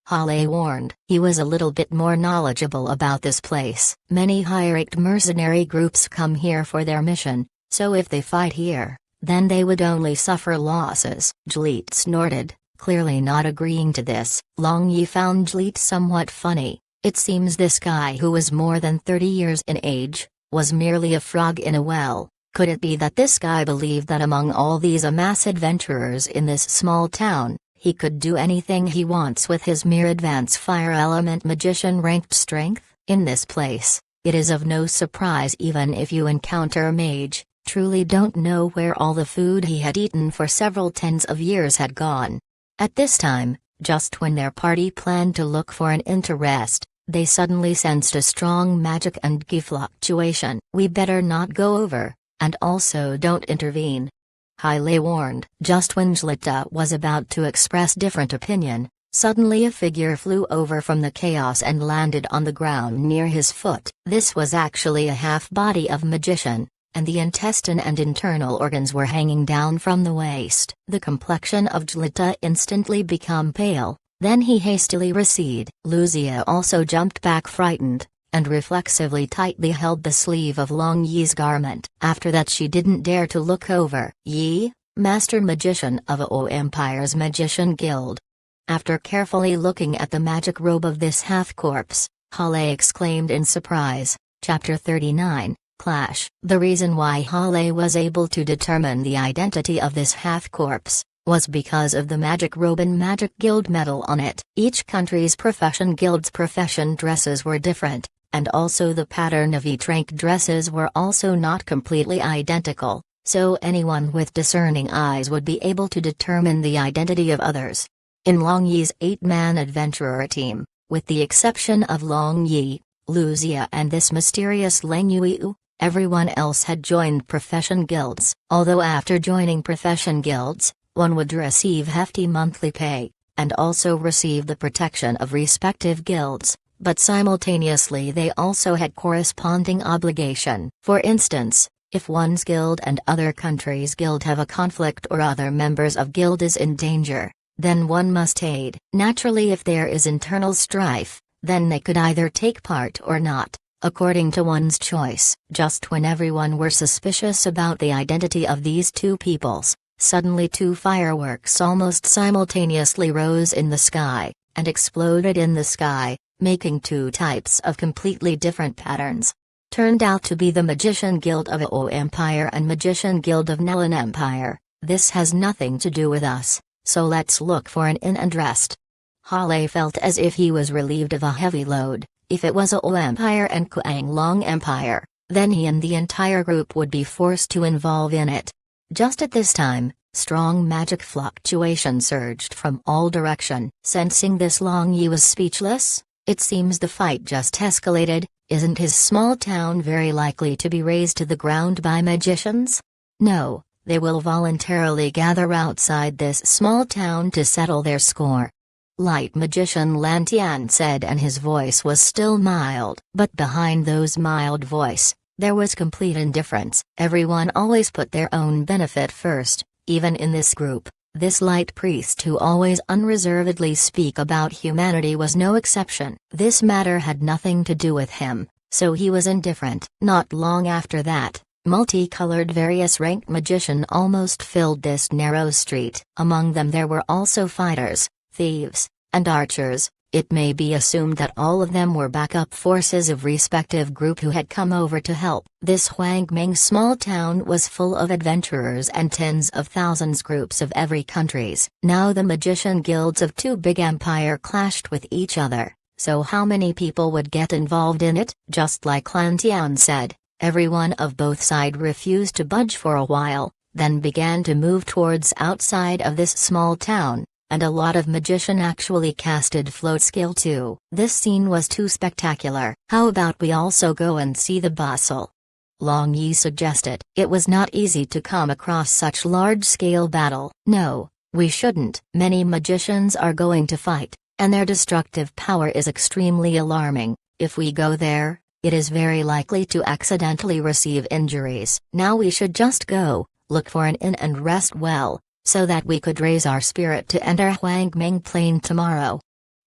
Hale warned. He was a little bit more knowledgeable about this place. Many high-ranked mercenary groups come here for their mission, so if they fight here, then they would only suffer losses. Jleet snorted, clearly not agreeing to this. Long Yi found Jleet somewhat funny. It seems this guy, who was more than 30 years in age, was merely a frog in a well. Could it be that this guy believed that among all these amass adventurers in this small town, he could do anything he wants with his mere advanced fire element magician ranked strength? In this place, it is of no surprise even if you encounter a mage, truly don't know where all the food he had eaten for several tens of years had gone. At this time, just when their party planned to look for an inn to rest, They suddenly sensed a strong magic and ki fluctuation. "We better not go over, and also don't intervene," Haile warned. Just when Jlita was about to express different opinion, suddenly a figure flew over from the chaos and landed on the ground near his foot. This was actually a half-body of magician, and the intestine and internal organs were hanging down from the waist. The complexion of Jlita instantly became pale, then he hastily receded. Lucia also jumped back frightened, and reflexively tightly held the sleeve of Long Yi's garment. After that she didn't dare to look over. "Yi, Master Magician of O Empire's Magician Guild." After carefully looking at the magic robe of this half-corpse, Halle exclaimed in surprise. Chapter 39, Clash. The reason why Halle was able to determine the identity of this half-corpse was because of the magic robe and magic guild medal on it. Each country's profession guild's profession dresses were different, and also the pattern of each rank dresses were also not completely identical, so anyone with discerning eyes would be able to determine the identity of others. In Long Yi's 8-man adventurer team, with the exception of Long Yi, Lucia and this mysterious Leng Yu, everyone else had joined profession guilds. Although after joining profession guilds, one would receive hefty monthly pay, and also receive the protection of respective guilds, but simultaneously they also had corresponding obligation. For instance, if one's guild and other country's guild have a conflict or other members of guild is in danger, then one must aid. Naturally, if there is internal strife, then they could either take part or not, according to one's choice. Just when everyone were suspicious about the identity of these two peoples, suddenly two fireworks almost simultaneously rose in the sky, and exploded in the sky, making two types of completely different patterns. Turned out to be the Magician Guild of O Empire and Magician Guild of Nelan Empire. "This has nothing to do with us, so let's look for an inn and rest." Halle felt as if he was relieved of a heavy load. If it was O Empire and Kuang Long Empire, then he and the entire group would be forced to involve in it. Just at this time, strong magic fluctuation surged from all direction. Sensing this, Long Yi was speechless. It seems the fight just escalated. Isn't his small town very likely to be razed to the ground by magicians? No, they will voluntarily gather outside this small town to settle their score. Light Magician Lan Tian said, and his voice was still mild. But behind those mild voice, there was complete indifference. Everyone always put their own benefit first, even in this group. This light priest who always unreservedly speak about humanity was no exception. This matter had nothing to do with him, so he was indifferent. Not long after that, multicolored various ranked magician almost filled this narrow street. Among them there were also fighters, thieves, and archers. It may be assumed that all of them were backup forces of respective group who had come over to help. This Huang Ming small town was full of adventurers and tens of thousands groups of every countries. Now the magician guilds of two big empire clashed with each other, so how many people would get involved in it? Just like Lan Tian said, everyone of both sides refused to budge for a while, then began to move towards outside of this small town. And a lot of magician actually casted float skill too. This scene was too spectacular. How about we also go and see the bustle? Long Yi suggested. It was not easy to come across such large-scale battle. No, we shouldn't. Many magicians are going to fight, and their destructive power is extremely alarming. If we go there, it is very likely to accidentally receive injuries. Now we should just go, look for an inn and rest well, so that we could raise our spirit to enter Huang Ming Plain tomorrow.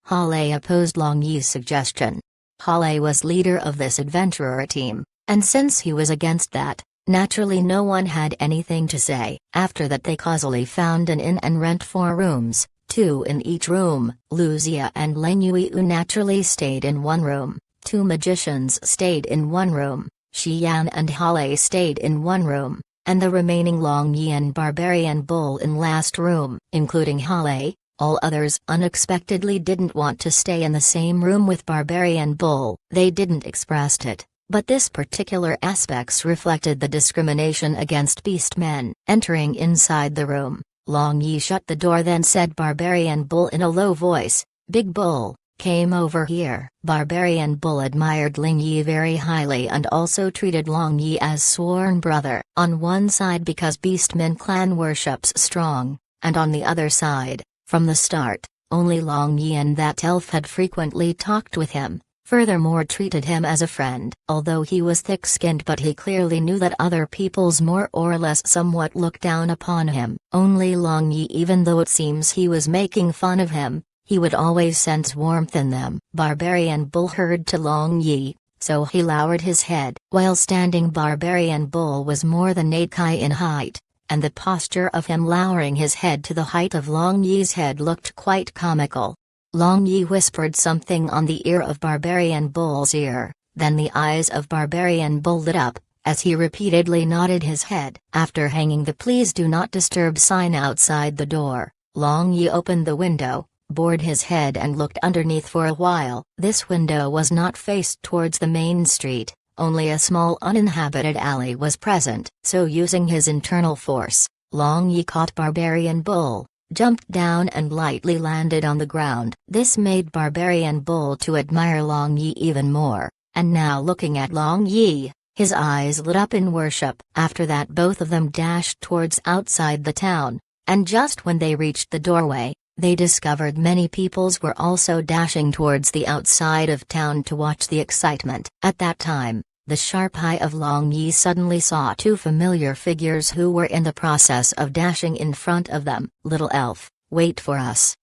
Halle opposed Long Yi's suggestion. Halle was leader of this adventurer team, and since he was against that, naturally no one had anything to say. After that they causally found an inn and rent 4 rooms, 2 in each room. Lucia and Leng Yu naturally stayed in one room, 2 magicians stayed in one room, Xian and Halle stayed in one room, and the remaining Long Yi and Barbarian Bull in last room. Including Halle, all others unexpectedly didn't want to stay in the same room with Barbarian Bull. They didn't express it, but this particular aspects reflected the discrimination against beast men. Entering inside the room, Long Yi shut the door, then said Barbarian Bull in a low voice, "Big Bull, came over here. Barbarian Bull admired Ling Yi very highly and also treated Long Yi as sworn brother. On one side because Beastmen clan worships strong, and on the other side, from the start, only Long Yi and that elf had frequently talked with him, furthermore treated him as a friend. Although he was thick-skinned, but he clearly knew that other peoples more or less somewhat looked down upon him. Only Long Yi, even though it seems he was making fun of him, he would always sense warmth in them. Barbarian Bull heard to Long Yi, so he lowered his head. While standing, Barbarian Bull was more than 8 kai in height, and the posture of him lowering his head to the height of Long Yi's head looked quite comical. Long Yi whispered something on the ear of Barbarian Bull's ear, then the eyes of Barbarian Bull lit up, as he repeatedly nodded his head. After hanging the "Please do not disturb" sign outside the door, Long Yi opened the window, bored his head and looked underneath for a while. This window was not faced towards the main street, only a small uninhabited alley was present. So using his internal force, Long Yi caught Barbarian Bull, jumped down and lightly landed on the ground. This made Barbarian Bull to admire Long Yi even more, and now looking at Long Yi, his eyes lit up in worship. After that both of them dashed towards outside the town, and just when they reached the doorway, they discovered many peoples were also dashing towards the outside of town to watch the excitement. At that time, the sharp eye of Long Yi suddenly saw 2 familiar figures who were in the process of dashing in front of them. "Little elf, wait for us!"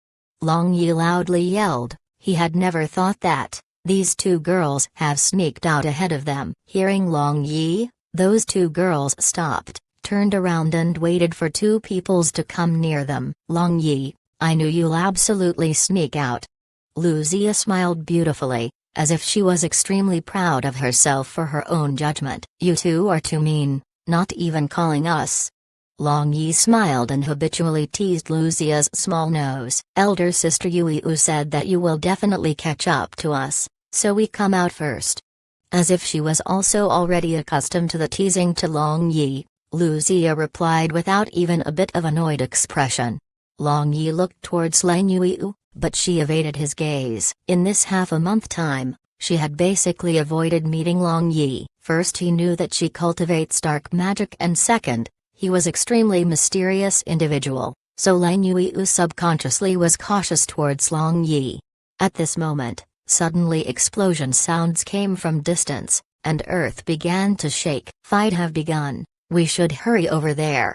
Long Yi loudly yelled. He had never thought that these 2 girls have sneaked out ahead of them. Hearing Long Yi, those 2 girls stopped, turned around and waited for 2 peoples to come near them. "Long Yi, I knew you'll absolutely sneak out." Luzia smiled beautifully, as if she was extremely proud of herself for her own judgment. "You 2 are too mean, not even calling us." Long Yi smiled and habitually teased Luzia's small nose. "Elder sister Yu said that you will definitely catch up to us, so we come out first." As if she was also already accustomed to the teasing to Long Yi, Luzia replied without even a bit of annoyed expression. Long Yi looked towards Lang Yu, but she evaded his gaze. In this half a month time, she had basically avoided meeting Long Yi. First, he knew that she cultivates dark magic, and second, he was extremely mysterious individual, so Lang Yu subconsciously was cautious towards Long Yi. At this moment, suddenly explosion sounds came from distance, and earth began to shake. "Fight have begun, we should hurry over there,"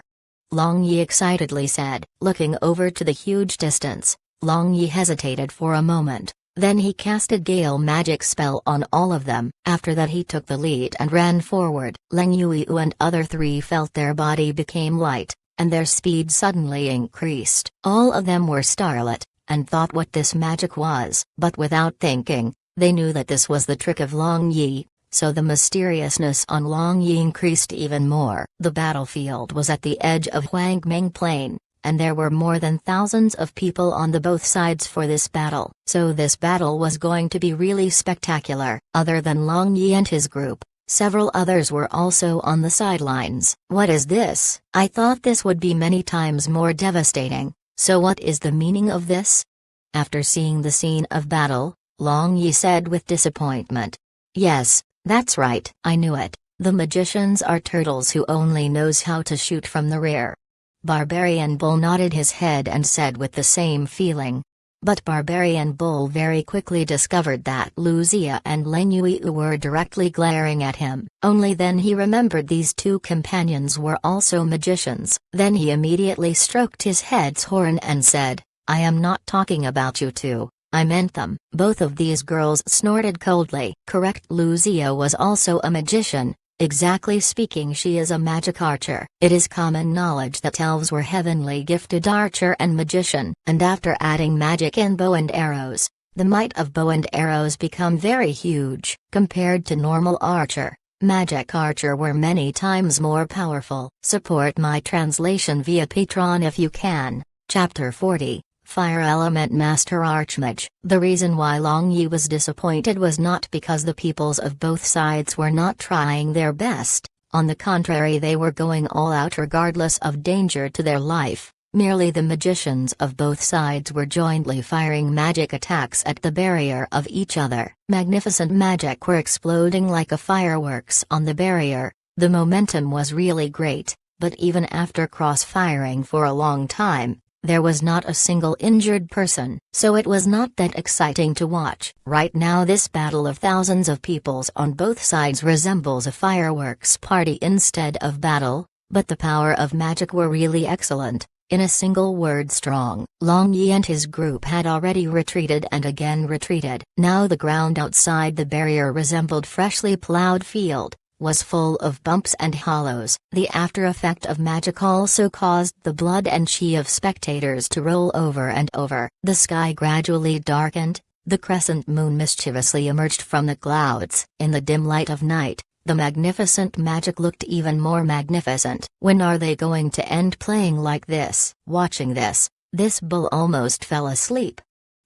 Long Yi excitedly said. Looking over to the huge distance, Long Yi hesitated for a moment, then he casted Gale magic spell on all of them. After that he took the lead and ran forward. Lang Yu and other 3 felt their body became light, and their speed suddenly increased. All of them were starlit, and thought what this magic was. But without thinking, they knew that this was the trick of Long Yi, so the mysteriousness on Long Yi increased even more. The battlefield was at the edge of Huang Ming Plain, and there were more than thousands of people on the both sides for this battle. So this battle was going to be really spectacular. Other than Long Yi and his group, several others were also on the sidelines. "What is this? I thought this would be many times more devastating, so what is the meaning of this?" After seeing the scene of battle, Long Yi said with disappointment. "Yes, that's right. I knew it. The magicians are turtles who only knows how to shoot from the rear." Barbarian Bull nodded his head and said with the same feeling. But Barbarian Bull very quickly discovered that Luzia and Lang Yu were directly glaring at him. Only then he remembered these 2 companions were also magicians. Then he immediately stroked his head's horn and said, "I am not talking about you 2. I meant them." Both of these girls snorted coldly. "Correct, Luzia was also a magician. Exactly speaking, she is a magic archer. It is common knowledge that elves were heavenly gifted archer and magician. And after adding magic in bow and arrows, the might of bow and arrows become very huge. Compared to normal archer, magic archer were many times more powerful." Support my translation via Patreon if you can. Chapter 40. Fire Element Master Archmage. The reason why Long Yi was disappointed was not because the peoples of both sides were not trying their best, on the contrary they were going all out regardless of danger to their life, Merely the magicians of both sides were jointly firing magic attacks at the barrier of each other. Magnificent magic were exploding like a fireworks on the barrier. The momentum was really great, but even after cross-firing for a long time, there was not a single injured person. So it was not that exciting to watch. Right now this battle of thousands of peoples on both sides resembles a fireworks party instead of battle, but the power of magic were really excellent. In a single word, strong. Long Yi and his group had already retreated and again retreated. Now the ground outside the barrier resembled freshly plowed field, was full of bumps and hollows. The after effect of magic also caused the blood and chi of spectators to roll over and over. The sky gradually darkened, the crescent moon mischievously emerged from the clouds. In the dim light of night, the magnificent magic looked even more magnificent. When are they going to end playing like this? Watching this bull almost fell asleep.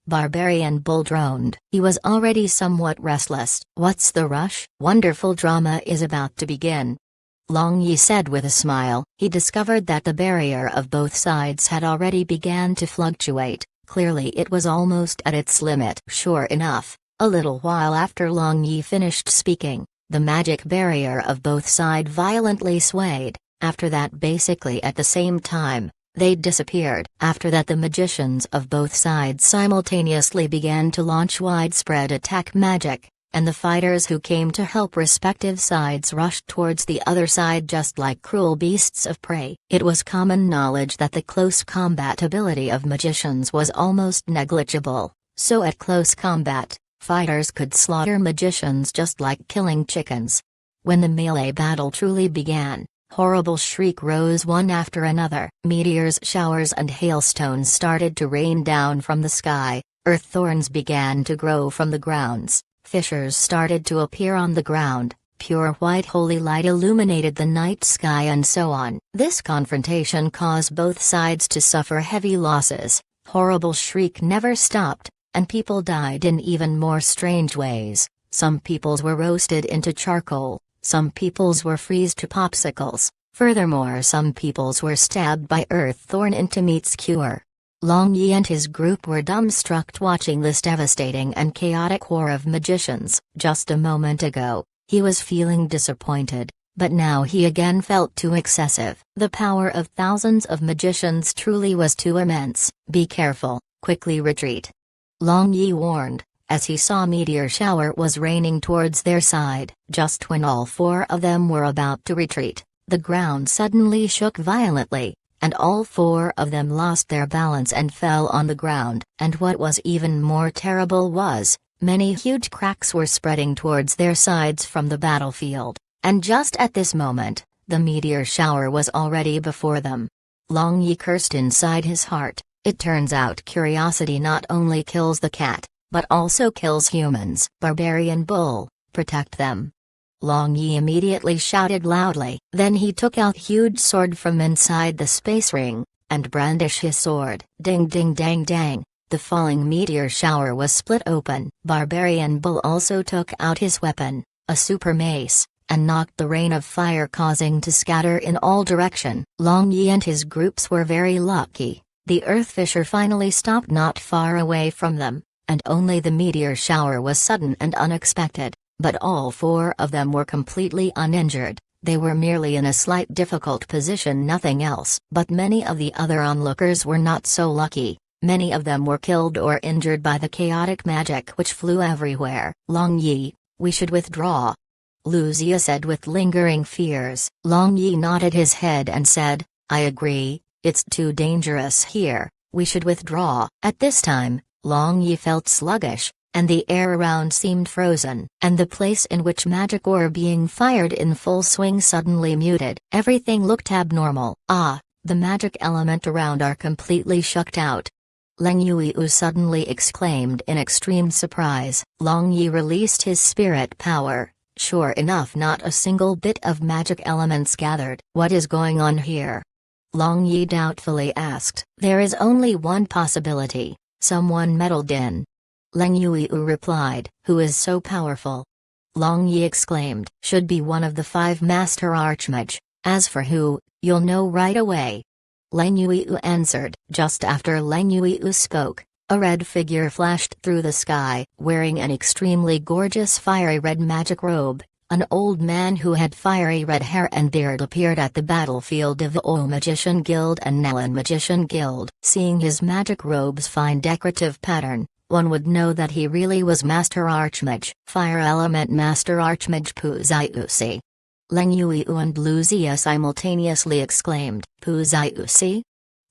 Barbarian Bull droned. He was already somewhat restless. What's the rush? Wonderful drama is about to begin. Long Yi said with a smile. He discovered that the barrier of both sides had already began to fluctuate. Clearly it was almost at its limit. Sure enough, a little while after Long Yi finished speaking, the magic barrier of both sides violently swayed. After that, basically at the same time, they disappeared. After that the magicians of both sides simultaneously began to launch widespread attack magic, and the fighters who came to help respective sides rushed towards the other side just like cruel beasts of prey. It was common knowledge that the close combat ability of magicians was almost negligible, so at close combat, fighters could slaughter magicians just like killing chickens. When the melee battle truly began, horrible shriek rose one after another. Meteors, showers and hailstones started to rain down from the sky, earth thorns began to grow from the grounds, fissures started to appear on the ground, pure white holy light illuminated the night sky and so on. This confrontation caused both sides to suffer heavy losses. Horrible shriek never stopped, and people died in even more strange ways. Some peoples were roasted into charcoal. Some peoples were freezed to popsicles. Furthermore, some peoples were stabbed by earth thorn into meat skewer. Long Yi and his group were dumbstruck watching this devastating and chaotic war of magicians. Just a moment ago, he was feeling disappointed, but now he again felt too excessive. The power of thousands of magicians truly was too immense. Be careful, quickly retreat. Long Yi warned, as he saw meteor shower was raining towards their side. Just when all four of them were about to retreat, the ground suddenly shook violently, and all four of them lost their balance and fell on the ground. And what was even more terrible was, many huge cracks were spreading towards their sides from the battlefield, and just at this moment, the meteor shower was already before them. Long Yi cursed inside his heart. It turns out curiosity not only kills the cat, but also kills humans. Barbarian Bull, protect them. Long Yi immediately shouted loudly. Then he took out huge sword from inside the space ring, and brandished his sword. Ding ding dang dang, the falling meteor shower was split open. Barbarian Bull also took out his weapon, a super mace, and knocked the rain of fire causing to scatter in all direction. Long Yi and his groups were very lucky. The earth fissure finally stopped not far away from them, and only the meteor shower was sudden and unexpected, but all four of them were completely uninjured. They were merely in a slight difficult position, nothing else. But many of the other onlookers were not so lucky. Many of them were killed or injured by the chaotic magic which flew everywhere. Long Yi, we should withdraw, Lu Xia said with lingering fears. Long Yi nodded his head and said, I agree, it's too dangerous here, we should withdraw. At this time, Long Yi felt sluggish, and the air around seemed frozen, and the place in which magic were being fired in full swing suddenly muted. Everything looked abnormal. Ah, the magic element around are completely shut out. Leng Yuiu suddenly exclaimed in extreme surprise. Long Yi released his spirit power. Sure enough, not a single bit of magic elements gathered. What is going on here? Long Yi doubtfully asked. There is only one possibility. Someone meddled in. Leng Yuiu replied. Who is so powerful? Long Yi exclaimed. Should be one of the 5 master Archmage. As for who, you'll know right away. Lang Yu answered. Just after Lang Yu spoke, a red figure flashed through the sky, wearing an extremely gorgeous fiery red magic robe. An old man who had fiery red hair and beard appeared at the battlefield of O Magician Guild and Nalan Magician Guild. Seeing his magic robe's fine decorative pattern, one would know that he really was Master Archmage. Fire Element Master Archmage Puzaiusi. Lang Yu and Luzia simultaneously exclaimed, Puzaiusi?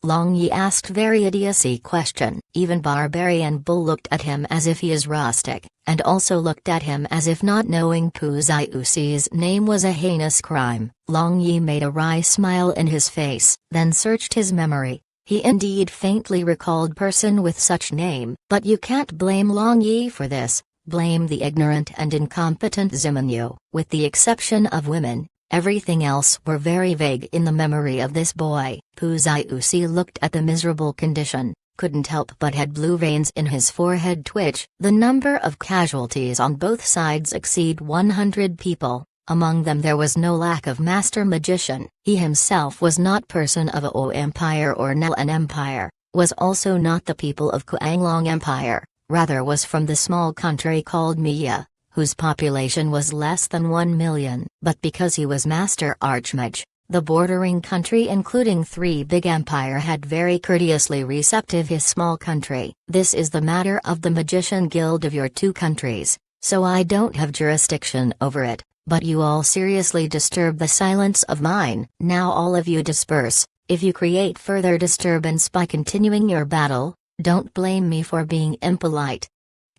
Long Yi asked very idiocy question. Even Barbarian Bull looked at him as if he is rustic, and also looked at him as if not knowing Puzaiusi's name was a heinous crime. Long Yi made a wry smile in his face, then searched his memory. He indeed faintly recalled person with such name. But you can't blame Long Yi for this, blame the ignorant and incompetent Zimonyu. With the exception of women, everything else were very vague in the memory of this boy. Puzaiusi looked at the miserable condition, couldn't help but had blue veins in his forehead twitch. The number of casualties on both sides exceed 100 people. Among them there was no lack of master magician. He himself was not person of O Empire or Nalan Empire, was also not the people of Kuanglong Empire, rather was from the small country called Mia, whose population was less than 1 million. But because he was Master Archmage, the bordering country including 3 big empire had very courteously receptive his small country. This is the matter of the Magician Guild of your 2 countries, so I don't have jurisdiction over it, but you all seriously disturb the silence of mine. Now all of you disperse. If you create further disturbance by continuing your battle, don't blame me for being impolite.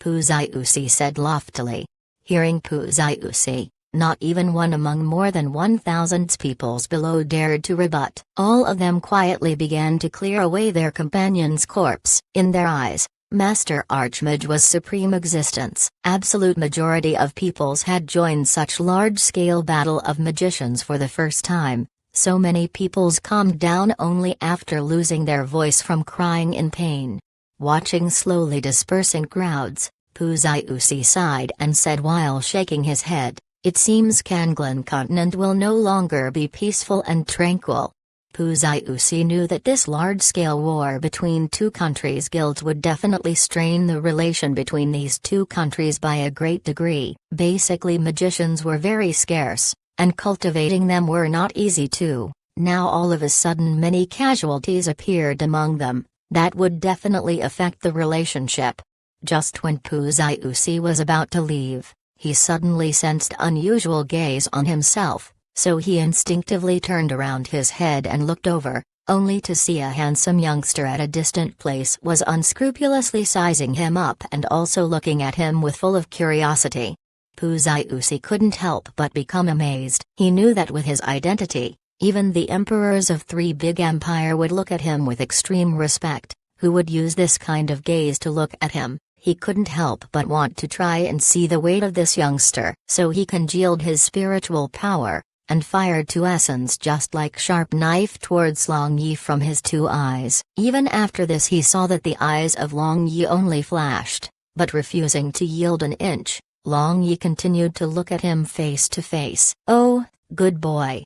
Puzaiusi said loftily. Hearing Puzaiusi, not even one among more than 1,000 peoples below dared to rebut. All of them quietly began to clear away their companion's corpse. In their eyes, Master Archmage was supreme existence. Absolute majority of peoples had joined such large-scale battle of magicians for the first time. So many peoples calmed down only after losing their voice from crying in pain. Watching slowly dispersing crowds, Puzaiusi sighed and said while shaking his head, it seems Kanglan continent will no longer be peaceful and tranquil. Puzaiusi knew that this large-scale war between 2 countries' guilds would definitely strain the relation between these 2 countries by a great degree. Basically magicians were very scarce, and cultivating them were not easy too. Now all of a sudden many casualties appeared among them, that would definitely affect the relationship. Just when Puzaiusi was about to leave, he suddenly sensed unusual gaze on himself, so he instinctively turned around his head and looked over, only to see a handsome youngster at a distant place was unscrupulously sizing him up and also looking at him with full of curiosity. Puzaiusi couldn't help but become amazed. He knew that with his identity, even the emperors of 3 big empire would look at him with extreme respect. Who would use this kind of gaze to look at him? He couldn't help but want to try and see the weight of this youngster. So he congealed his spiritual power, and fired 2 essence just like sharp knife towards Long Yi from his 2 eyes. Even after this he saw that the eyes of Long Yi only flashed, but refusing to yield an inch, Long Yi continued to look at him face to face. Oh, good boy.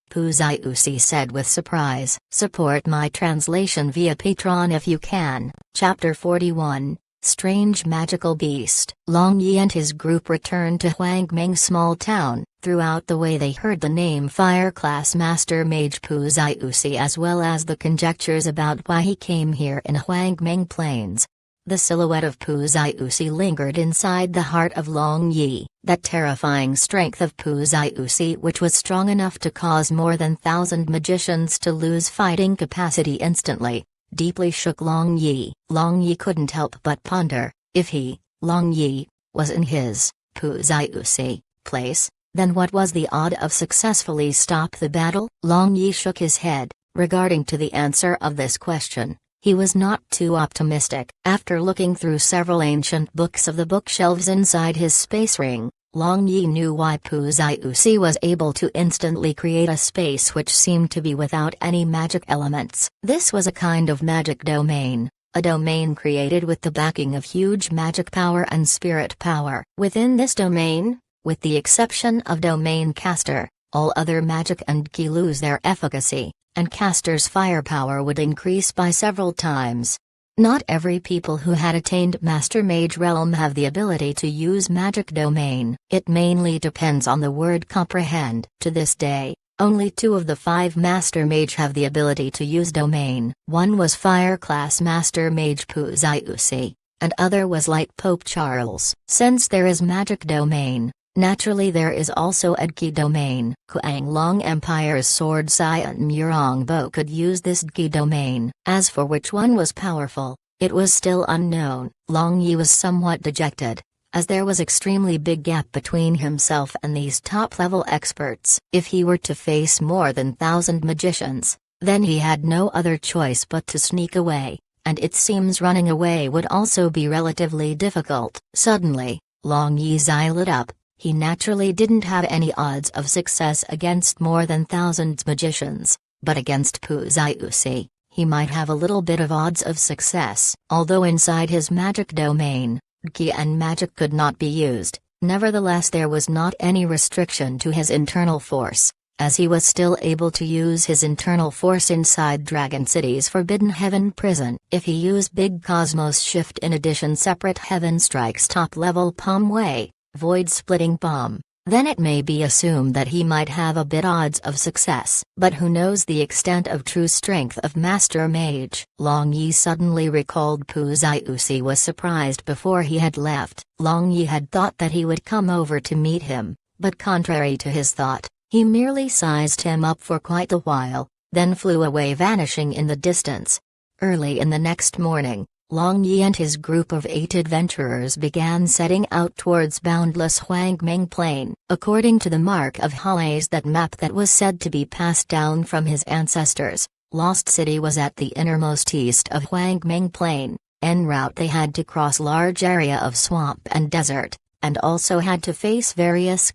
Puzaiusi said with surprise. Support my translation via Patreon if you can. Chapter 41. Strange Magical Beast. Long Yi and his group returned to Huang Ming's small town. Throughout the way they heard the name Fire Class Master Mage Puzaiusi as well as the conjectures about why he came here in Huang Ming Plains. The silhouette of Puzaiusi lingered inside the heart of Long Yi. That terrifying strength of Puzaiusi which was strong enough to cause more than 1,000 magicians to lose fighting capacity instantly, deeply shook Long Yi. Long Yi couldn't help but ponder, if he, Long Yi, was in his, Puzaiusi, place, then what was the odd of successfully stop the battle? Long Yi shook his head, regarding to the answer of this question. He was not too optimistic. After looking through several ancient books of the bookshelves inside his space ring, Long Yi knew why Puzaiusi was able to instantly create a space which seemed to be without any magic elements. This was a kind of magic domain, a domain created with the backing of huge magic power and spirit power. Within this domain, with the exception of Domain Caster, all other magic and ki lose their efficacy, and caster's firepower would increase by several times. Not every people who had attained Master Mage realm have the ability to use magic domain. It mainly depends on the word comprehend. To this day, only 2 of the 5 Master Mage have the ability to use domain. One was Fire class Master Mage Puziusi, and other was Light Pope Charles. Since there is magic domain, naturally there is also Edki domain. Huang Long Empire's sword Xian Murongbo could use this Edki domain. As for which one was powerful, it was still unknown. Long Yi was somewhat dejected, as there was extremely big gap between himself and these top-level experts. If he were to face more than 1,000 magicians, then he had no other choice but to sneak away, and it seems running away would also be relatively difficult. Suddenly, Long Yi's eye lit up. He naturally didn't have any odds of success against more than 1,000 magicians, but against Puziusi, he might have a little bit of odds of success. Although inside his magic domain, Ki and magic could not be used, nevertheless there was not any restriction to his internal force, as he was still able to use his internal force inside Dragon City's Forbidden Heaven prison. If he used Big Cosmos Shift in addition Separate Heaven Strikes top-level Palm Way, Void-Splitting Bomb, then it may be assumed that he might have a bit odds of success. But who knows the extent of true strength of Master Mage? Long Yi suddenly recalled Puziusi was surprised before he had left. Long Yi had thought that he would come over to meet him, but contrary to his thought, he merely sized him up for quite a while, then flew away vanishing in the distance. Early in the next morning, Long Yi and his group of 8 adventurers began setting out towards boundless Huang Ming Plain. According to the mark of Hala's that map that was said to be passed down from his ancestors, Lost City was at the innermost east of Huang Ming Plain. En route they had to cross large area of swamp and desert, and also had to face various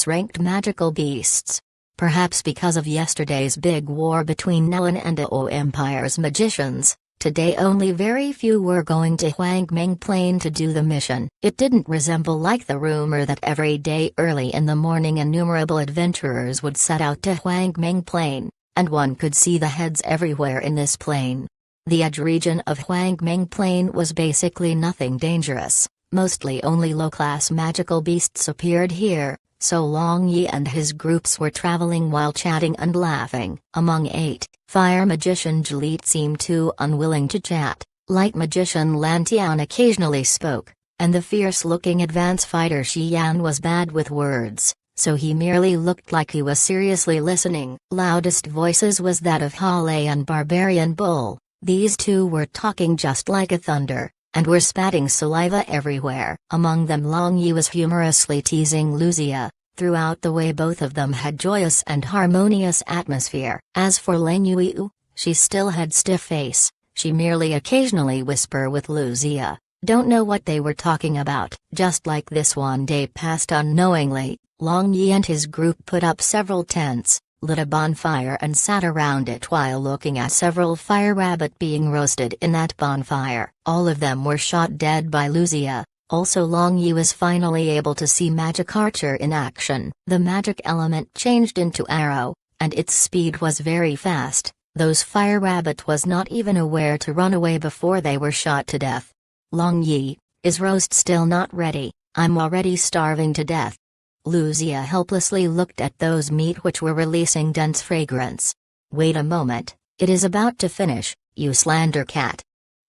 ranked magical beasts. Perhaps because of yesterday's big war between Nelan and Ao Empire's magicians, today only very few were going to Huang Ming Plain to do the mission. It didn't resemble like the rumor that every day early in the morning innumerable adventurers would set out to Huang Ming Plain, and one could see the heads everywhere in this plain. The edge region of Huang Ming Plain was basically nothing dangerous, mostly only low-class magical beasts appeared here, so Long Yi and his groups were traveling while chatting and laughing. Among 8, Fire Magician Jalit seemed too unwilling to chat. Light Magician Lantian occasionally spoke, and the fierce-looking advance fighter Xian was bad with words, so he merely looked like he was seriously listening. Loudest voices was that of Hale and Barbarian Bull. These 2 were talking just like a thunder, and were spatting saliva everywhere. Among them Long Yi was humorously teasing Luzia. Throughout the way both of them had joyous and harmonious atmosphere. As for Ling Yu, she still had stiff face. She merely occasionally whisper with Luzia. Don't know what they were talking about. Just like this one day passed unknowingly, Long Yi and his group put up several tents, lit a bonfire and sat around it while looking at several fire rabbit being roasted in that bonfire. All of them were shot dead by Luzia. Also Long Yi was finally able to see Magic Archer in action. The magic element changed into arrow, and its speed was very fast. Those fire rabbit was not even aware to run away before they were shot to death. Long Yi, is roast still not ready? I'm already starving to death. Luzia helplessly looked at those meat which were releasing dense fragrance. Wait a moment, it is about to finish, you slander cat.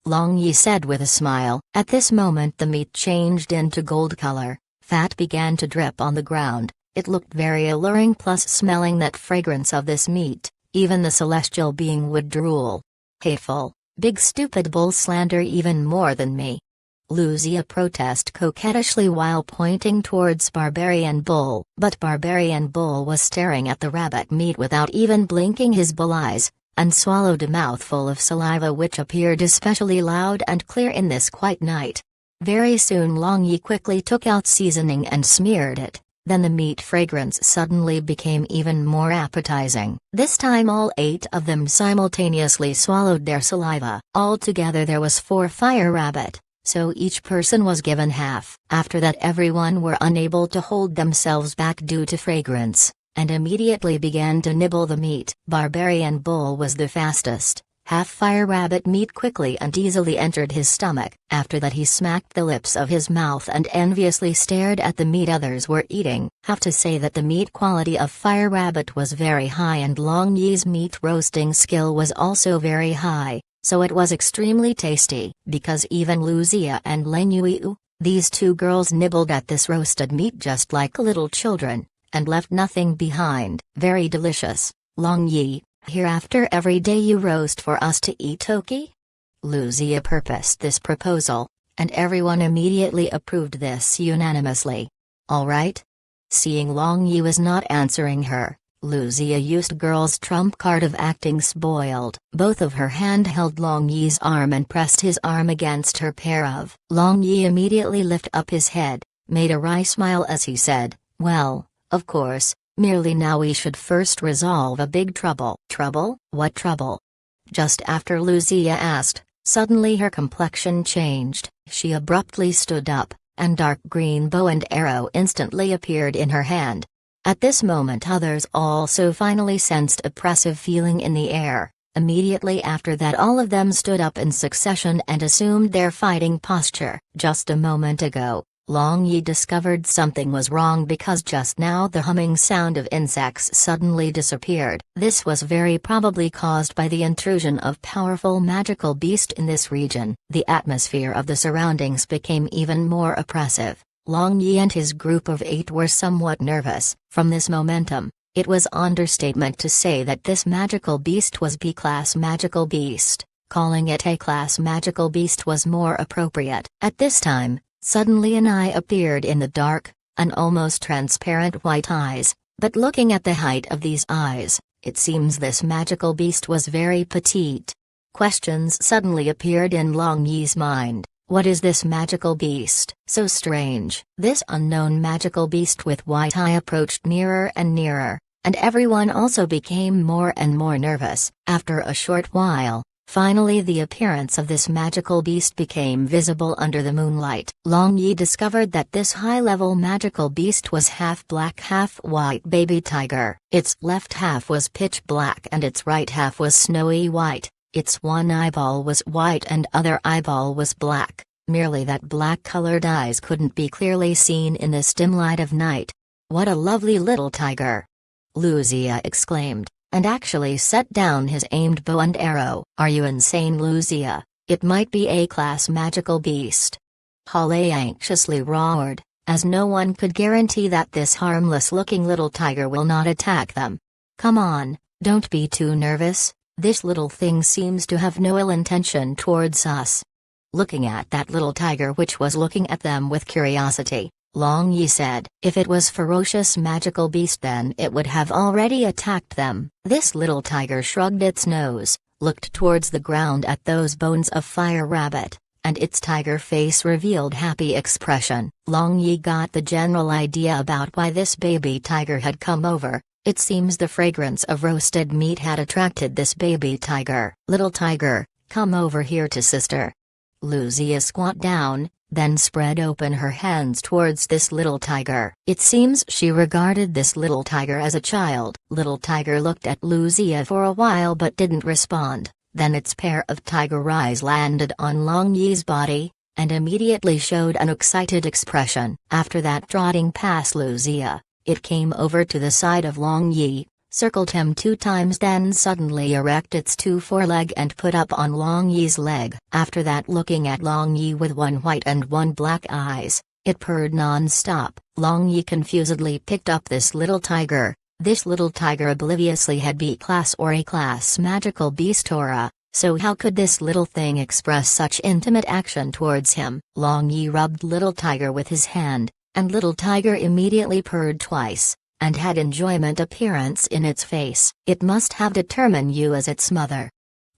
Long Yi said with a smile. At this moment the meat changed into gold color, fat began to drip on the ground, it looked very alluring plus smelling that fragrance of this meat, even the celestial being would drool. Hateful, big stupid bull slander even more than me. Luzia protested coquettishly while pointing towards Barbarian Bull. But Barbarian Bull was staring at the rabbit meat without even blinking his bull eyes, and swallowed a mouthful of saliva which appeared especially loud and clear in this quiet night. Very soon Long Yi quickly took out seasoning and smeared it, then the meat fragrance suddenly became even more appetizing. This time all 8 of them simultaneously swallowed their saliva. Altogether there was 4 fire rabbit, so each person was given half. After that everyone were unable to hold themselves back due to fragrance. and immediately began to nibble the meat. Barbarian bull was the fastest. Half-fire rabbit meat quickly and easily entered his stomach. After that he smacked the lips of his mouth and enviously stared at the meat others were eating. Have to say that the meat quality of fire rabbit was very high and Long Yi's meat roasting skill was also very high, so it was extremely tasty. Because even Luzia and Lenyu, these two girls nibbled at this roasted meat just like little children, and left nothing behind. Very delicious, Long Yi. Hereafter every day you roast for us to eat, okay? Luzia purposed this proposal, and everyone immediately approved this unanimously. All right? Seeing Long Yi was not answering her, Luzia used girl's trump card of acting spoiled. Both of her hand held Long Yi's arm and pressed his arm against her pair of. Long Yi immediately lifted up his head, made a wry smile as he said, well, of course. Merely now we should first resolve a big trouble. Trouble? What trouble? Just after Luzia asked, suddenly her complexion changed. She abruptly stood up, and dark green bow and arrow instantly appeared in her hand. At this moment others also finally sensed oppressive feeling in the air. Immediately after that all of them stood up in succession and assumed their fighting posture. Just a moment ago, Long Yi discovered something was wrong because just now the humming sound of insects suddenly disappeared. This was very probably caused by the intrusion of powerful magical beast in this region. The atmosphere of the surroundings became even more oppressive. Long Yi and his group of 8 were somewhat nervous. From this momentum, it was understatement to say that this magical beast was B-class magical beast. Calling it A-class magical beast was more appropriate. At this time, suddenly an eye appeared in the dark, an almost transparent white eyes, but looking at the height of these eyes, it seems this magical beast was very petite. Questions suddenly appeared in Long Yi's mind. What is this magical beast? So strange. This unknown magical beast with white eye approached nearer and nearer, and everyone also became more and more nervous. After a short while, finally the appearance of this magical beast became visible under the moonlight. Long Yi discovered that this high-level magical beast was half black half white baby tiger. Its left half was pitch black and its right half was snowy white. Its one eyeball was white and other eyeball was black, merely that black-colored eyes couldn't be clearly seen in this dim light of night. What a lovely little tiger! Luzia exclaimed, and actually set down his aimed bow and arrow. Are you insane, Luzia? It might be A-class magical beast. Hale anxiously roared, as no one could guarantee that this harmless-looking little tiger will not attack them. Come on, don't be too nervous, this little thing seems to have no ill intention towards us. Looking at that little tiger which was looking at them with curiosity, Long Yi said, if it was ferocious magical beast then it would have already attacked them. This little tiger shrugged its nose, looked towards the ground at those bones of fire rabbit, and its tiger face revealed happy expression. Long Yi got the general idea about why this baby tiger had come over. It seems the fragrance of roasted meat had attracted this baby tiger. Little tiger, come over here to sister. Luzia squat down, then spread open her hands towards this little tiger. It seems she regarded this little tiger as a child. Little tiger looked at Luzia for a while but didn't respond, then its pair of tiger eyes landed on Long Yi's body, and immediately showed an excited expression. After that, trotting past Luzia, it came over to the side of Long Yi, circled him 2 times, then suddenly erected its 2 foreleg and put up on Long Yi's leg. After that, looking at Long Yi with 1 white and 1 black eyes, it purred non-stop. Long Yi confusedly picked up this little tiger. This little tiger obliviously had B-class or A-class magical beast aura, so how could this little thing express such intimate action towards him? Long Yi rubbed little tiger with his hand, and little tiger immediately purred twice, and had enjoyment appearance in its face. It must have determined you as its mother.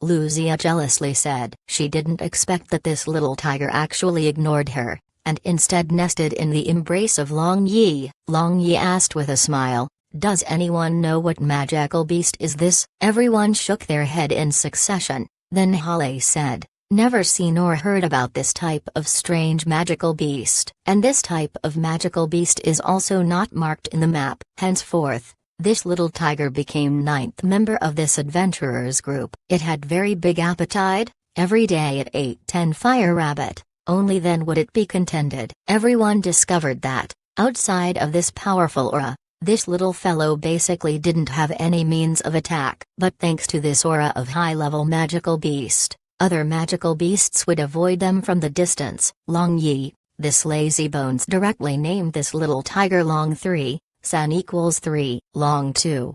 Luzia jealously said. She didn't expect that this little tiger actually ignored her, and instead nested in the embrace of Long Yi. Long Yi asked with a smile, does anyone know what magical beast is this? Everyone shook their head in succession. Then Hale said, never seen or heard about this type of strange magical beast. And this type of magical beast is also not marked in the map. Henceforth, This little tiger became ninth member of this adventurers group. It had very big appetite. Every day it ate 10 fire rabbit. Only then would it be contented. Everyone discovered that, outside of this powerful aura, this little fellow basically didn't have any means of attack. But thanks to this aura of high-level magical beast, other magical beasts would avoid them from the distance. Long Yi, this lazybones directly named this little tiger Long 3, San equals 3, Long 2,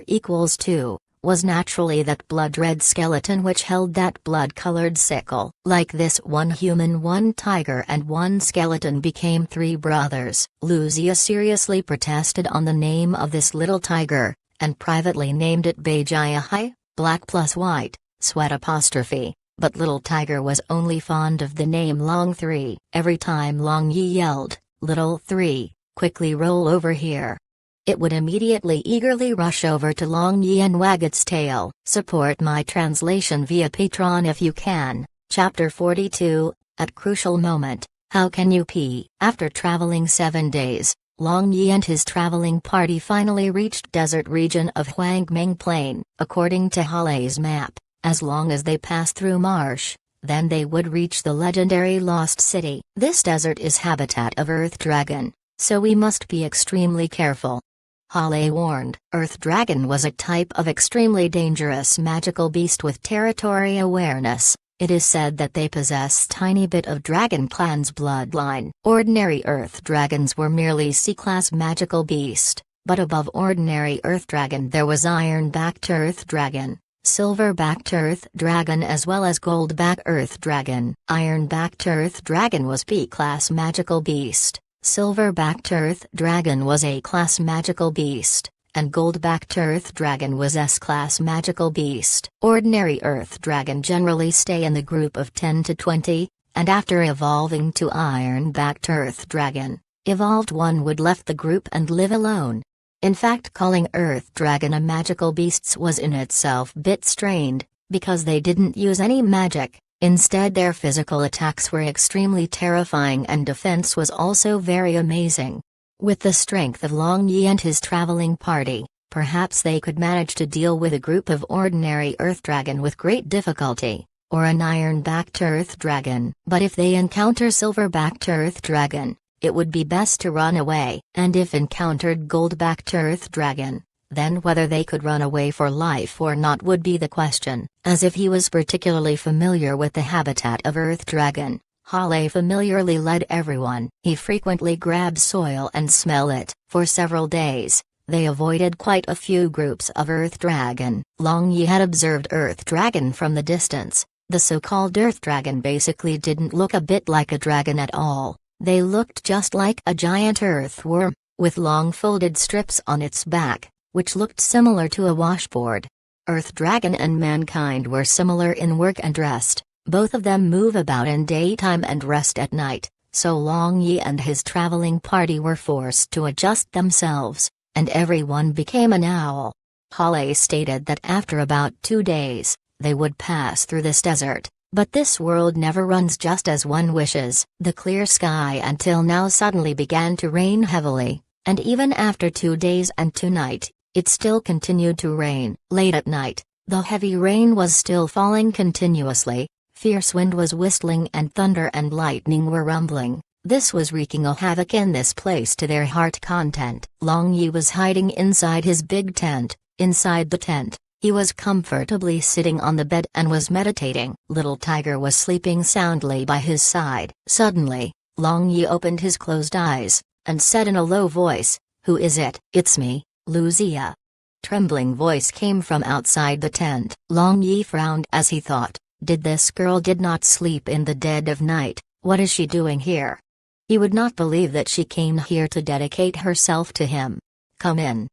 equals 2. Was naturally that blood-red skeleton which held that blood-colored sickle. Like this, one human, one tiger and one skeleton became 3 brothers. Luzia seriously protested on the name of this little tiger, and privately named it Beijayahai, black plus white, sweat apostrophe. But little tiger was only fond of the name Long 3. Every time Long Yi yelled, "Little 3, quickly roll over here," it would immediately eagerly rush over to Long Yi and wag its tail. Support my translation via Patreon if you can. Chapter 42, At Crucial Moment, How Can You Pee? After traveling 7 days, Long Yi and his traveling party finally reached desert region of Huang Ming Plain. According to Hale's map, as long as they passed through marsh, then they would reach the legendary Lost City. This desert is habitat of Earth Dragon, so we must be extremely careful. Hale warned. Earth Dragon was a type of extremely dangerous magical beast with territory awareness. It is said that they possess tiny bit of Dragon Clan's bloodline. Ordinary Earth Dragons were merely C-class magical beast, but above ordinary Earth Dragon there was Iron-backed Earth Dragon, Silver-backed Earth Dragon as well as Gold-backed Earth Dragon. Iron-backed Earth Dragon was B-class magical beast. Silver-backed Earth Dragon was A-class magical beast, and Gold-backed Earth Dragon was S-class magical beast. Ordinary Earth Dragon generally stay in the group of 10 to 20, and after evolving to Iron-backed Earth Dragon, evolved one would left the group and live alone. In fact, calling Earth Dragon a magical beasts was in itself bit strained, because they didn't use any magic. Instead their physical attacks were extremely terrifying and defense was also very amazing. With the strength of Long Yi and his traveling party, perhaps they could manage to deal with a group of ordinary Earth Dragon with great difficulty, or an Iron-backed Earth Dragon. But if they encounter Silver-backed Earth Dragon, it would be best to run away. And if encountered Gold-backed Earth Dragon, then whether they could run away for life or not would be the question. As if he was particularly familiar with the habitat of Earth Dragon, Hale familiarly led everyone. He frequently grabbed soil and smell it. For several days, they avoided quite a few groups of Earth Dragon. Long Yi had observed Earth Dragon from the distance. The so-called Earth Dragon basically didn't look a bit like a dragon at all. They looked just like a giant earthworm, with long folded strips on its back, which looked similar to a washboard. Earth Dragon and mankind were similar in work and rest. Both of them move about in daytime and rest at night, so Long Yi and his traveling party were forced to adjust themselves, and everyone became an owl. Hale stated that after about 2 days, they would pass through this desert, but this world never runs just as one wishes. The clear sky until now suddenly began to rain heavily, and even after 2 days and 2 nights, it still continued to rain. Late at night, the heavy rain was still falling continuously, fierce wind was whistling and thunder and lightning were rumbling. This was wreaking a havoc in this place to their heart content. Long Yi was hiding inside his big tent. Inside the tent, he was comfortably sitting on the bed and was meditating. Little Tiger was sleeping soundly by his side. Suddenly, Long Yi opened his closed eyes, and said in a low voice, "Who is it?" "It's me, Luzia." Trembling voice came from outside the tent. Long Yi frowned as he thought, did this girl did not sleep in the dead of night, what is she doing here? He would not believe that she came here to dedicate herself to him. "Come in,"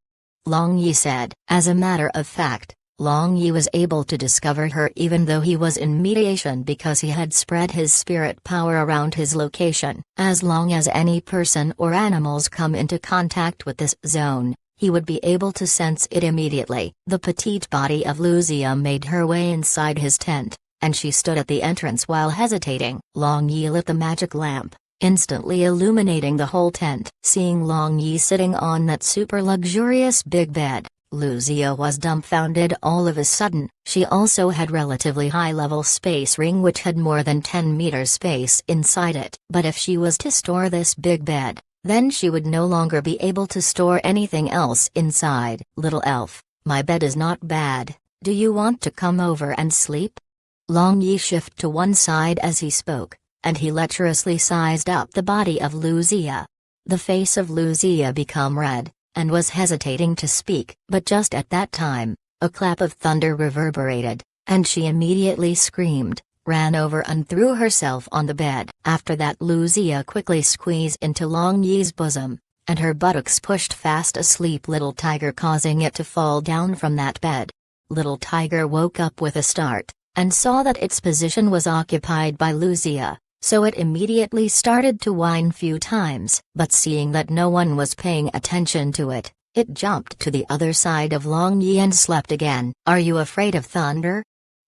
Long Yi said. As a matter of fact, Long Yi was able to discover her even though he was in mediation because he had spread his spirit power around his location. As long as any person or animals come into contact with this zone, he would be able to sense it immediately. The petite body of Luzia made her way inside his tent, and she stood at the entrance while hesitating. Long Yi lit the magic lamp, instantly illuminating the whole tent. Seeing Long Yi sitting on that super luxurious big bed, Lucia was dumbfounded all of a sudden. She also had relatively high-level space ring which had more than 10 meters space inside it. But if she was to store this big bed, then she would no longer be able to store anything else inside. Little elf, my bed is not bad, do you want to come over and sleep? Long Yi shifted to one side as he spoke, and he lecherously sized up the body of Lucia. The face of Lucia became red, and was hesitating to speak, but just at that time, a clap of thunder reverberated, and she immediately screamed, ran over and threw herself on the bed. After that Lucia quickly squeezed into Long Yi's bosom, and her buttocks pushed fast asleep Little Tiger, causing it to fall down from that bed. Little Tiger woke up with a start, and saw that its position was occupied by Lucia. So it immediately started to whine few times, but seeing that no one was paying attention to it, it jumped to the other side of Long Yi and slept again. Are you afraid of thunder?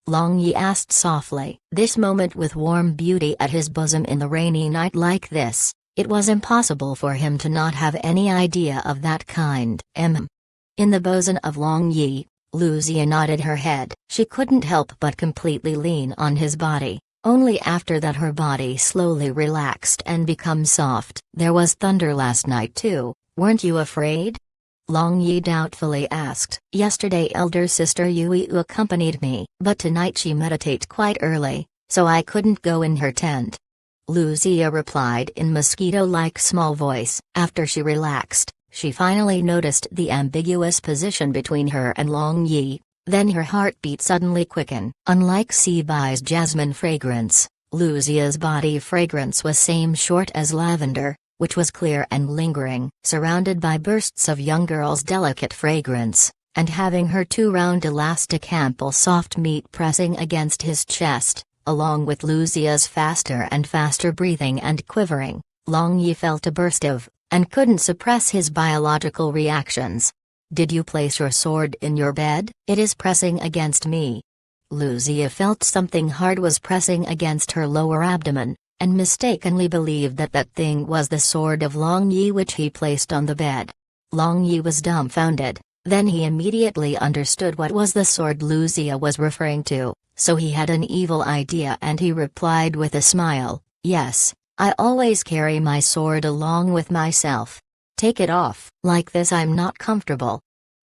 Long Yi asked softly. This moment with warm beauty at his bosom in the rainy night like this, it was impossible for him to not have any idea of that kind. In the bosom of Long Yi, Lucia nodded her head. She couldn't help but completely lean on his body. Only after that her body slowly relaxed and become soft. There was thunder last night too, weren't you afraid? Long Yi doubtfully asked. Yesterday elder sister Yui accompanied me, but tonight she meditate quite early, so I couldn't go in her tent. Lucia replied in mosquito-like small voice. After she relaxed, she finally noticed the ambiguous position between her and Long Yi. Then her heartbeat suddenly quickened. Unlike Seabai's jasmine fragrance, Lucia's body fragrance was same short as lavender, which was clear and lingering, surrounded by bursts of young girl's delicate fragrance, and having her two round elastic ample soft meat pressing against his chest, along with Lucia's faster and faster breathing and quivering, Long Yi felt a burst of, and couldn't suppress his biological reactions. Did you place your sword in your bed? It is pressing against me. Lucia felt something hard was pressing against her lower abdomen, and mistakenly believed that that thing was the sword of Long Yi which he placed on the bed. Long Yi was dumbfounded, then he immediately understood what was the sword Lucia was referring to, so he had an evil idea and he replied with a smile, yes, I always carry my sword along with myself. Take it off. Like this I'm not comfortable.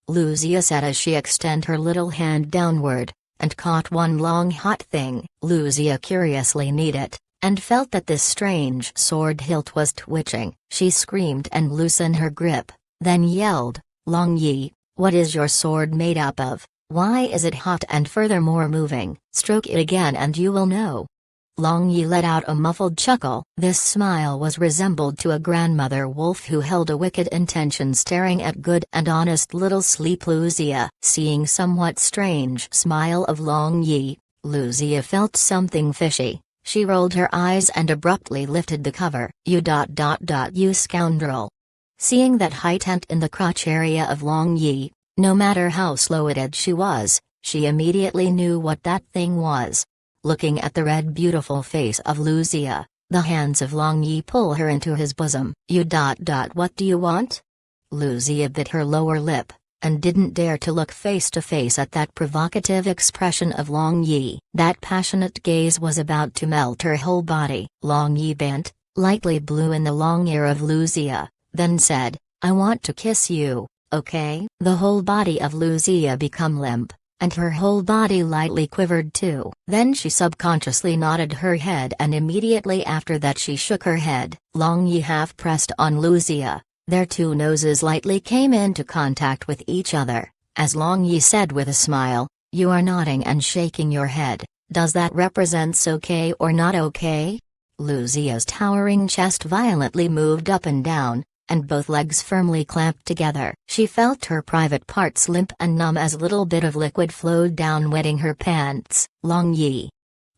Lucia said as she extended her little hand downward, and caught one long hot thing. Lucia curiously kneaded it, and felt that this strange sword hilt was twitching. She screamed and loosened her grip, then yelled, Long Yi, what is your sword made up of? Why is it hot and furthermore moving? Stroke it again and you will know. Long Yi let out a muffled chuckle. This smile was resembled to a grandmother wolf who held a wicked intention staring at good and honest little sleep Lucia. Seeing somewhat strange smile of Long Yi, Lucia felt something fishy. She rolled her eyes and abruptly lifted the cover. You scoundrel. Seeing that height tent in the crotch area of Long Yi, no matter how slow-witted she was, she immediately knew what that thing was. Looking at the red beautiful face of Lucia, the hands of Long Yi pull her into his bosom. What do you want? Lucia bit her lower lip, and didn't dare to look face to face at that provocative expression of Long Yi. That passionate gaze was about to melt her whole body. Long Yi bent, lightly blew in the long ear of Lucia, then said, I want to kiss you, okay? The whole body of Lucia became limp, and her whole body lightly quivered too. Then she subconsciously nodded her head and immediately after that she shook her head. Long Yi half pressed on Lucia. Their two noses lightly came into contact with each other, as Long Yi said with a smile, you are nodding and shaking your head, does that represent okay or not okay? Lucia's towering chest violently moved up and down, and both legs firmly clamped together. She felt her private parts limp and numb as a little bit of liquid flowed down wetting her pants. Long Yi.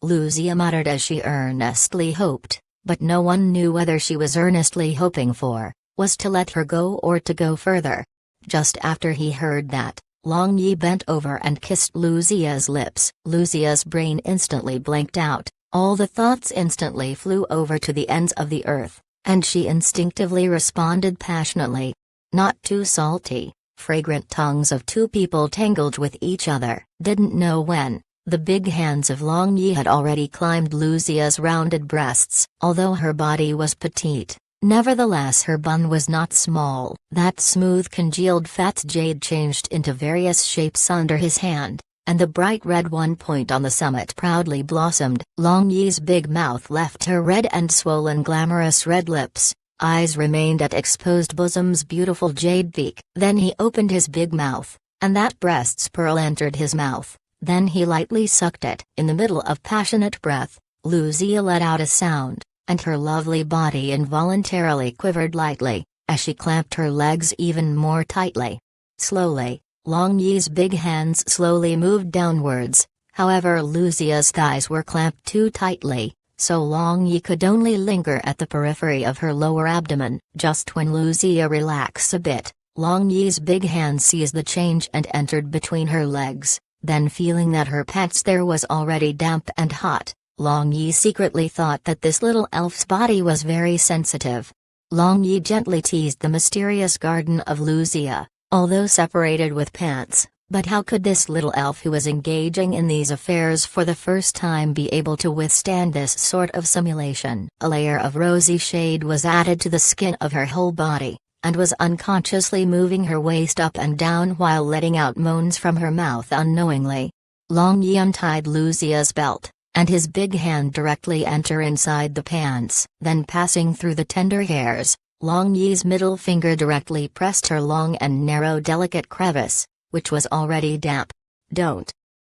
Lucia muttered as she earnestly hoped, but no one knew whether she was earnestly hoping for, was to let her go or to go further. Just after he heard that, Long Yi bent over and kissed Lucia's lips. Lucia's brain instantly blanked out, All the thoughts instantly flew over to the ends of the earth, and she instinctively responded passionately. Not too salty, fragrant tongues of two people tangled with each other. Didn't know when. The big hands of Long Yi had already climbed Lucia's rounded breasts. Although her body was petite, nevertheless her bun was not small. That smooth congealed fat jade changed into various shapes under his hand, and the bright red one point on the summit proudly blossomed. Long Yi's big mouth left her red and swollen glamorous red lips. Eyes remained at exposed bosom's beautiful jade peak. Then he opened his big mouth, and that breast's pearl entered his mouth. Then he lightly sucked it. In the middle of passionate breath, Lucia let out a sound, and her lovely body involuntarily quivered lightly, as she clamped her legs even more tightly. Slowly, Long Yi's big hands slowly moved downwards, however Lucia's thighs were clamped too tightly, so Long Yi could only linger at the periphery of her lower abdomen. Just when Lucia relaxed a bit, Long Yi's big hand seized the change and entered between her legs. Then feeling that her pants there was already damp and hot, Long Yi secretly thought that this little elf's body was very sensitive. Long Yi gently teased the mysterious garden of Lucia, although separated with pants. But how could this little elf who was engaging in these affairs for the first time be able to withstand this sort of simulation? A layer of rosy shade was added to the skin of her whole body, and was unconsciously moving her waist up and down while letting out moans from her mouth unknowingly. Long Yi untied Lucia's belt, and his big hand directly entered inside the pants. Then passing through the tender hairs, Long Yi's middle finger directly pressed her long and narrow delicate crevice, which was already damp. Don't.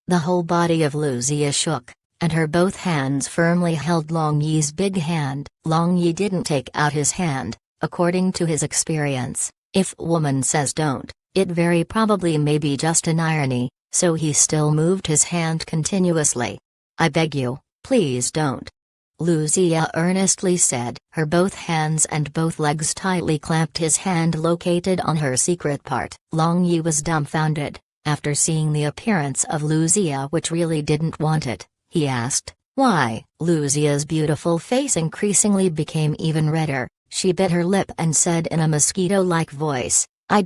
The whole body of Lucia shook, and her both hands firmly held Long Yi's big hand. Long Yi didn't take out his hand. According to his experience, if a woman says don't, it very probably may be just an irony, so he still moved his hand continuously. I beg you, please don't. Lucia earnestly said. Her both hands and both legs tightly clamped his hand located on her secret part. Long Yi was dumbfounded. After seeing the appearance of Lucia, which really didn't want it, he asked, why? Lucia's beautiful face increasingly became even redder. She bit her lip and said in a mosquito-like voice, I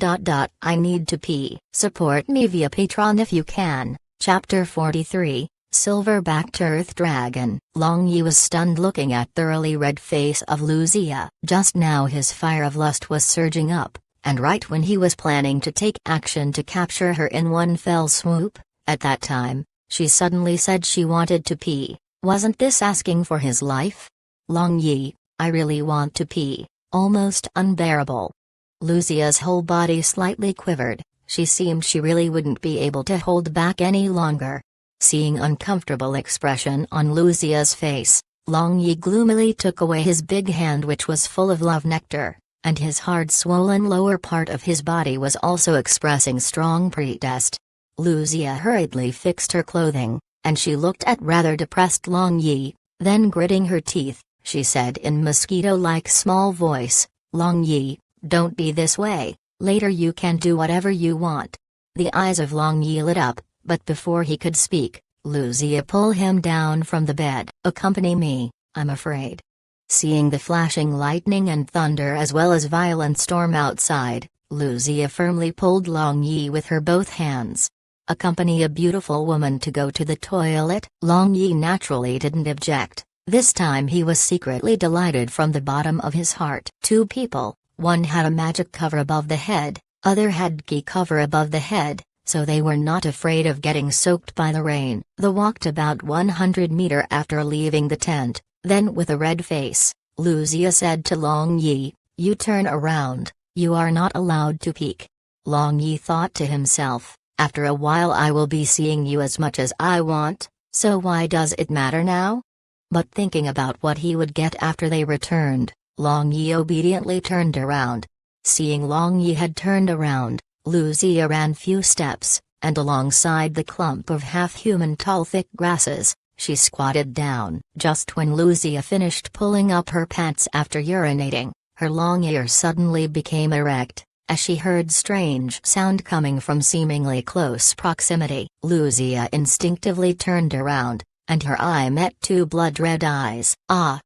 need to pee. Support me via Patreon if you can. Chapter 43, Silver-backed Earth Dragon. Long Yi was stunned looking at thoroughly red face of Lucia. Just now his fire of lust was surging up, and right when he was planning to take action to capture her in one fell swoop, at that time, she suddenly said she wanted to pee. Wasn't this asking for his life? Long Yi, I really want to pee. Almost unbearable. Lucia's whole body slightly quivered. She seemed she really wouldn't be able to hold back any longer. Seeing uncomfortable expression on Lucia's face, Long Yi gloomily took away his big hand which was full of love nectar, and his hard swollen lower part of his body was also expressing strong protest. Lucia hurriedly fixed her clothing, and she looked at rather depressed Long Yi, then gritting her teeth, she said in mosquito-like small voice, Long Yi, don't be this way, later you can do whatever you want. The eyes of Long Yi lit up, but before he could speak, Lucia pulled him down from the bed. Accompany me, I'm afraid. Seeing the flashing lightning and thunder as well as violent storm outside, Lucia firmly pulled Long Yi with her both hands. Accompany a beautiful woman to go to the toilet? Long Yi naturally didn't object. This time he was secretly delighted from the bottom of his heart. Two people, one had a magic cover above the head, other had key cover above the head, so they were not afraid of getting soaked by the rain. They walked about 100 meters after leaving the tent, then with a red face, Lucia said to Long Yi, you turn around, you are not allowed to peek. Long Yi thought to himself, after a while I will be seeing you as much as I want, so why does it matter now? But thinking about what he would get after they returned, Long Yi obediently turned around. Seeing Long Yi had turned around, Lucia ran few steps, and alongside the clump of half-human tall thick grasses, she squatted down. Just when Lucia finished pulling up her pants after urinating, her long ears suddenly became erect, as she heard strange sound coming from seemingly close proximity. Lucia instinctively turned around, and her eye met two blood-red eyes. "Ah!"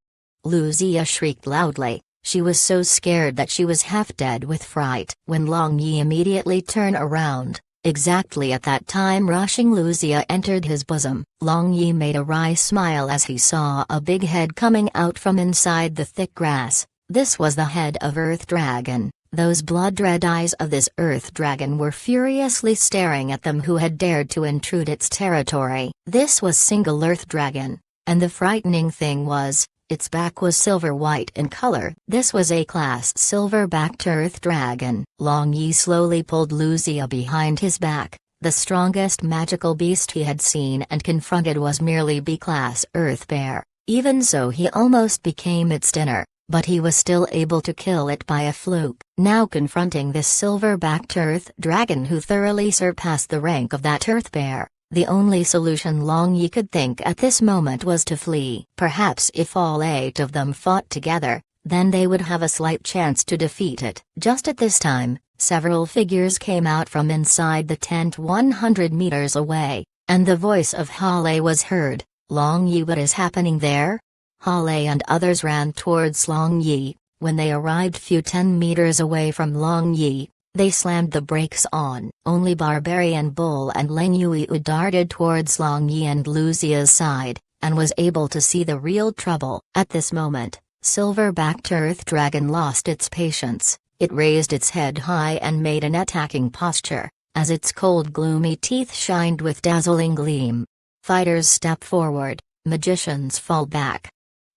Lucia shrieked loudly. She was so scared that she was half dead with fright. When Long Yi immediately turned around, exactly at that time rushing Lucia entered his bosom. Long Yi made a wry smile as he saw a big head coming out from inside the thick grass. This was the head of Earth Dragon. Those blood-red eyes of this Earth Dragon were furiously staring at them who had dared to intrude its territory. This was single Earth Dragon, and the frightening thing was, its back was silver-white in color. This was A-class silver-backed Earth Dragon. Long Yi slowly pulled Lucia behind his back. The strongest magical beast he had seen and confronted was merely B-class Earth Bear. Even so, he almost became its dinner, but he was still able to kill it by a fluke. Now confronting this silver-backed Earth Dragon who thoroughly surpassed the rank of that Earth Bear, the only solution Long Yi could think at this moment was to flee. Perhaps if all 8 of them fought together, then they would have a slight chance to defeat it. Just at this time, several figures came out from inside the tent 100 meters away, and the voice of Hale was heard. "Long Yi, what is happening there?" Hale and others ran towards Long Yi. When they arrived few 10 meters away from Long Yi, they slammed the brakes on. Only Barbarian Bull and Leng Yui darted towards Long Yi and Lucia's side, and was able to see the real trouble. At this moment, silver-backed Earth Dragon lost its patience. It raised its head high and made an attacking posture, as its cold gloomy teeth shined with dazzling gleam. Fighters step forward, magicians fall back.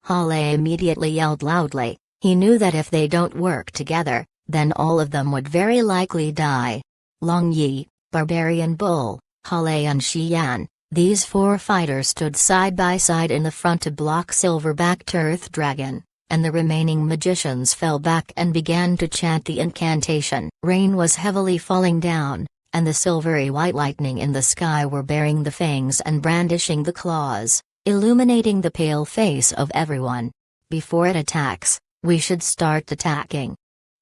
Hale immediately yelled loudly. He knew that if they don't work together, then all of them would very likely die. Long Yi, Barbarian Bull, Hale and Xian, these 4 fighters stood side by side in the front to block silver-backed Earth Dragon, and the remaining magicians fell back and began to chant the incantation. Rain was heavily falling down, and the silvery white lightning in the sky were baring the fangs and brandishing the claws, illuminating the pale face of everyone. "Before it attacks, we should start attacking."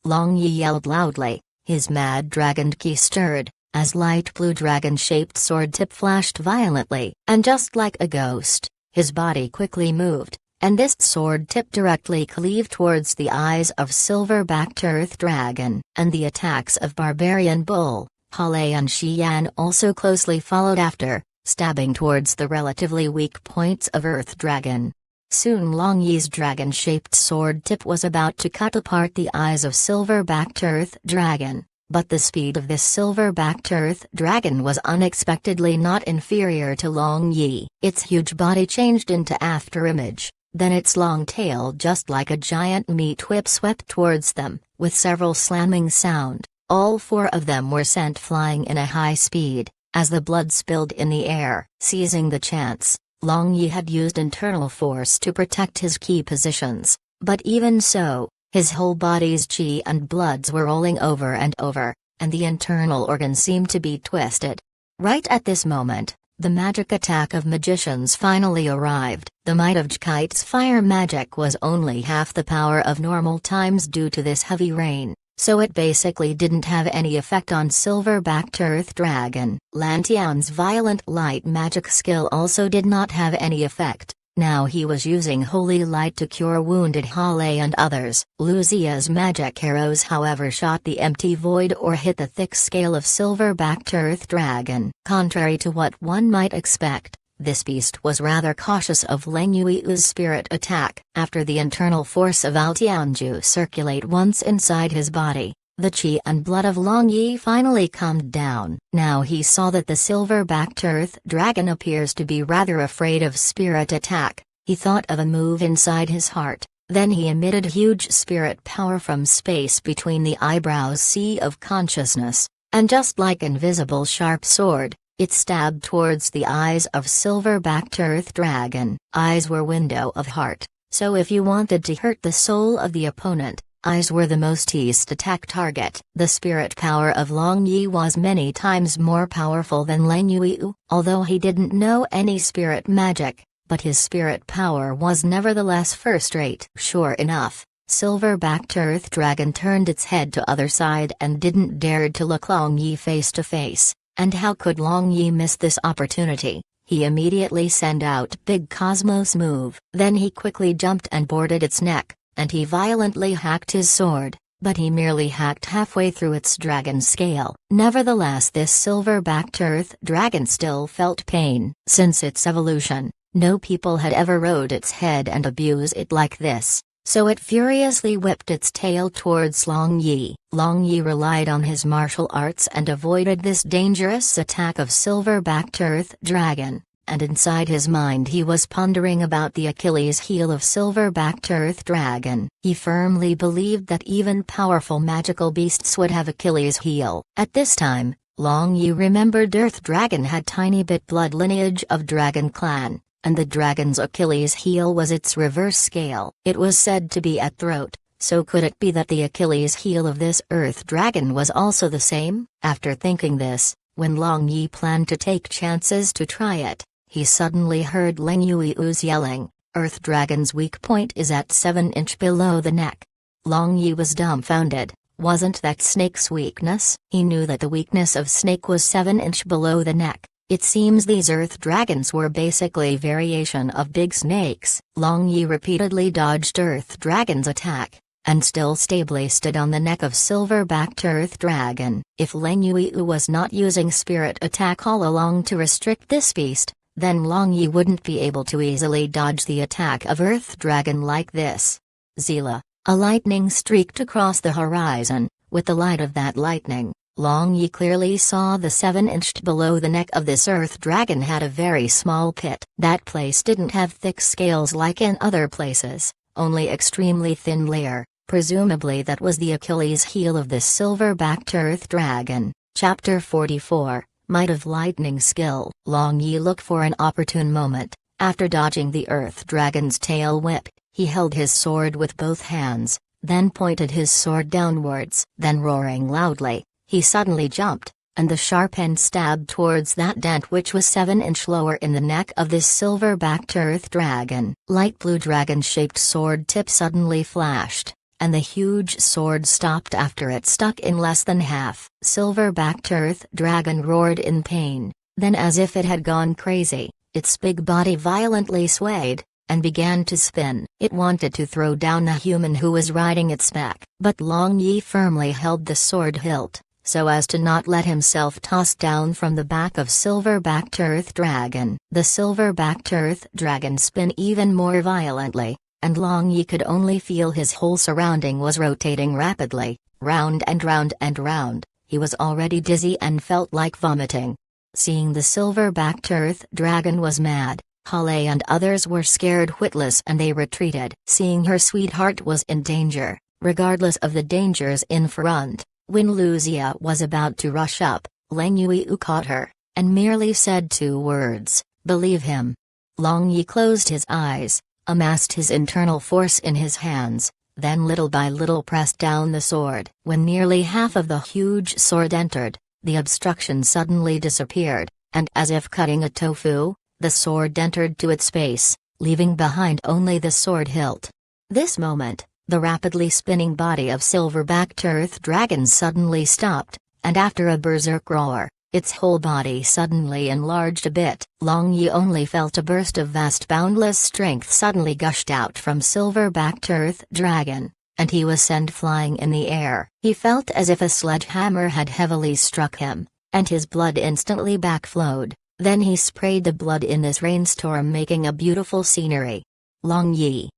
Long Yi yelled loudly. His mad dragon ki stirred, as light blue dragon-shaped sword tip flashed violently, and just like a ghost, his body quickly moved, and this sword tip directly cleaved towards the eyes of silver-backed Earth Dragon. And the attacks of Barbarian Bull, Hale and Xian also closely followed after, stabbing towards the relatively weak points of Earth Dragon. Soon Long Yi's dragon-shaped sword tip was about to cut apart the eyes of silver-backed Earth Dragon, but the speed of this silver-backed Earth Dragon was unexpectedly not inferior to Long Yi. Its huge body changed into afterimage, then its long tail just like a giant meat whip swept towards them, with several slamming sound. All 4 of them were sent flying in a high speed, as the blood spilled in the air. Seizing the chance, Long Yi had used internal force to protect his key positions, but even so, his whole body's chi and bloods were rolling over and over, and the internal organs seemed to be twisted. Right at this moment, the magic attack of magicians finally arrived. The might of Jkite's fire magic was only half the power of normal times due to this heavy rain, so it basically didn't have any effect on silver-backed Earth Dragon. Lantian's violent light magic skill also did not have any effect. Now he was using holy light to cure wounded Hale and others. Lucia's magic arrows however shot the empty void or hit the thick scale of silver-backed Earth Dragon. Contrary to what one might expect, this beast was rather cautious of Leng Yui's spirit attack. After the internal force of Altianju circulate once inside his body, the chi and blood of Long Yi finally calmed down. Now he saw that the silver-backed Earth Dragon appears to be rather afraid of spirit attack. He thought of a move inside his heart, then he emitted huge spirit power from space between the eyebrows sea of consciousness, and just like invisible sharp sword, it stabbed towards the eyes of silver-backed Earth Dragon. Eyes were window of heart, so if you wanted to hurt the soul of the opponent, eyes were the most easy attack target. The spirit power of Long Yi was many times more powerful than Leng Yui, although he didn't know any spirit magic, but his spirit power was nevertheless first-rate. Sure enough, silver-backed Earth Dragon turned its head to other side and didn't dare to look Long Yi face to face. And how could Long Yi miss this opportunity? he immediately sent out Big Cosmos move. Then he quickly jumped and boarded its neck, and he violently hacked his sword, but he merely hacked halfway through its dragon scale. Nevertheless, this silver-backed earth dragon still felt pain. Since its evolution, no people had ever rode its head and abused it like this, so it furiously whipped its tail towards Long Yi. Long Yi relied on his martial arts and avoided this dangerous attack of silver-backed earth dragon, and inside his mind he was pondering about the Achilles heel of silver-backed earth dragon. He firmly believed that even powerful magical beasts would have Achilles heel. At this time, Long Yi remembered earth dragon had tiny bit blood lineage of dragon clan, and the dragon's Achilles heel was its reverse scale. It was said to be at throat, so could it be that the Achilles heel of this earth dragon was also the same? After thinking this, when Long Yi planned to take chances to try it, he suddenly heard Ling Yui's yelling, "Earth dragon's weak point is at 7 inch below the neck." Long Yi was dumbfounded. Wasn't that snake's weakness? He knew that the weakness of snake was 7 inch below the neck. It seems these earth dragons were basically variation of big snakes. Long Yi repeatedly dodged earth dragon's attack, and still stably stood on the neck of silver-backed earth dragon. If Ling Yui was not using spirit attack all along to restrict this beast, then Long Yi wouldn't be able to easily dodge the attack of earth dragon like this. Zila. A lightning streaked across the horizon. With the light of that lightning, Long Yi clearly saw the 7 inch below the neck of this earth dragon had a very small pit. That place didn't have thick scales like in other places, only extremely thin layer. Presumably that was the Achilles heel of this silver-backed earth dragon. Chapter 44, Might of Lightning Skill. Long Yi looked for an opportune moment. After dodging the earth dragon's tail whip, he held his sword with both hands, then pointed his sword downwards. Then roaring loudly, he suddenly jumped, and the sharp end stabbed towards that dent which was 7 inch lower in the neck of this silver-backed earth dragon. Light blue dragon-shaped sword tip suddenly flashed, and the huge sword stopped after it stuck in less than half. Silver-backed earth dragon roared in pain, then as if it had gone crazy, its big body violently swayed, and began to spin. It wanted to throw down the human who was riding its back, but Long Yi firmly held the sword hilt, so as to not let himself toss down from the back of silver-backed earth dragon. The silver-backed earth dragon spun even more violently, and Long Yi could only feel his whole surrounding was rotating rapidly, round and round and round. He was already dizzy and felt like vomiting. Seeing the silver-backed earth dragon was mad, Hale and others were scared witless and they retreated. Seeing her sweetheart was in danger, regardless of the dangers in front, when Luzia was about to rush up, Ling Yui caught her, and merely said 2 words, "Believe him." Long Yi closed his eyes, amassed his internal force in his hands, then little by little pressed down the sword. When nearly half of the huge sword entered, the obstruction suddenly disappeared, and as if cutting a tofu, the sword entered to its base, leaving behind only the sword hilt. This moment, the rapidly spinning body of silver-backed earth dragon suddenly stopped, and after a berserk roar, its whole body suddenly enlarged a bit. Long Yi only felt a burst of vast boundless strength suddenly gushed out from silver-backed earth dragon, and he was sent flying in the air. He felt as if a sledgehammer had heavily struck him, and his blood instantly backflowed. Then he sprayed the blood in this rainstorm, making a beautiful scenery. Long Yi.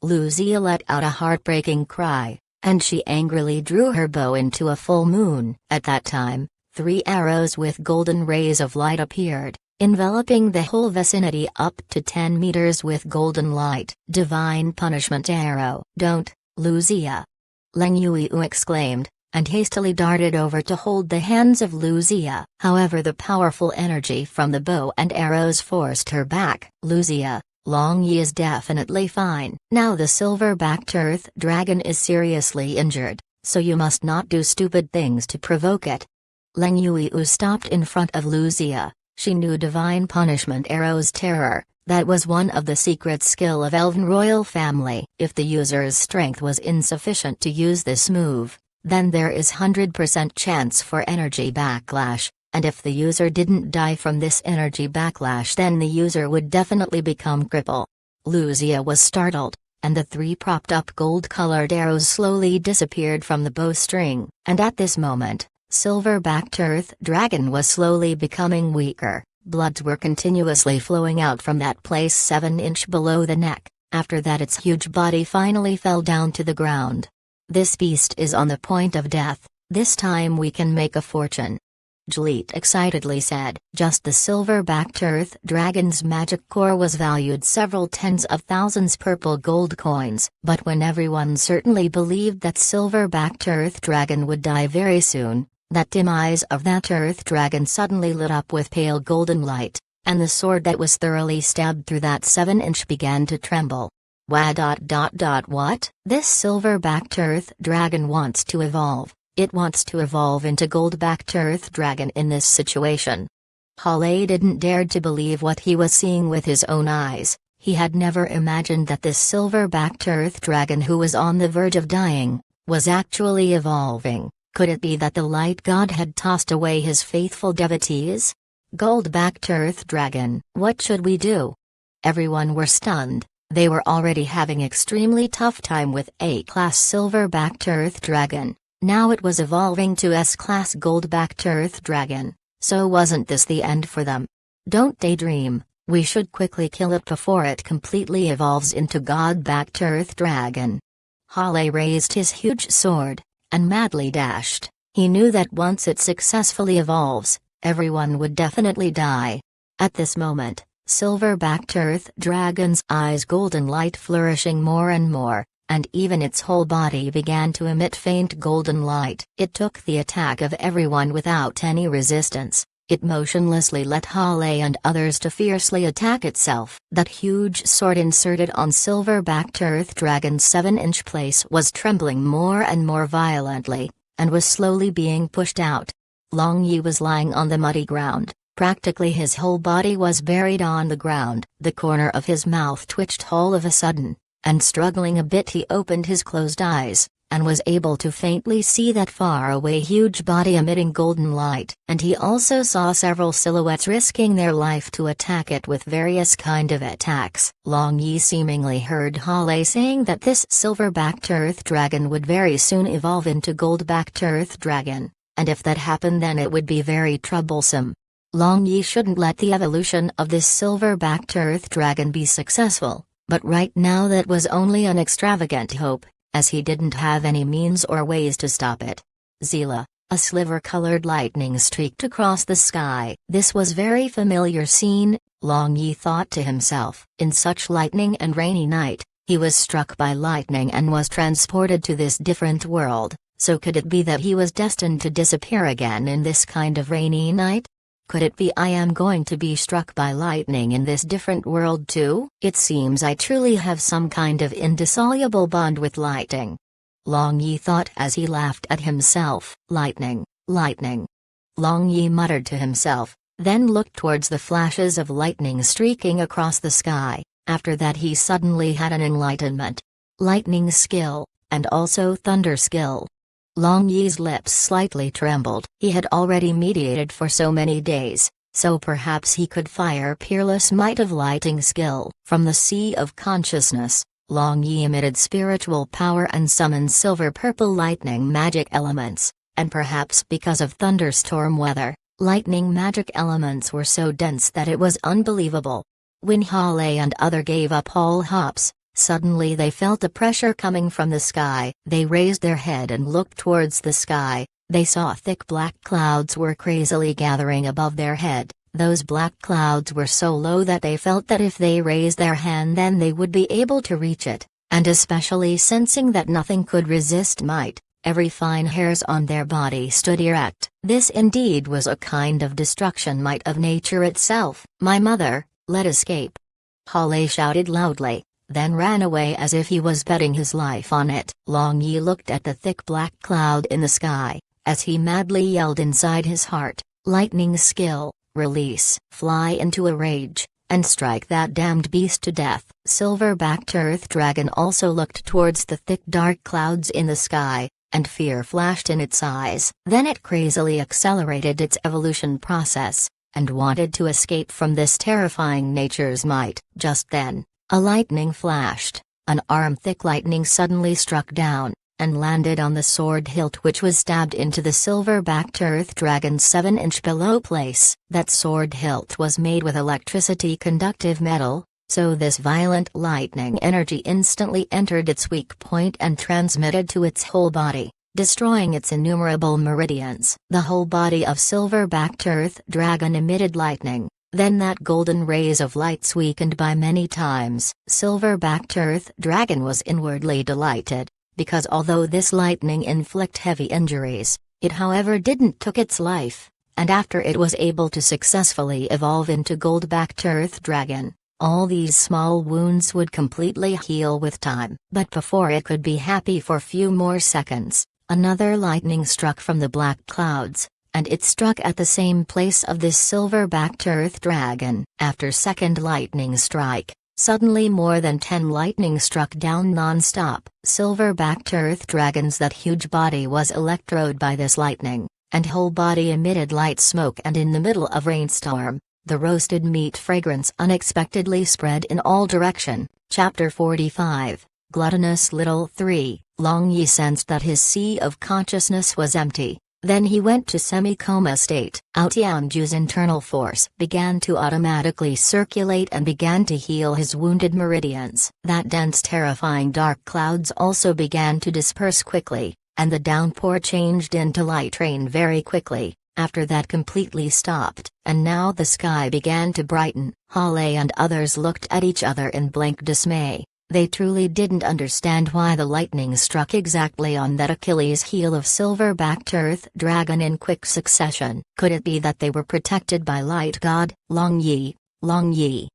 Luzia let out a heartbreaking cry, and she angrily drew her bow into a full moon. At that time, 3 arrows with golden rays of light appeared, enveloping the whole vicinity up to 10 meters with golden light. Divine punishment arrow. "Don't, Luzia!" Ling Yui exclaimed, and hastily darted over to hold the hands of Luzia. However, the powerful energy from the bow and arrows forced her back. "Luzia, Long Yi is definitely fine. Now the silver-backed earth dragon is seriously injured, so you must not do stupid things to provoke it." Ling Yui stopped in front of Luzia. She knew divine punishment arrow's terror. That was one of the secret skill of Elven royal family. If the user's strength was insufficient to use this move, then there is 100% chance for energy backlash, and if the user didn't die from this energy backlash, then the user would definitely become cripple. Lucia was startled, and the 3 propped-up gold-colored arrows slowly disappeared from the bowstring, and at this moment, Silver-backed Earth Dragon was slowly becoming weaker. Bloods were continuously flowing out from that place 7-inch below the neck. After that, its huge body finally fell down to the ground. This beast is on the point of death. This time we can make a fortune. Jleet excitedly said. Just the silver-backed Earth Dragon's magic core was valued several tens of thousands purple gold coins, but when everyone certainly believed that silver-backed Earth Dragon would die very soon, that dim eyes of that Earth Dragon suddenly lit up with pale golden light, and the sword that was thoroughly stabbed through that 7-inch began to tremble. What? This silver-backed Earth Dragon wants to evolve. It wants to evolve into gold-backed Earth Dragon in this situation. Hale didn't dare to believe what he was seeing with his own eyes. He had never imagined that this silver-backed Earth Dragon, who was on the verge of dying, was actually evolving. Could it be that the light god had tossed away his faithful devotees? Gold-backed Earth Dragon, what should we do? Everyone were stunned. They were already having extremely tough time with A-class silver-backed Earth Dragon. Now it was evolving to S-class gold-backed Earth Dragon. So wasn't this the end for them? Don't daydream. We should quickly kill it before it completely evolves into god-backed Earth Dragon. Hale raised his huge sword and madly dashed. He knew that once it successfully evolves, everyone would definitely die. At this moment, silver-backed Earth Dragon's eyes golden light flourishing more and more, and even its whole body began to emit faint golden light. It took the attack of everyone without any resistance. It motionlessly let Hale and others to fiercely attack itself. That huge sword inserted on silver-backed Earth Dragon's 7-inch place was trembling more and more violently, and was slowly being pushed out. Long Yi was lying on the muddy ground. Practically his whole body was buried on the ground. The corner of his mouth twitched all of a sudden, and struggling a bit he opened his closed eyes, and was able to faintly see that far-away huge body emitting golden light. And he also saw several silhouettes risking their life to attack it with various kind of attacks. Long Yi seemingly heard Hale saying that this silver-backed Earth Dragon would very soon evolve into gold-backed Earth Dragon, and if that happened then it would be very troublesome. Long Yi shouldn't let the evolution of this silver-backed Earth Dragon be successful, but right now that was only an extravagant hope, as he didn't have any means or ways to stop it. Zila, a sliver-colored lightning streaked across the sky. This was very familiar scene, Long Yi thought to himself. In such lightning and rainy night, he was struck by lightning and was transported to this different world, so could it be that he was destined to disappear again in this kind of rainy night? Could it be I am going to be struck by lightning in this different world too? It seems I truly have some kind of indissoluble bond with lightning. Long Yi thought as he laughed at himself. Lightning, lightning. Long Yi muttered to himself, then looked towards the flashes of lightning streaking across the sky. After that he suddenly had an enlightenment. Lightning skill, and also thunder skill. Long Yi's lips slightly trembled. He had already meditated for so many days, so perhaps he could fire peerless might of lighting skill. From the sea of consciousness, Long Yi emitted spiritual power and summoned silver-purple lightning magic elements, and perhaps because of thunderstorm weather, lightning magic elements were so dense that it was unbelievable. When Hale and other gave up all hopes, suddenly they felt a pressure coming from the sky. They raised their head and looked towards the sky. They saw thick black clouds were crazily gathering above their head. Those black clouds were so low that they felt that if they raised their hand then they would be able to reach it, and especially sensing that nothing could resist might, every fine hairs on their body stood erect. This indeed was a kind of destruction might of nature itself. My mother, let escape! Hale shouted loudly, then ran away as if he was betting his life on it. Long Yi looked at the thick black cloud in the sky, as he madly yelled inside his heart, lightning skill, release, fly into a rage, and strike that damned beast to death. Silver-backed Earth Dragon also looked towards the thick dark clouds in the sky, and fear flashed in its eyes. Then it crazily accelerated its evolution process, and wanted to escape from this terrifying nature's might. Just then, a lightning flashed. An arm-thick lightning suddenly struck down, and landed on the sword hilt which was stabbed into the silver-backed earth dragon's 7-inch pillow place. That sword hilt was made with electricity-conductive metal, so this violent lightning energy instantly entered its weak point and transmitted to its whole body, destroying its innumerable meridians. The whole body of silver-backed earth dragon emitted lightning. Then that golden rays of lights weakened by many times. Silver-backed earth dragon was inwardly delighted, because although this lightning inflict heavy injuries, it however didn't took its life, and after it was able to successfully evolve into gold-backed earth dragon, all these small wounds would completely heal with time. But before it could be happy for few more seconds, another lightning struck from the black clouds, and it struck at the same place of this silver-backed earth dragon. After second lightning strike, suddenly more than 10 lightning struck down non-stop. Silver-backed earth dragon's that huge body was electroed by this lightning, and whole body emitted light smoke, and in the middle of rainstorm, the roasted meat fragrance unexpectedly spread in all direction. Chapter 45, Gluttonous Little 3. Long Yi sensed that his sea of consciousness was empty. Then he went to semi-coma state. Tianju's internal force began to automatically circulate and began to heal his wounded meridians. That dense terrifying dark clouds also began to disperse quickly, and the downpour changed into light rain very quickly. After that completely stopped, and now the sky began to brighten. Hale and others looked at each other in blank dismay. They truly didn't understand why the lightning struck exactly on that Achilles heel of silver-backed earth dragon in quick succession. Could it be that they were protected by light god? Long Yi, Long Yi.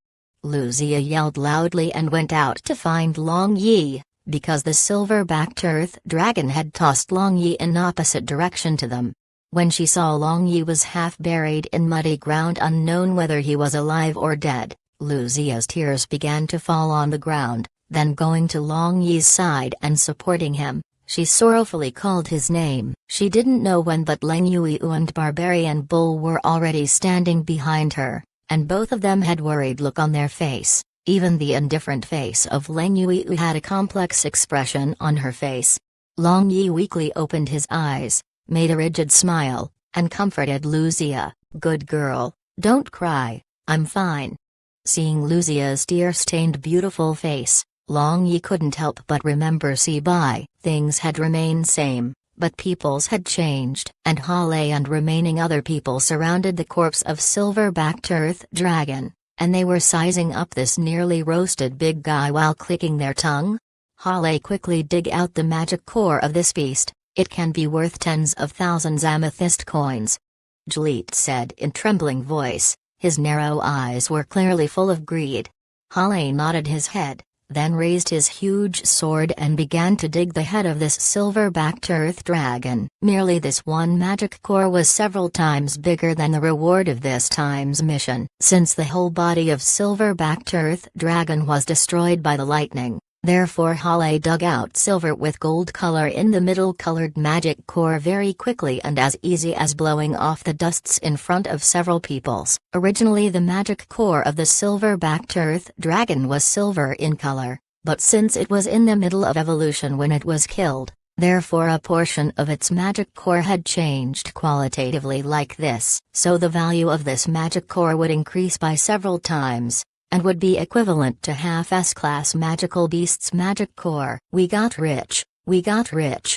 Lucia yelled loudly and went out to find Long Yi, because the silver-backed earth dragon had tossed Long Yi in opposite direction to them. When she saw Long Yi was half buried in muddy ground unknown whether he was alive or dead, Lucia's tears began to fall on the ground. Then going to Long Yi's side and supporting him, she sorrowfully called his name. She didn't know when, but Leng Yui and Barbarian Bull were already standing behind her, and both of them had worried look on their face. Even the indifferent face of Leng Yui had a complex expression on her face. Long Yi weakly opened his eyes, made a rigid smile, and comforted Lucia. "Good girl, don't cry, I'm fine." Seeing Lucia's tear-stained beautiful face, Long Yi couldn't help but remember Bai. Things had remained same, but peoples had changed. And Hale and remaining other people surrounded the corpse of silver-backed earth dragon, and they were sizing up this nearly roasted big guy while clicking their tongue. Hale quickly dig out the magic core of this beast, it can be worth tens of thousands amethyst coins. Jleet said in trembling voice, his narrow eyes were clearly full of greed. Hale nodded his head, then raised his huge sword and began to dig the head of this silver-backed earth dragon. Merely this one magic core was several times bigger than the reward of this time's mission. Since the whole body of silver-backed earth dragon was destroyed by the lightning, therefore Hale dug out silver with gold color in the middle colored magic core very quickly and as easy as blowing off the dusts in front of several peoples. Originally the magic core of the silver-backed earth dragon was silver in color, but since it was in the middle of evolution when it was killed, therefore a portion of its magic core had changed qualitatively like this. So the value of this magic core would increase by several times, and would be equivalent to half S-class magical beast's magic core. We got rich, we got rich.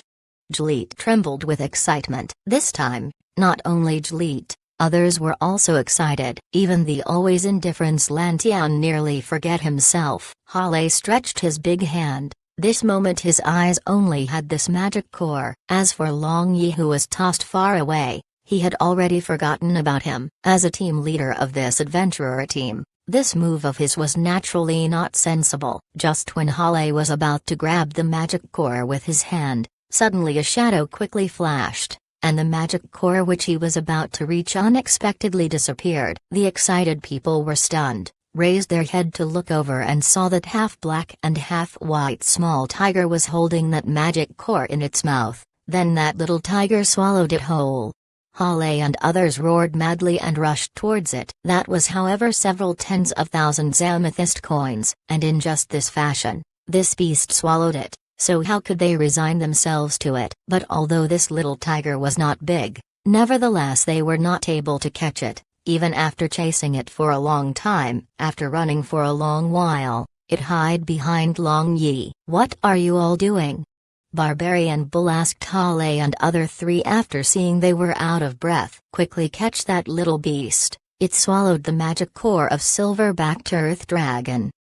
Jleet trembled with excitement. This time, not only Jleet, others were also excited. Even the always indifferent Lantian nearly forget himself. Hale stretched his big hand. This moment his eyes only had this magic core. As for Long Yi, who was tossed far away, he had already forgotten about him. As a team leader of this adventurer team, this move of his was naturally not sensible. Just when Hale was about to grab the magic core with his hand, suddenly a shadow quickly flashed, and the magic core which he was about to reach unexpectedly disappeared. The excited people were stunned, raised their head to look over and saw that half black and half white small tiger was holding that magic core in its mouth. Then that little tiger swallowed it whole. Hale and others roared madly and rushed towards it. That was however several tens of thousands amethyst coins, and in just this fashion, this beast swallowed it, so how could they resign themselves to it? But although this little tiger was not big, nevertheless they were not able to catch it, even after chasing it for a long time. After running for a long while, it hid behind Long Yi. "What are you all doing?" Barbarian Bull asked Hale and other three after seeing they were out of breath. "Quickly catch that little beast, it swallowed the magic core of silver-backed earth dragon,"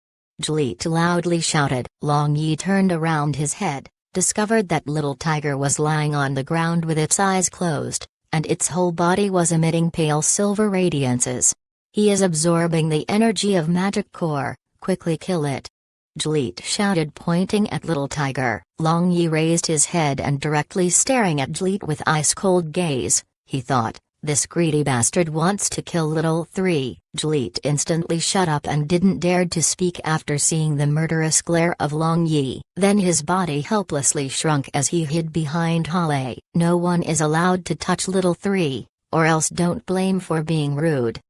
Jleet loudly shouted. Long Yi turned around his head, discovered that little tiger was lying on the ground with its eyes closed, and its whole body was emitting pale silver radiances. "He is absorbing the energy of magic core, quickly kill it," Jleet shouted, pointing at little tiger. Long Yi raised his head and directly staring at Jleet with ice-cold gaze, he thought, "This greedy bastard wants to kill little three." Jleet instantly shut up and didn't dare to speak after seeing the murderous glare of Long Yi. Then his body helplessly shrunk as he hid behind Hale. "No one is allowed to touch little three, or else don't blame for being rude."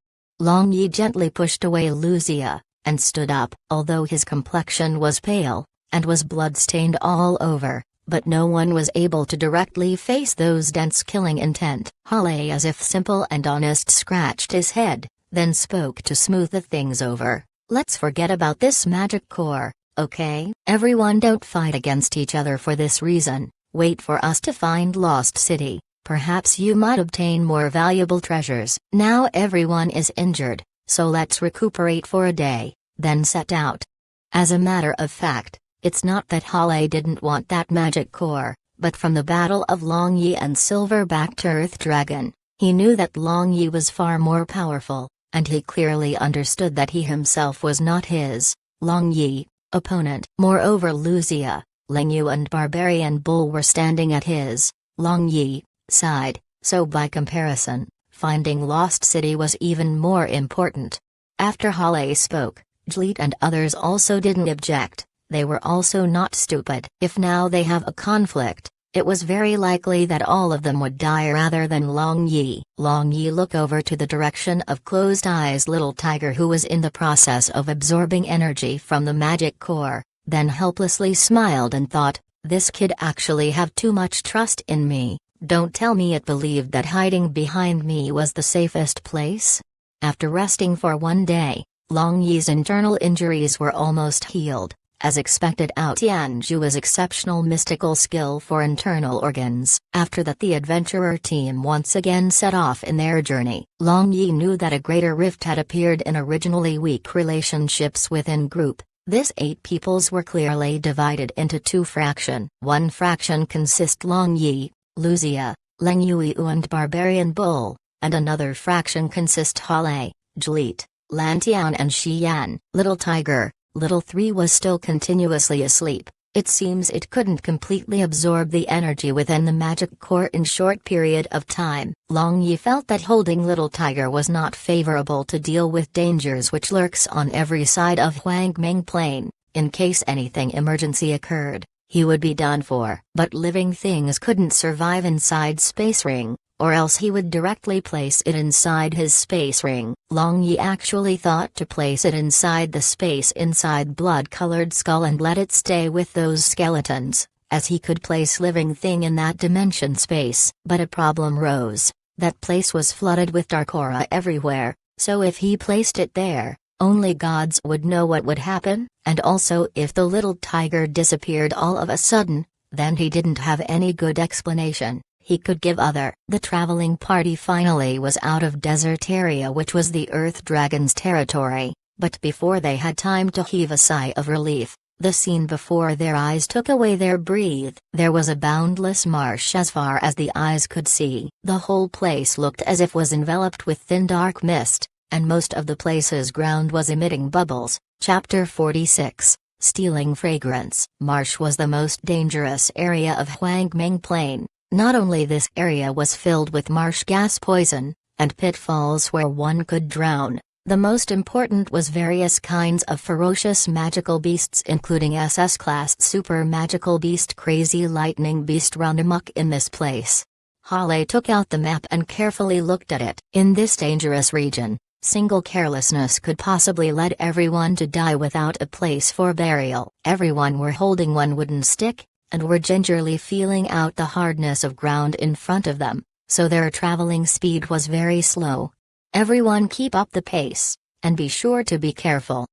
Long Yi gently pushed away Lucia, and stood up. Although his complexion was pale, and was blood-stained all over, but no one was able to directly face those dense killing intent. Hale, as if simple and honest, scratched his head, then spoke to smooth the things over. "Let's forget about this magic core, okay? Everyone don't fight against each other for this reason. Wait for us to find Lost City, perhaps you might obtain more valuable treasures. Now everyone is injured, so let's recuperate for a day, then set out." As a matter of fact, it's not that Hale didn't want that magic core, but from the battle of Long Yi and Silver-backed Earth Dragon, he knew that Long Yi was far more powerful, and he clearly understood that he himself was not his, Long Yi, opponent. Moreover, Lucia, Lingyu and Barbarian Bull were standing at his, Long Yi, side, so by comparison, finding Lost City was even more important. After Hale spoke, Jleet and others also didn't object. They were also not stupid. If now they have a conflict, it was very likely that all of them would die rather than Long Yi. Long Yi looked over to the direction of closed eyes little tiger who was in the process of absorbing energy from the magic core, then helplessly smiled and thought, "This kid actually have too much trust in me. Don't tell me it believed that hiding behind me was the safest place?" After resting for one day, Long Yi's internal injuries were almost healed. As expected, Tianju's exceptional mystical skill for internal organs. After that, the adventurer team once again set off in their journey. Long Yi knew that a greater rift had appeared in originally weak relationships within group. This 8 peoples were clearly divided into 2 fractions. One fraction consists Long Yi, Lucia, Leng Yui and Barbarian Bull, and another fraction consists Hale, Jleet, Lantian and Xian. Little Tiger, Little 3 was still continuously asleep. It seems it couldn't completely absorb the energy within the magic core in short period of time. Long Yi felt that holding Little Tiger was not favorable to deal with dangers which lurks on every side of Huang Ming Plain. In case anything emergency occurred, he would be done for. But living things couldn't survive inside Space Ring, or else he would directly place it inside his space ring. Long Yi actually thought to place it inside the space inside blood-colored skull and let it stay with those skeletons, as he could place living thing in that dimension space. But a problem rose. That place was flooded with dark aura everywhere, so if he placed it there, only gods would know what would happen, and also if the little tiger disappeared all of a sudden, then he didn't have any good explanation he could give other. The traveling party finally was out of desert area, which was the Earth Dragon's territory, but before they had time to heave a sigh of relief, the scene before their eyes took away their breath. There was a boundless marsh as far as the eyes could see. The whole place looked as if was enveloped with thin dark mist, and most of the place's ground was emitting bubbles. Chapter 46, Stealing Fragrance. Marsh was the most dangerous area of Huang Ming Plain. Not only this area was filled with marsh gas poison, and pitfalls where one could drown, The most important was various kinds of ferocious magical beasts, including SS-class super magical beast Crazy Lightning Beast run amok in this place. Hale took out the map and carefully looked at it. In this dangerous region, single carelessness could possibly lead everyone to die without a place for burial. Everyone were holding one wooden stick, and were gingerly feeling out the hardness of ground in front of them, so their traveling speed was very slow. Everyone keep up the pace, and be sure to be careful.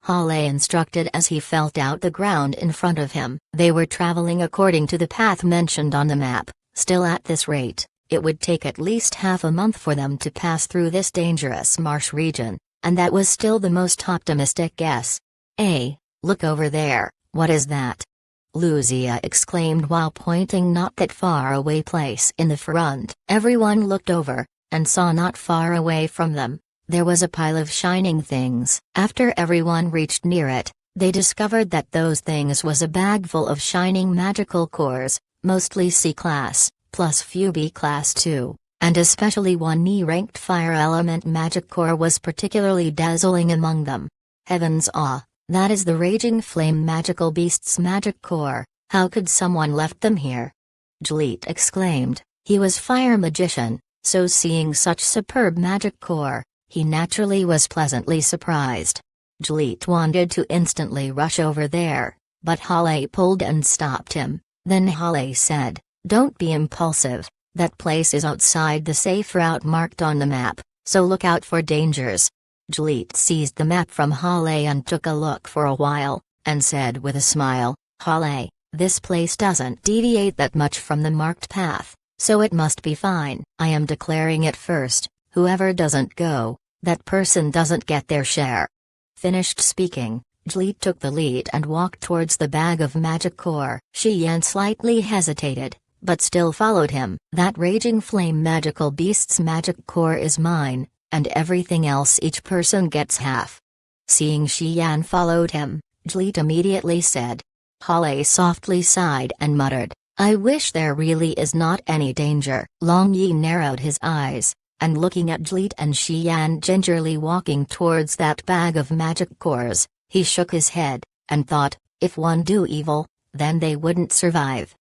Hale instructed as he felt out the ground in front of him. They were traveling according to the path mentioned on the map. Still at this rate, it would take at least half a month for them to pass through this dangerous marsh region, and that was still the most optimistic guess. Look over there, what is that? Lucia exclaimed while pointing not that far away place in the front. Everyone looked over, and saw not far away from them, there was a pile of shining things. After everyone reached near it, they discovered that those things was a bag full of shining magical cores, mostly C-class, plus few B-class too, and especially one E-ranked fire element magic core was particularly dazzling among them. Heavens that is the Raging Flame magical beast's magic core, how could someone left them here? Jleet exclaimed, he was fire magician, so seeing such superb magic core, he naturally was pleasantly surprised. Jleet wanted to instantly rush over there, but Hale pulled and stopped him. Then Hale said, don't be impulsive, that place is outside the safe route marked on the map, so look out for dangers. Jleet seized the map from Hale and took a look for a while, and said with a smile, Hale, this place doesn't deviate that much from the marked path, so it must be fine. I am declaring it first, whoever doesn't go, that person doesn't get their share. Finished speaking, Jleet took the lead and walked towards the bag of magic core. Xian slightly hesitated, but still followed him. That Raging Flame magical beast's magic core is mine, and everything else each person gets half. Seeing Xian followed him, Jleet immediately said. Hale softly sighed and muttered, I wish there really is not any danger. Long Yi narrowed his eyes, and looking at Jleet and Xian gingerly walking towards that bag of magic cores, he shook his head, and thought, if one do evil, then they wouldn't survive.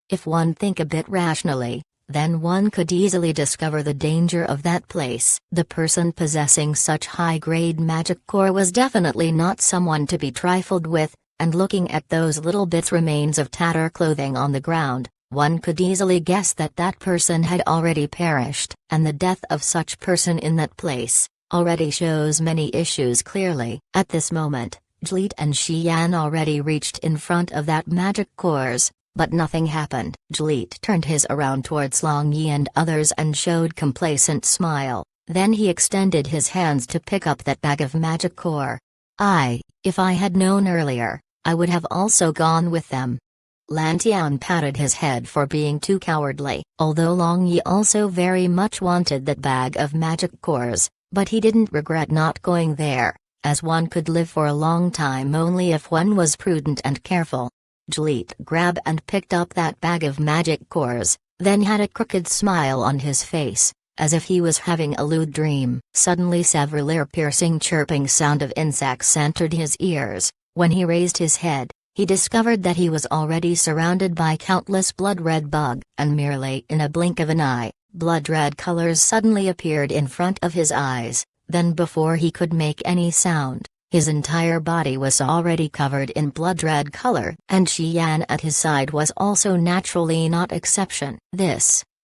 If one think a bit rationally, then one could easily discover the danger of that place. The person possessing such high-grade magic core was definitely not someone to be trifled with, and looking at those little bits remains of tatter clothing on the ground, one could easily guess that that person had already perished. And the death of such person in that place already shows many issues clearly. At this moment, Jleet and Xian already reached in front of that magic cores, but nothing happened. Jleet turned his around towards Long Yi and others and showed complacent smile, then he extended his hands to pick up that bag of magic core. If I had known earlier, I would have also gone with them. Lantian patted his head for being too cowardly. Although Long Yi also very much wanted that bag of magic cores, but he didn't regret not going there, as one could live for a long time only if one was prudent and careful. Jleet grabbed and picked up that bag of magic cores, then had a crooked smile on his face, as if he was having a lewd dream. Suddenly several ear-piercing chirping sound of insects entered his ears. When he raised his head, he discovered that he was already surrounded by countless blood-red bugs, and merely in a blink of an eye, blood-red colors suddenly appeared in front of his eyes. Then before he could make any sound, his entire body was already covered in blood-red color, and Xian at his side was also naturally not exception.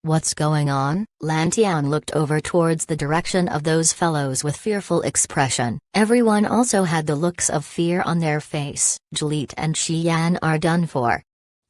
What's going on? Lantian looked over towards the direction of those fellows with fearful expression. Everyone also had the looks of fear on their face. Jleet and Xian are done for.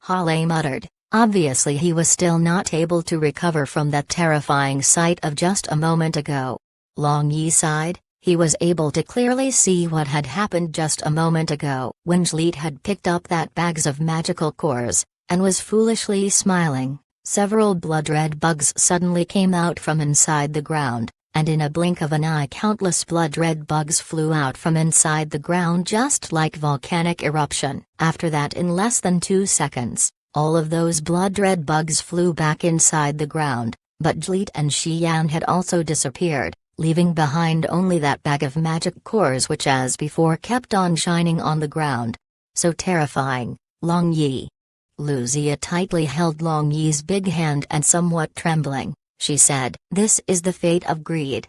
Hale muttered. Obviously he was still not able to recover from that terrifying sight of just a moment ago. Long Yi sighed. He was able to clearly see what had happened just a moment ago. When Jleet had picked up that bags of magical cores, and was foolishly smiling, several blood-red bugs suddenly came out from inside the ground, and in a blink of an eye countless blood-red bugs flew out from inside the ground just like volcanic eruption. After that, in less than 2 seconds, all of those blood-red bugs flew back inside the ground, but Jleet and Xian had also disappeared. leaving behind only that bag of magic cores which as before kept on shining on the ground. So terrifying, Long Yi. Lucia tightly held Long Yi's big hand and somewhat trembling, she said, "This is the fate of greed."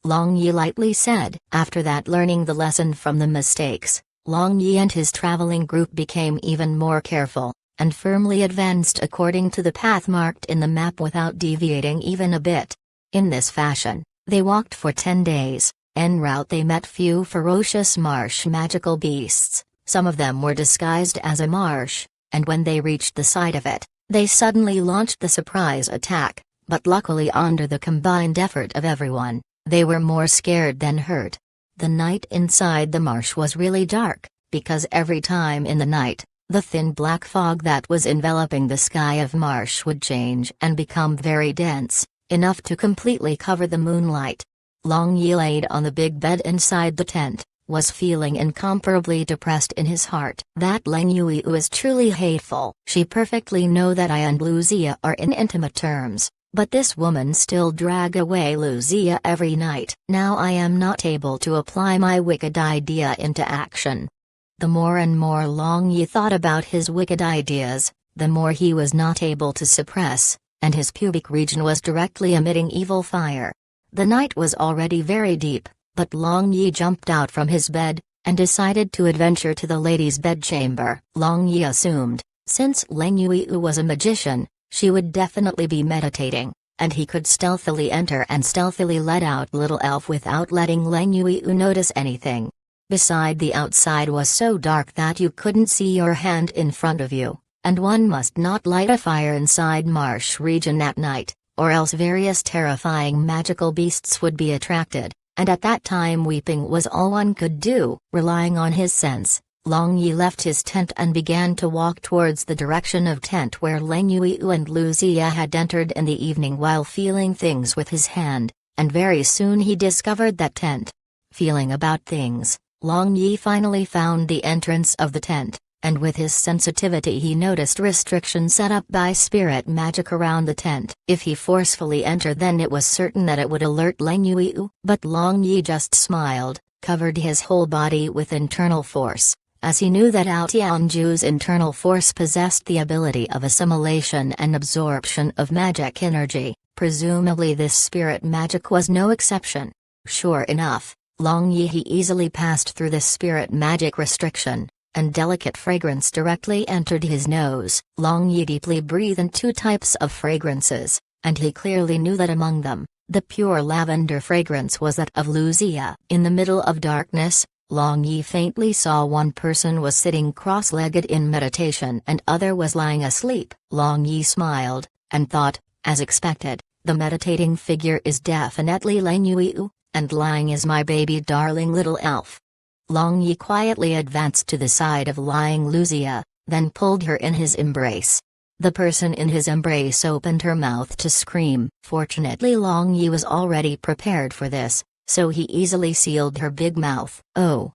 Long Yi lightly said. After that, learning the lesson from the mistakes, Long Yi and his traveling group became even more careful, and firmly advanced according to the path marked in the map without deviating even a bit. In this fashion, they walked for 10 days. En route they met few ferocious marsh magical beasts, some of them were disguised as a marsh, and when they reached the side of it, they suddenly launched the surprise attack, but luckily under the combined effort of everyone, they were more scared than hurt. The night inside the marsh was really dark, because every time in the night, the thin black fog that was enveloping the sky of marsh would change and become very dense, enough to completely cover the moonlight. Long Yi laid on the big bed inside the tent, was feeling incomparably depressed in his heart. That Leng Yui is truly hateful. She perfectly know that I and Lucia are in intimate terms, but this woman still drag away Lucia every night. Now I am not able to apply my wicked idea into action. The more and more Long Yi thought about his wicked ideas, the more he was not able to suppress, and his pubic region was directly emitting evil fire. The night was already very deep, but Long Yi jumped out from his bed, and decided to adventure to the lady's bedchamber. Long Yi assumed, since Leng Yui was a magician, she would definitely be meditating, and he could stealthily enter and stealthily let out little elf without letting Leng Yui notice anything. Beside, the outside was so dark that you couldn't see your hand in front of you, and one must not light a fire inside marsh region at night, or else various terrifying magical beasts would be attracted. And at that time weeping was all one could do. Relying on his sense, Long Yi left his tent and began to walk towards the direction of tent where Leng Yui and Lucia had entered in the evening while feeling things with his hand, and very soon he discovered that tent. Feeling about things, Long Yi finally found the entrance of the tent, and with his sensitivity he noticed restrictions set up by spirit magic around the tent. If he forcefully entered, then it was certain that it would alert Leng Yui, but Long Yi just smiled, covered his whole body with internal force, as he knew that Ao Tianju's internal force possessed the ability of assimilation and absorption of magic energy. Presumably this spirit magic was no exception. Sure enough, Long Yi easily passed through this spirit magic restriction, and delicate fragrance directly entered his nose. Long Yi deeply breathed in 2 types of fragrances, and he clearly knew that among them, the pure lavender fragrance was that of Lucia. In the middle of darkness, Long Yi faintly saw one person was sitting cross-legged in meditation and other was lying asleep. Long Yi smiled, and thought, as expected, the meditating figure is definitely Leng Yui, and lying is my baby darling little elf. Long Yi quietly advanced to the side of lying Lucia, then pulled her in his embrace. The person in his embrace opened her mouth to scream. Fortunately Long Yi was already prepared for this, so he easily sealed her big mouth. Oh!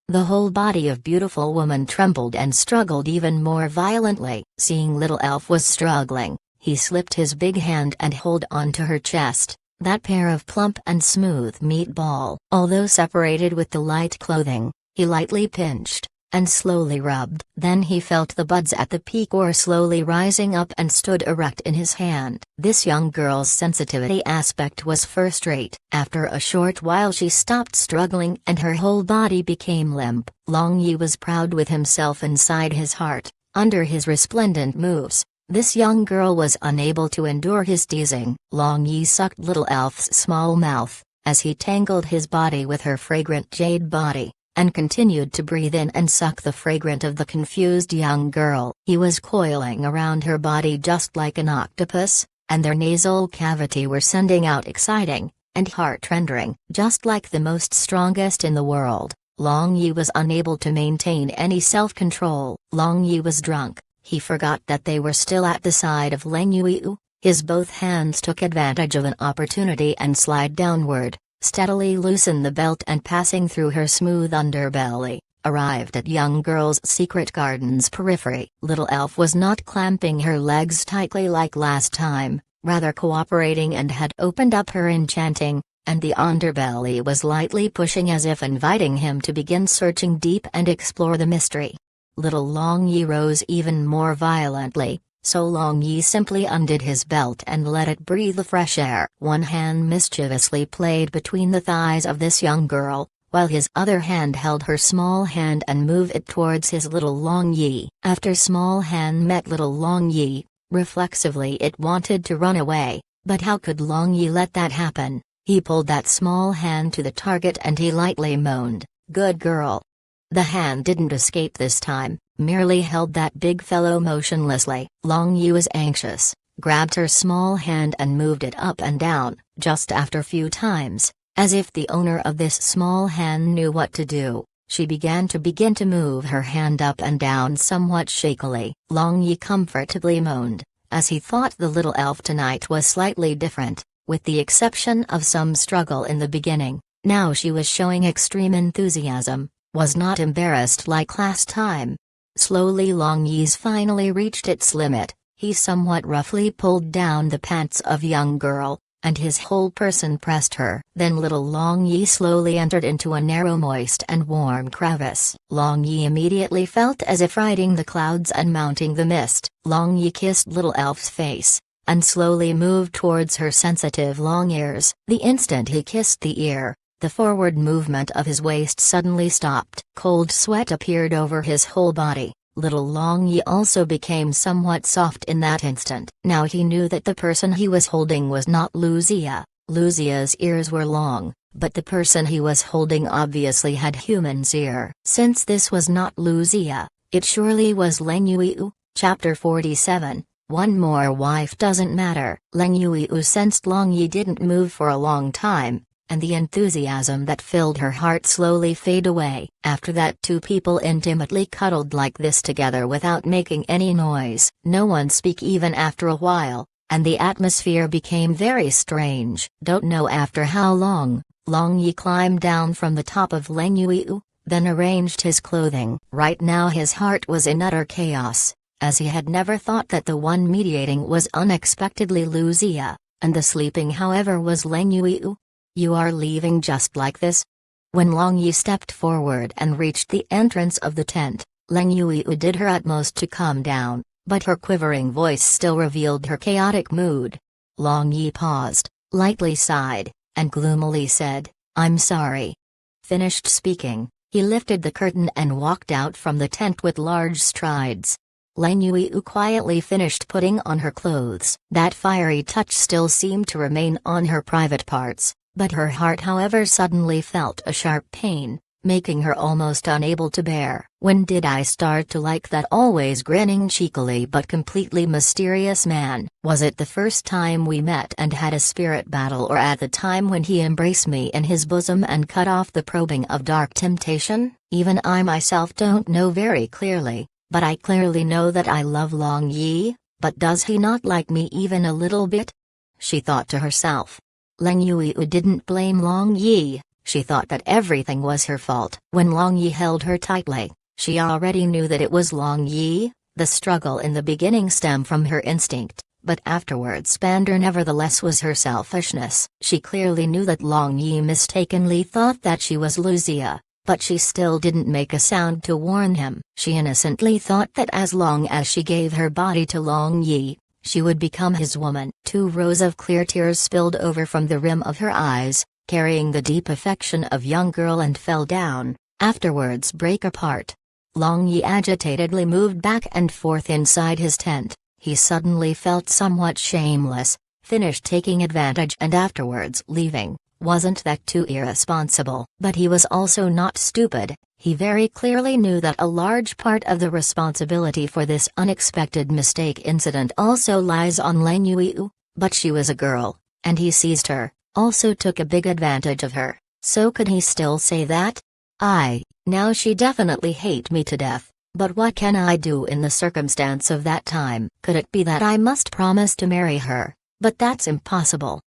The whole body of beautiful woman trembled and struggled even more violently. Seeing little elf was struggling, he slipped his big hand and held on to her chest. That pair of plump and smooth meatball. Although separated with the light clothing, he lightly pinched, and slowly rubbed. Then he felt the buds at the peak or slowly rising up and stood erect in his hand. This young girl's sensitivity aspect was first-rate. After a short while she stopped struggling and her whole body became limp. Long Yi was proud with himself inside his heart. Under his resplendent moves, this young girl was unable to endure his teasing. Long Yi sucked little elf's small mouth, as he tangled his body with her fragrant jade body, and continued to breathe in and suck the fragrance of the confused young girl. He was coiling around her body just like an octopus, and their nasal cavity were sending out exciting, and heart-rending. Just like the most strongest in the world, Long Yi was unable to maintain any self-control. Long Yi was drunk. He forgot that they were still at the side of Leng Yui. His both hands took advantage of an opportunity and slid downward, steadily loosened the belt and passing through her smooth underbelly, arrived at young girl's secret garden's periphery. Little elf was not clamping her legs tightly like last time, rather cooperating and had opened up her enchanting, and the underbelly was lightly pushing as if inviting him to begin searching deep and explore the mystery. Little Long Yi rose even more violently, so Long Yi simply undid his belt and let it breathe the fresh air. One hand mischievously played between the thighs of this young girl, while his other hand held her small hand and moved it towards his Little Long Yi. After small hand met Little Long Yi, reflexively it wanted to run away, but how could Long Yi let that happen? He pulled that small hand to the target and he lightly moaned, "Good girl." The hand didn't escape this time, merely held that big fellow motionlessly. Long Yi was anxious, grabbed her small hand and moved it up and down, just after few times, as if the owner of this small hand knew what to do. She began to move her hand up and down somewhat shakily. Long Yi comfortably moaned, as he thought the little elf tonight was slightly different, with the exception of some struggle in the beginning. Now she was showing extreme enthusiasm, was not embarrassed like last time. Slowly Long Yi's finally reached its limit. He somewhat roughly pulled down the pants of young girl, and his whole person pressed her. Then Little Long Yi slowly entered into a narrow, moist and warm crevice. Long Yi immediately felt as if riding the clouds and mounting the mist. Long Yi kissed Little Elf's face, and slowly moved towards her sensitive long ears. The instant he kissed the ear, the forward movement of his waist suddenly stopped. Cold sweat appeared over his whole body. Little Long Yi also became somewhat soft in that instant. Now he knew that the person he was holding was not Lucia. Lucia's ears were long, but the person he was holding obviously had human's ear. Since this was not Lucia, it surely was Leng Yuiu. Chapter 47. One more wife doesn't matter. Leng Yuiu sensed Long Yi didn't move for a long time, and the enthusiasm that filled her heart slowly fade away. After that, two people intimately cuddled like this together without making any noise. No one speak even after a while, and the atmosphere became very strange. Don't know after how long, Long Yi climbed down from the top of Leng Yuiu, then arranged his clothing. Right now his heart was in utter chaos, as he had never thought that the one mediating was unexpectedly Lucia, and the sleeping however was Leng Yuiu. "You are leaving just like this?" When Long Yi stepped forward and reached the entrance of the tent, Leng Yuiu did her utmost to calm down, but her quivering voice still revealed her chaotic mood. Long Yi paused, lightly sighed, and gloomily said, "I'm sorry." Finished speaking, he lifted the curtain and walked out from the tent with large strides. Leng Yuiu quietly finished putting on her clothes. That fiery touch still seemed to remain on her private parts, but her heart however suddenly felt a sharp pain, making her almost unable to bear. When did I start to like that always grinning cheekily but completely mysterious man? Was it the first time we met and had a spirit battle, or at the time when he embraced me in his bosom and cut off the probing of dark temptation? Even I myself don't know very clearly, but I clearly know that I love Long Yi. But does he not like me even a little bit? She thought to herself. Leng Yuiu didn't blame Long Yi. She thought that everything was her fault. When Long Yi held her tightly, she already knew that it was Long Yi. The struggle in the beginning stemmed from her instinct, but afterwards Spander nevertheless was her selfishness. She clearly knew that Long Yi mistakenly thought that she was Lucia, but she still didn't make a sound to warn him. She innocently thought that as long as she gave her body to Long Yi, she would become his woman. 2 rows of clear tears spilled over from the rim of her eyes, carrying the deep affection of young girl, and fell down, afterwards break apart. Long Yi agitatedly moved back and forth inside his tent. He suddenly felt somewhat shameless, finished taking advantage and afterwards leaving. Wasn't that too irresponsible? But he was also not stupid. He very clearly knew that a large part of the responsibility for this unexpected mistake incident also lies on Leng Yuiu, but she was a girl, and he seized her, also took a big advantage of her. So could he still say that? Now she definitely hate me to death, but what can I do in the circumstance of that time? Could it be that I must promise to marry her? But that's impossible.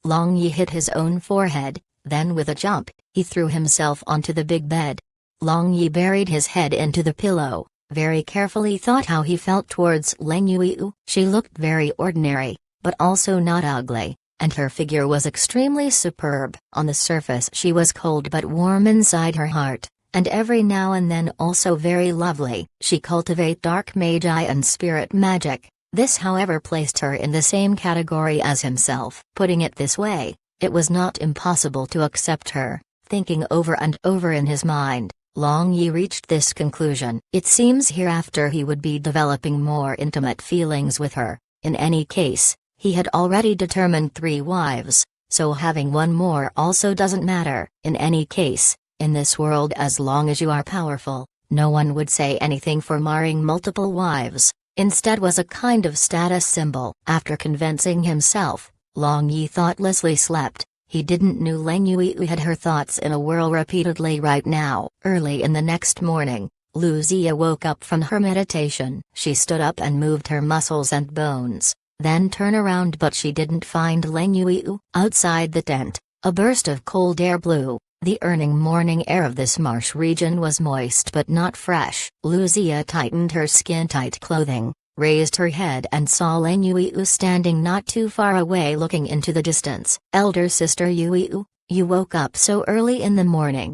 Long Yi hit his own forehead, then with a jump, he threw himself onto the big bed. Long Yi buried his head into the pillow, very carefully thought how he felt towards Leng Yuiu. She looked very ordinary, but also not ugly. and her figure was extremely superb. On the surface she was cold but warm inside her heart, and every now and then also very lovely. She cultivated dark magi and spirit magic. This however placed her in the same category as himself. Putting it this way, it was not impossible to accept her. Thinking over and over in his mind, Long Yi reached this conclusion. It seems hereafter he would be developing more intimate feelings with her. In any case, he had already determined 3 wives, so having one more also doesn't matter. In any case, in this world as long as you are powerful, no one would say anything for marrying multiple wives. Instead was a kind of status symbol. After convincing himself, Long Yi thoughtlessly slept. He didn't know Leng Yue had her thoughts in a whirl repeatedly right now. Early in the next morning, Lu Zia woke up from her meditation. She stood up and moved her muscles and bones, then turned around but she didn't find Leng Yue. Outside the tent, a burst of cold air blew. The earning morning air of this marsh region was moist but not fresh. Lu Zia tightened her skin-tight clothing, raised her head and saw Leng Yue standing not too far away looking into the distance. "Elder sister Yue, you woke up so early in the morning."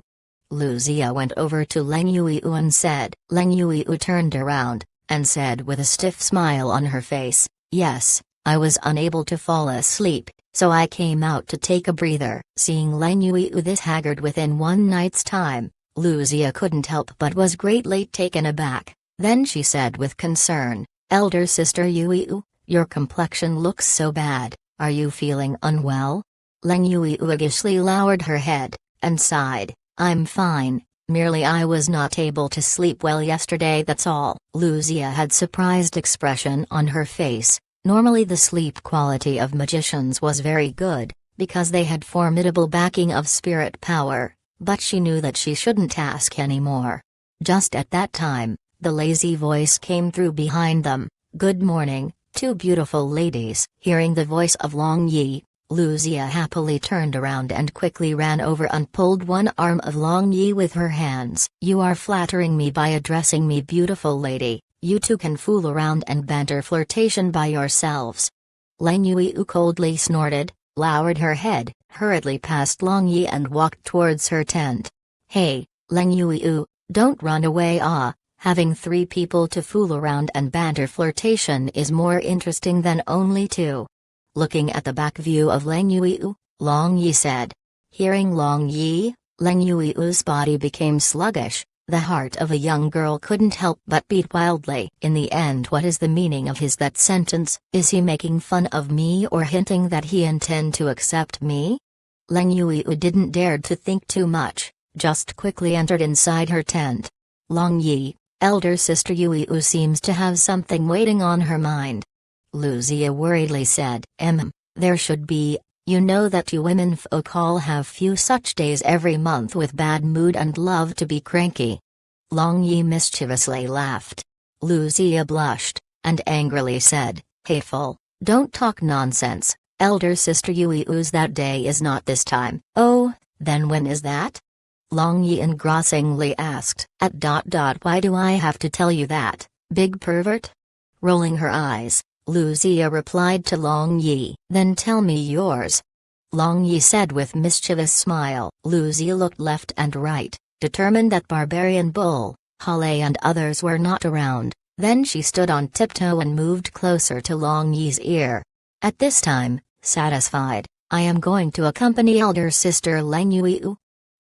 Lu Zia went over to Leng Yue and said. Leng Yue turned around, and said with a stiff smile on her face, "Yes, I was unable to fall asleep, so I came out to take a breather." Seeing Leng Yue this haggard within one night's time, Lu Zia couldn't help but was greatly taken aback. Then she said with concern, "Elder sister Yue, your complexion looks so bad, are you feeling unwell?" Leng Yue uggishly lowered her head, and sighed, "I'm fine, merely I was not able to sleep well yesterday, that's all." Lu Zia had surprised expression on her face. Normally the sleep quality of magicians was very good, because they had formidable backing of spirit power, but she knew that she shouldn't ask any more. Just at that time, the lazy voice came through behind them. "Good morning, 2 beautiful ladies." Hearing the voice of Long Yi, Lu Zia happily turned around and quickly ran over and pulled one arm of Long Yi with her hands. "You are flattering me by addressing me beautiful lady. You two can fool around and banter flirtation by yourselves." Leng Yue coldly snorted, lowered her head, hurriedly past Long Yi and walked towards her tent. "Hey, Leng Yue, don't run away having 3 people to fool around and banter flirtation is more interesting than only 2. Looking at the back view of Leng Yue, Long Yi said. Hearing Long Yi, Leng Yue's body became sluggish. The heart of a young girl couldn't help but beat wildly. In the end, what is the meaning of that sentence? Is he making fun of me or hinting that he intend to accept me? Leng Yue didn't dare to think too much, just quickly entered inside her tent. Long Yi, elder sister Yue seems to have something waiting on her mind. Lu Zia worriedly said. There should be. You know that you women folk all have few such days every month with bad mood and love to be cranky. Long Yi mischievously laughed. Lu Zia blushed, and angrily said, Hey fool, don't talk nonsense, elder sister Yue's that day is not this time. Oh, then when is that? Long Yi engrossingly asked. Why do I have to tell you that, big pervert? Rolling her eyes, Lu Zia replied to Long Yi. Then tell me yours. Long Yi said with mischievous smile. Lu Zia looked left and right, determined that Barbarian Bull, Hale and others were not around. Then she stood on tiptoe and moved closer to Long Yi's ear. At this time, satisfied, I am going to accompany elder sister Leng Yue.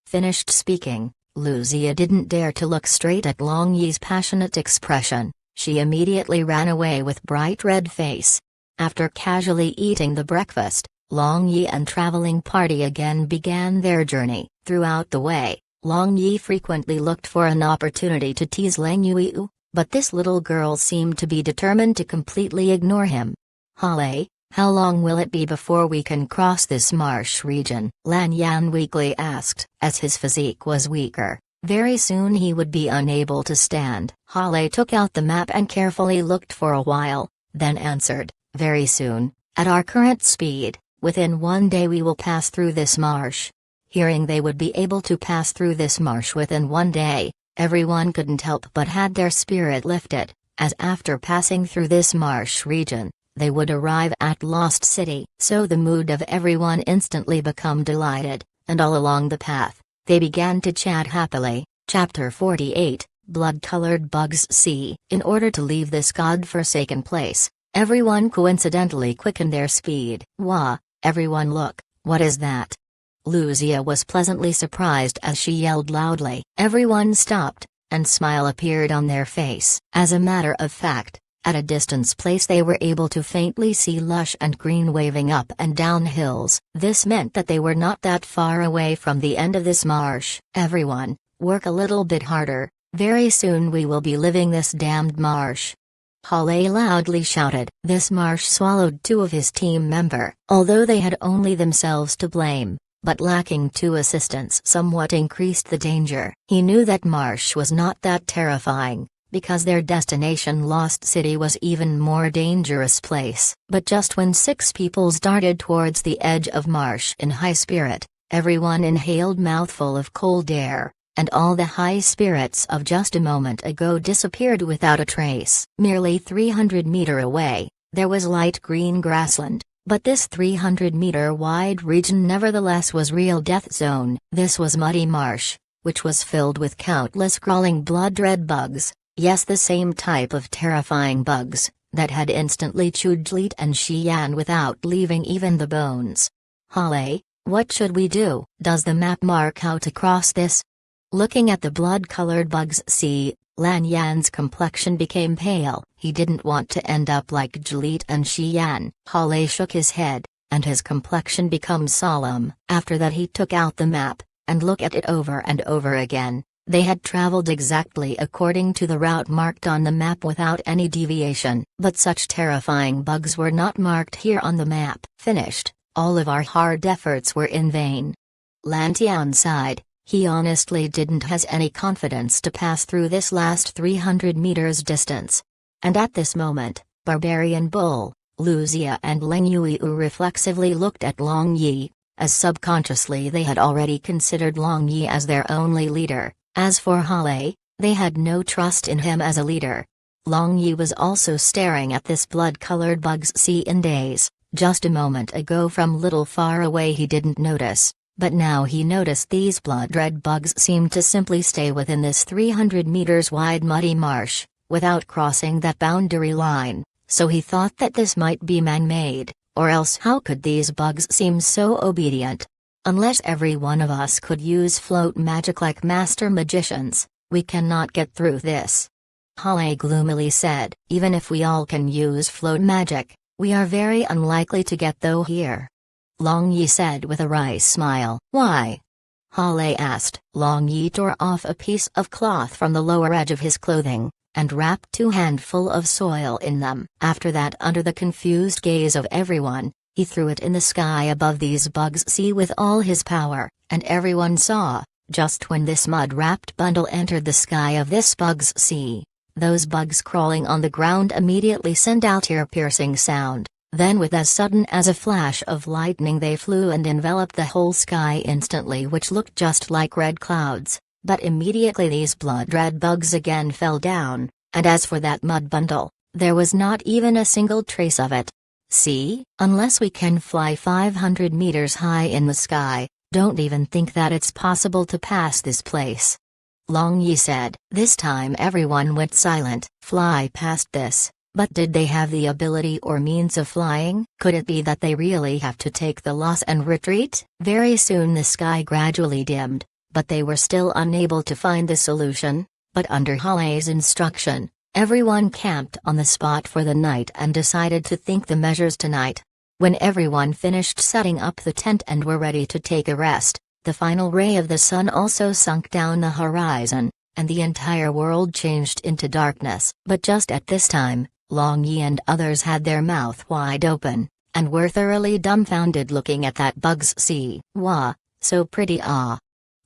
Finished speaking, Lu Zia didn't dare to look straight at Long Yi's passionate expression. She immediately ran away with bright red face. After casually eating the breakfast, Long Yi and traveling party again began their journey. Throughout the way, Long Yi frequently looked for an opportunity to tease Leng Yue, but this little girl seemed to be determined to completely ignore him. Hale, how long will it be before we can cross this marsh region? Lan Yan weakly asked. As his physique was weaker, very soon he would be unable to stand. Hale took out the map and carefully looked for a while, then answered, Very soon, at our current speed, within 1 day we will pass through this marsh. Hearing they would be able to pass through this marsh within 1 day, everyone couldn't help but had their spirit lifted, as after passing through this marsh region, they would arrive at Lost City. So the mood of everyone instantly became delighted, and all along the path, they began to chat happily. Chapter 48, Blood-Colored Bugs C. In order to leave this god-forsaken place, everyone coincidentally quickened their speed. Wah, everyone look, what is that? Luzia was pleasantly surprised as she yelled loudly. Everyone stopped, and smile appeared on their face. As a matter of fact, at a distance place they were able to faintly see lush and green waving up and down hills. This meant that they were not that far away from the end of this marsh. Everyone, work a little bit harder, very soon we will be leaving this damned marsh. Hale loudly shouted. This marsh swallowed two of his team member. Although they had only themselves to blame, but lacking two assistants somewhat increased the danger. He knew that marsh was not that terrifying, because their destination Lost City was even more dangerous place. But just when 6 people darted towards the edge of marsh in high spirit, everyone inhaled mouthful of cold air, and all the high spirits of just a moment ago disappeared without a trace. Merely 300 meter away, there was light green grassland, but this 300-meter wide region nevertheless was real death zone. This was muddy marsh, which was filled with countless crawling blood-red bugs. Yes, the same type of terrifying bugs, that had instantly chewed Jleet and Xian without leaving even the bones. Hale, what should we do? Does the map mark how to cross this? Looking at the blood-colored bugs C, Lan Yan's complexion became pale. He didn't want to end up like Jleet and Xian. Hale shook his head, and his complexion became solemn. After that he took out the map, and looked at it over and over again. They had traveled exactly according to the route marked on the map without any deviation. But such terrifying bugs were not marked here on the map. Finished, all of our hard efforts were in vain. Lan Tian sighed. He honestly didn't has any confidence to pass through this last 300 meters distance. And at this moment, Barbarian Bull, Luzia and Ling Yue reflexively looked at Long Yi, as subconsciously they had already considered Long Yi as their only leader. As for Hale, they had no trust in him as a leader. Long Yi was also staring at this blood-colored bugs C in daze. Just a moment ago from little far away he didn't notice, but now he noticed these blood-red bugs seemed to simply stay within this 300 meters wide muddy marsh, without crossing that boundary line, so he thought that this might be man-made, or else how could these bugs seem so obedient? Unless every one of us could use float magic like master magicians, we cannot get through this. Hale gloomily said. Even if we all can use float magic, we are very unlikely to get through here. Long Yi said with a wry smile. Why? Hale asked. Long Yi tore off a piece of cloth from the lower edge of his clothing, and wrapped 2 handfuls of soil in them. After that, under the confused gaze of everyone, he threw it in the sky above these bugs C with all his power, and everyone saw, just when this mud-wrapped bundle entered the sky of this bugs C, those bugs crawling on the ground immediately sent out ear-piercing sound. Then with as sudden as a flash of lightning they flew and enveloped the whole sky instantly, which looked just like red clouds. But immediately these blood-red bugs again fell down, and as for that mud bundle, there was not even a single trace of it. See, unless we can fly 500 meters high in the sky, don't even think that it's possible to pass this place. Long Yi said. This time everyone went silent. Fly past this, but did they have the ability or means of flying? Could it be that they really have to take the loss and retreat? Very soon the sky gradually dimmed, but they were still unable to find the solution. But under Hale's instruction, everyone camped on the spot for the night and decided to think the measures tonight. When everyone finished setting up the tent and were ready to take a rest, the final ray of the sun also sunk down the horizon, and the entire world changed into darkness. But just at this time, Long Yi and others had their mouth wide open, and were thoroughly dumbfounded looking at that bugs C. Wah, so pretty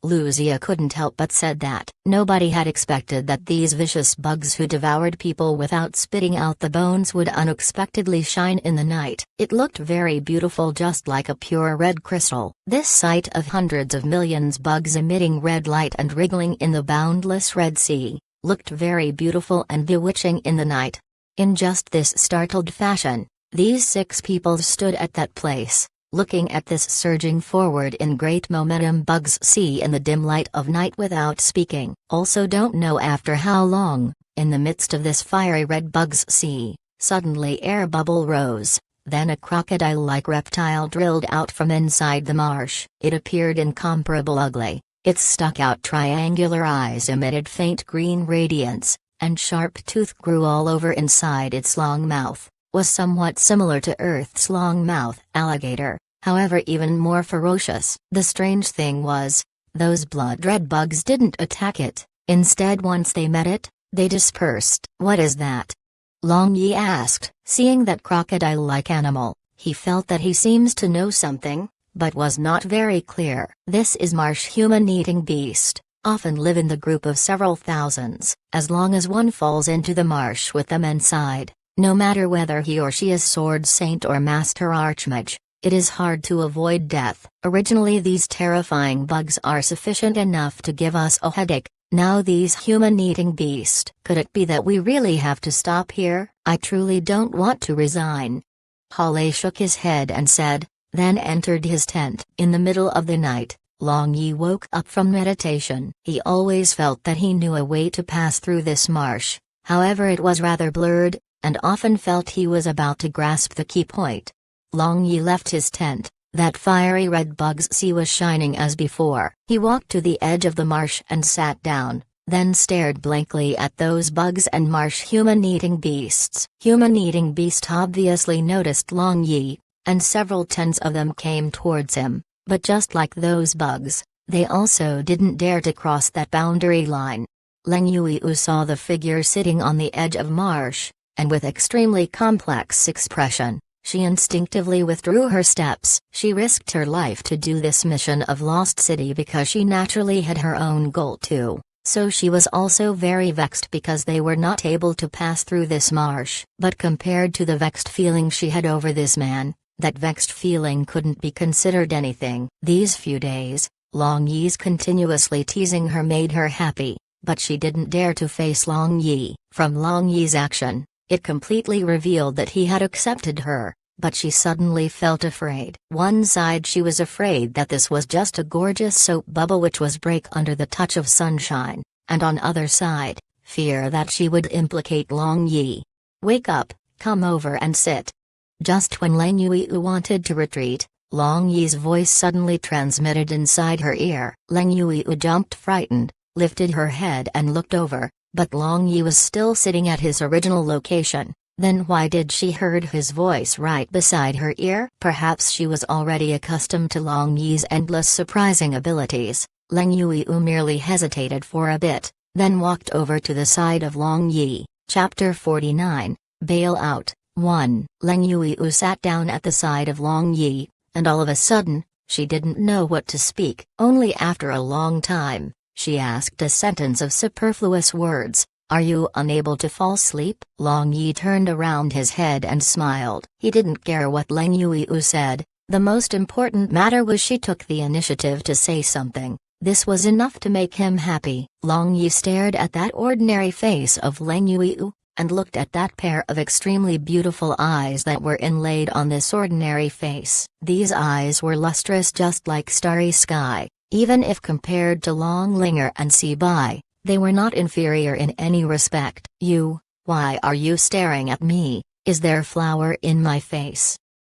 Luzia couldn't help but said that nobody had expected that these vicious bugs who devoured people without spitting out the bones would unexpectedly shine in the night. It looked very beautiful, just like a pure red crystal. This sight of hundreds of millions bugs emitting red light and wriggling in the boundless Red Sea, looked very beautiful and bewitching in the night. In just this startled fashion, These 6 people stood at that place, looking at this surging forward in great momentum Bugs see in the dim light of night without speaking. Also don't know after how long, in the midst of this fiery red Bugs see, suddenly air bubble rose, then a crocodile-like reptile drilled out from inside the marsh. It appeared incomparable ugly, its stuck-out triangular eyes emitted faint green radiance, and sharp tooth grew all over inside its long mouth, was somewhat similar to Earth's long-mouth alligator, however even more ferocious. The strange thing was, those blood-red bugs didn't attack it, instead once they met it, they dispersed. What is that? Long Yi asked. Seeing that crocodile-like animal, he felt that he seems to know something, but was not very clear. This is marsh human-eating beast, often live in the group of several thousands. As long as one falls into the marsh with them inside, no matter whether he or she is sword saint or master archmage, it is hard to avoid death. Originally these terrifying bugs are sufficient enough to give us a headache. Now these human-eating beast. Could it be that we really have to stop here? I truly don't want to resign. Hale shook his head and said, then entered his tent. In the middle of the night, Long Yi woke up from meditation. He always felt that he knew a way to pass through this marsh, however it was rather blurred, and often felt he was about to grasp the key point. Long Yi left his tent. That fiery red Bugs sea was shining as before. He walked to the edge of the marsh and sat down, then stared blankly at those bugs and marsh human-eating beasts. Human-eating beast obviously noticed Long Yi, and several tens of them came towards him, but just like those bugs, they also didn't dare to cross that boundary line. Leng Yuiu saw the figure sitting on the edge of marsh, and with extremely complex expression, she instinctively withdrew her steps. She risked her life to do this mission of Lost City because she naturally had her own goal too, so she was also very vexed because they were not able to pass through this marsh. But compared to the vexed feeling she had over this man, that vexed feeling couldn't be considered anything. These few days, Long Yi's continuously teasing her made her happy, but she didn't dare to face Long Yi. From Long Yi's action, it completely revealed that he had accepted her, but she suddenly felt afraid. One side she was afraid that this was just a gorgeous soap bubble which was break under the touch of sunshine, and on other side, fear that she would implicate Long Yi. Wake up, come over and sit. Just when Leng Yuiu wanted to retreat, Long Yi's voice suddenly transmitted inside her ear. Leng Yuiu jumped frightened, lifted her head and looked over. But Long Yi was still sitting at his original location. Then why did she heard his voice right beside her ear? Perhaps she was already accustomed to Long Yi's endless surprising abilities. Leng Yuiu merely hesitated for a bit, then walked over to the side of Long Yi. Chapter 49, Bail Out. 1. Leng Yuiu sat down at the side of Long Yi, and all of a sudden, she didn't know what to speak. Only after a long time, she asked a sentence of superfluous words. Are you unable to fall asleep? Long Yi turned around his head and smiled. He didn't care what Leng Yuiu said. The most important matter was she took the initiative to say something. This was enough to make him happy. Long Yi stared at that ordinary face of Leng Yuiu, and looked at that pair of extremely beautiful eyes that were inlaid on this ordinary face. These eyes were lustrous just like starry sky. Even if compared to Long Linger and Sibai, they were not inferior in any respect. Why are you staring at me? Is there flour in my face?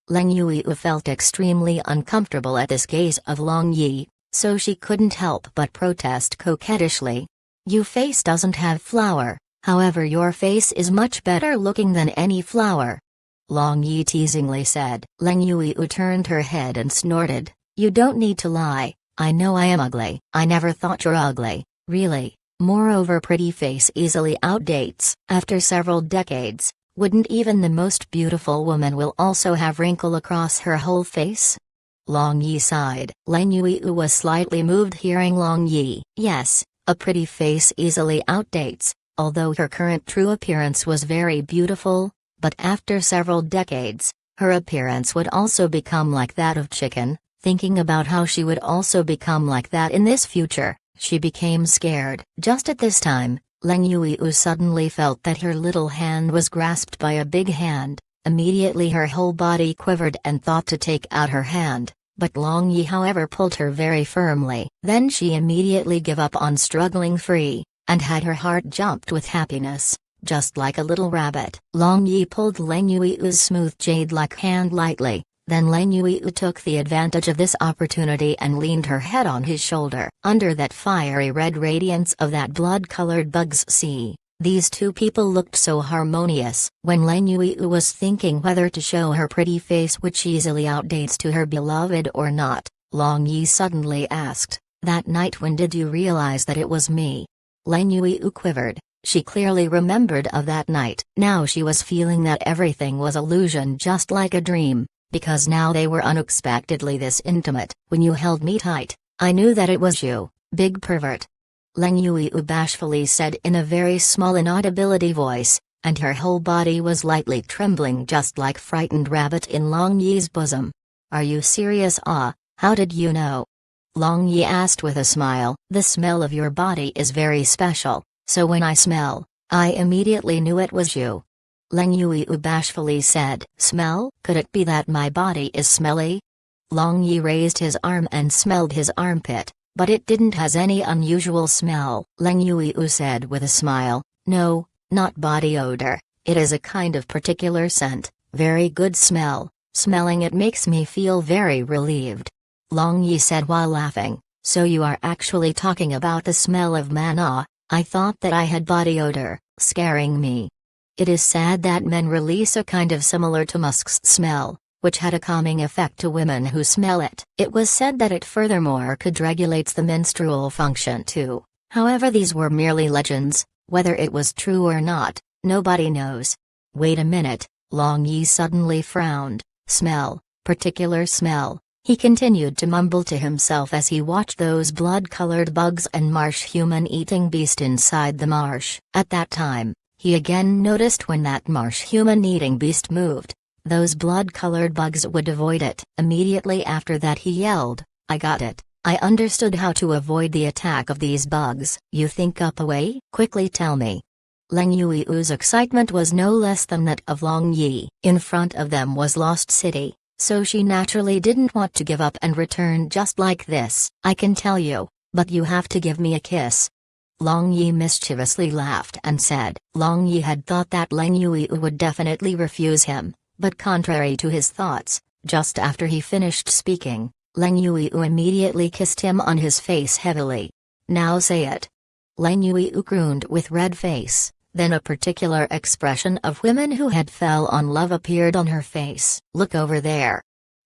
Leng Yuiu felt extremely uncomfortable at this gaze of Long Yi, so she couldn't help but protest coquettishly. Your face doesn't have flour, however your face is much better looking than any flower. Long Yi teasingly said. Leng Yuiu turned her head and snorted. You don't need to lie. I know I am ugly. I never thought you're ugly, really. Moreover, pretty face easily outdates. After several decades, wouldn't even the most beautiful woman will also have wrinkle across her whole face? Long Yi sighed. Leng Yuiu was slightly moved hearing Long Yi. Yes, a pretty face easily outdates, although her current true appearance was very beautiful, but after several decades, her appearance would also become like that of chicken. Thinking about how she would also become like that in this future, she became scared. Just at this time, Leng Yuiu suddenly felt that her little hand was grasped by a big hand, Immediately her whole body quivered and thought to take out her hand, but Long Yi however pulled her very firmly. Then she immediately gave up on struggling free, and had her heart jumped with happiness, just like a little rabbit. Long Yi pulled Leng Yui's smooth jade-like hand lightly, then Leng Yui took the advantage of this opportunity and leaned her head on his shoulder. Under that fiery red radiance of that blood-colored bug's sea, these two people looked so harmonious. When Leng Yui was thinking whether to show her pretty face which easily outdates to her beloved or not, Long Yi suddenly asked, "That night when did you realize that it was me?" Leng Yui quivered. She clearly remembered of that night. Now she was feeling that everything was illusion, just like a dream, because now they were unexpectedly this intimate. "When you held me tight, I knew that it was you, big pervert," Leng Yui bashfully said in a very small inaudibility voice, and her whole body was lightly trembling just like frightened rabbit in Long Yi's bosom. "Are you serious? Ah, how did you know?" Long Yi asked with a smile. "The smell of your body is very special, so when I smell, I immediately knew it was you," Leng Yui bashfully said. "Smell? Could it be that my body is smelly?" Long Yi raised his arm and smelled his armpit, but it didn't has any unusual smell. Leng Yui said with a smile, "No, not body odor, it is a kind of particular scent, very good smell, smelling it makes me feel very relieved." Long Yi said while laughing, "So you are actually talking about the smell of mana? I thought that I had body odor, scaring me." It is said that men release a kind of similar to musk's smell, which had a calming effect to women who smell it. It was said that it furthermore could regulates the menstrual function too. However, these were merely legends. Whether it was true or not, nobody knows. "Wait a minute," Long Yi suddenly frowned. "Smell, particular smell," he continued to mumble to himself as he watched those blood-colored bugs and marsh human-eating beast inside the marsh. At that time, he again noticed when that marsh human-eating beast moved, those blood-colored bugs would avoid it. Immediately after that he yelled, "I got it, I understood how to avoid the attack of these bugs." "You think up a way? Quickly tell me." Leng Yui's excitement was no less than that of Long Yi. In front of them was Lost City, so she naturally didn't want to give up and return just like this. "I can tell you, but you have to give me a kiss." Long Yi mischievously laughed and said. Long Yi had thought that Leng Yui would definitely refuse him, but contrary to his thoughts, just after he finished speaking, Leng Yui immediately kissed him on his face heavily. "Now say it." Leng Yui crooned with red face, then a particular expression of women who had fell on love appeared on her face. "Look over there."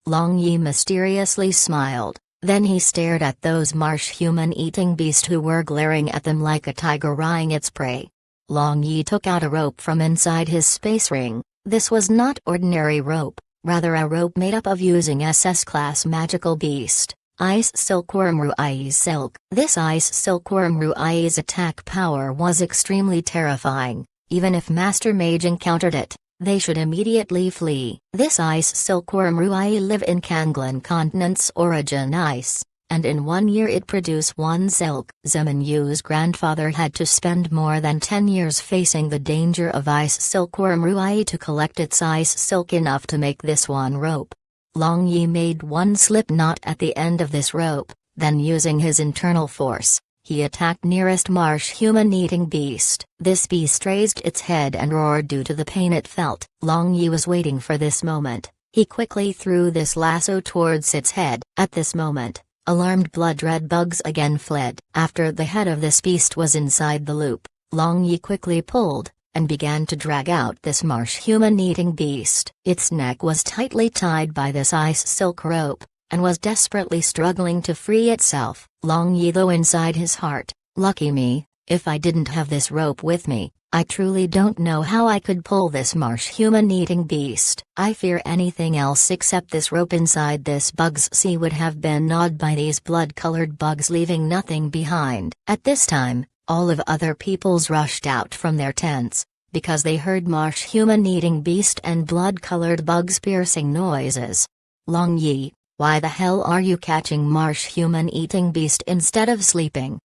Long Yi mysteriously smiled, then he stared at those marsh human-eating beasts who were glaring at them like a tiger eyeing its prey. Long Yi took out a rope from inside his space ring. This was not ordinary rope, rather a rope made up of using SS-class magical beast, Ice Silkworm Ruai's silk. This Ice Silkworm Ruai's attack power was extremely terrifying. Even if Master Mage encountered it, they should immediately flee. This Ice Silkworm Ruai live in Kanglan continent's origin ice, and in 1 year it produce 1 silk. Zemin Yu's grandfather had to spend more than 10 years facing the danger of Ice Silkworm Ruai to collect its ice silk enough to make this one rope. Long Yi made 1 slip knot at the end of this rope, then using his internal force, he attacked nearest marsh human-eating beast. This beast raised its head and roared due to the pain it felt. Long Yi was waiting for this moment. He quickly threw this lasso towards its head. At this moment, alarmed blood-red bugs again fled. After the head of this beast was inside the loop, Long Yi quickly pulled, and began to drag out this marsh human-eating beast. Its neck was tightly tied by this ice silk rope, and was desperately struggling to free itself. Long Yi though inside his heart, "Lucky me, if I didn't have this rope with me, I truly don't know how I could pull this marsh human-eating beast. I fear anything else except this rope inside this bug's sea would have been gnawed by these blood-colored bugs, leaving nothing behind." At this time, all of other peoples rushed out from their tents, because they heard marsh human-eating beast and blood-colored bugs piercing noises. "Long Yi, why the hell are you catching marsh human-eating beast instead of sleeping?"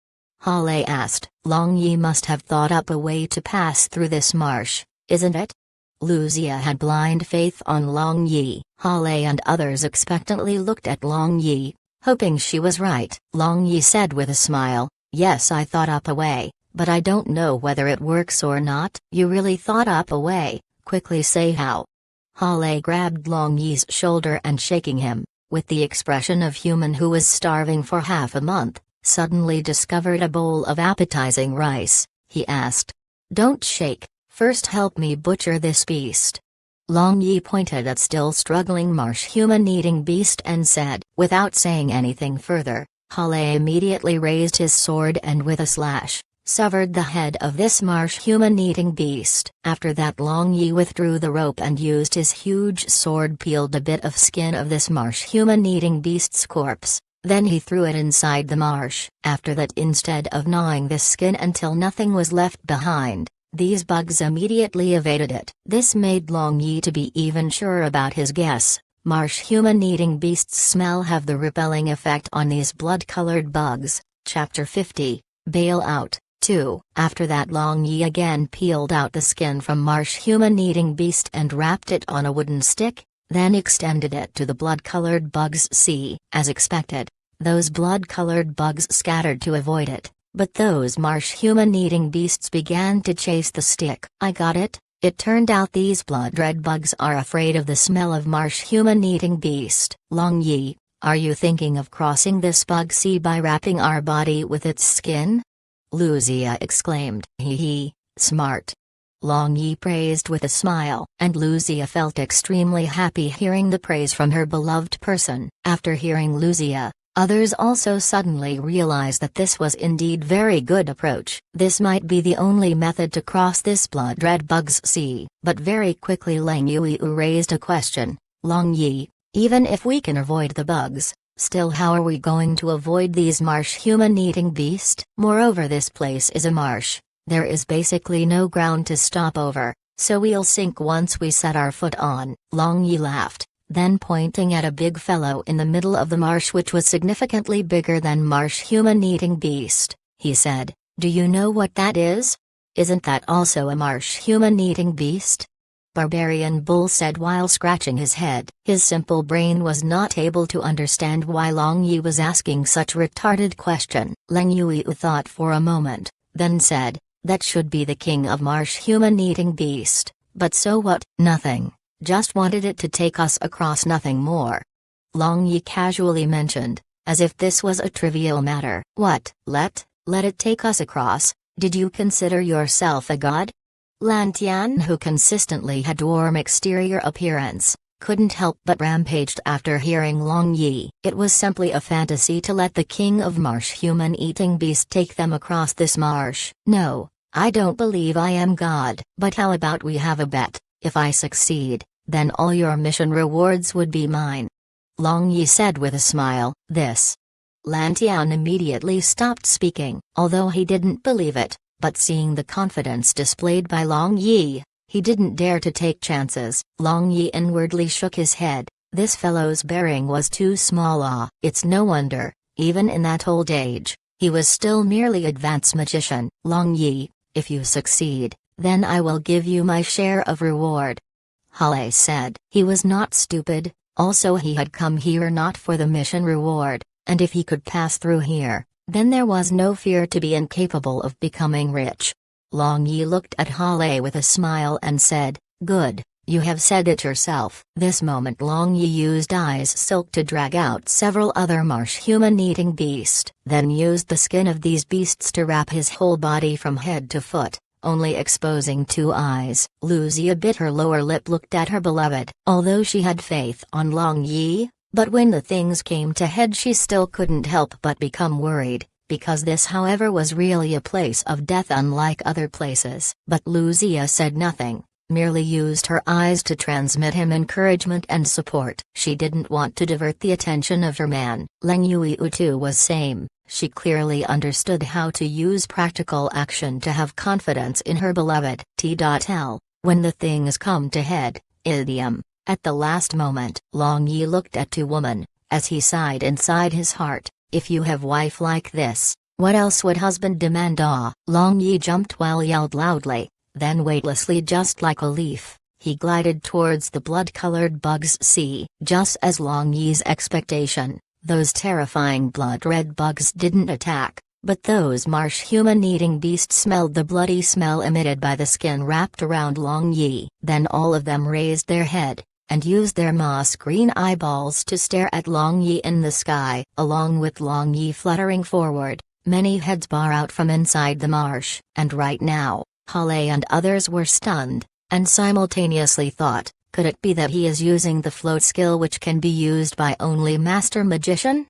Hale asked. "Long Yi must have thought up a way to pass through this marsh, isn't it?" Lucia had blind faith on Long Yi. Hale and others expectantly looked at Long Yi, hoping she was right. Long Yi said with a smile, "Yes, I thought up a way, but I don't know whether it works or not." "You really thought up a way? Quickly say how." Hale grabbed Long Yi's shoulder and shaking him, with the expression of human who was starving for half a month, suddenly discovered a bowl of appetizing rice, he asked. "Don't shake, first help me butcher this beast." Long Yi pointed at still struggling marsh human-eating beast and said. Without saying anything further, Hale immediately raised his sword and with a slash, severed the head of this marsh human-eating beast. After that Long Yi withdrew the rope and used his huge sword peeled a bit of skin of this marsh human-eating beast's corpse, then he threw it inside the marsh. After that, instead of gnawing this skin until nothing was left behind, these bugs immediately evaded it. This made Long Yi to be even sure about his guess. Marsh human-eating beasts' smell have the repelling effect on these blood-colored bugs. Chapter 50, Bail Out. 2. After that Long Yi again peeled out the skin from marsh human-eating beast and wrapped it on a wooden stick, then extended it to the blood-colored bugs. See, as expected, those blood-colored bugs scattered to avoid it, but those marsh human-eating beasts began to chase the stick. I got it. It turned out these blood-red bugs are afraid of the smell of marsh human-eating beast. Long Yi, are you thinking of crossing this bug sea by wrapping our body with its skin? Lucia exclaimed. Hee, smart. Long Yi praised with a smile, and Lucia felt extremely happy hearing the praise from her beloved person. After hearing Lucia, others also suddenly realized that this was indeed very good approach. This might be the only method to cross this blood-red bug's sea. But very quickly Lang Yui raised a question. Long Yi, even if we can avoid the bugs, still how are we going to avoid these marsh human-eating beast? Moreover, this place is a marsh. There is basically no ground to stop over, so we'll sink once we set our foot on. Long Yi laughed, then pointing at a big fellow in the middle of the marsh which was significantly bigger than marsh human-eating beast, he said, "Do you know what that is? Isn't that also a marsh human-eating beast?" Barbarian Bull said while scratching his head. His simple brain was not able to understand why Long Yi was asking such retarded question. Lang Yui thought for a moment, then said, "That should be the king of marsh human-eating beast, but so what? Nothing, just wanted it to take us across, nothing more." Long Yi casually mentioned, as if this was a trivial matter. "What, let it take us across? Did you consider yourself a god?" Lan Tian, who consistently had warm exterior appearance, couldn't help but rampaged after hearing Long Yi. It was simply a fantasy to let the king of marsh human-eating beast take them across this marsh. "No, I don't believe I am God. But how about we have a bet? If I succeed, then all your mission rewards would be mine." Long Yi said with a smile. This. Lan Tian immediately stopped speaking, although he didn't believe it. But seeing the confidence displayed by Long Yi, he didn't dare to take chances. Long Yi inwardly shook his head. This fellow's bearing was too small. It's no wonder, even in that old age, he was still merely advanced magician. "Long Yi, if you succeed, then I will give you my share of reward." Hale said. He was not stupid, also he had come here not for the mission reward, and if he could pass through here, then there was no fear to be incapable of becoming rich. Long Yi looked at Hale with a smile and said, "Good, you have said it yourself." This moment Long Yi used Ice Silk to drag out several other marsh human-eating beasts, then used the skin of these beasts to wrap his whole body from head to foot, only exposing 2 eyes. Lucia bit her lower lip, looked at her beloved. Although she had faith on Long Yi, but when the things came to head she still couldn't help but become worried, because this however was really a place of death unlike other places. But Lucia said nothing, merely used her eyes to transmit him encouragement and support. She didn't want to divert the attention of her man. Lang Yui too was same, she clearly understood how to use practical action to have confidence in her beloved. T.L. When the things come to head, idiom. At the last moment, Long Yi looked at 2 women, as he sighed inside his heart, "If you have wife like this, what else would husband demand?" Long Yi jumped while yelled loudly, then weightlessly just like a leaf, he glided towards the blood-colored bugs. See, just as Long Yi's expectation, those terrifying blood-red bugs didn't attack, but those marsh human-eating beasts smelled the bloody smell emitted by the skin wrapped around Long Yi. Then all of them raised their head, and used their moss-green eyeballs to stare at Long Yi in the sky. Along with Long Yi fluttering forward, many heads bar out from inside the marsh, and right now, Hale and others were stunned, and simultaneously thought, could it be that he is using the float skill which can be used by only Master Magician?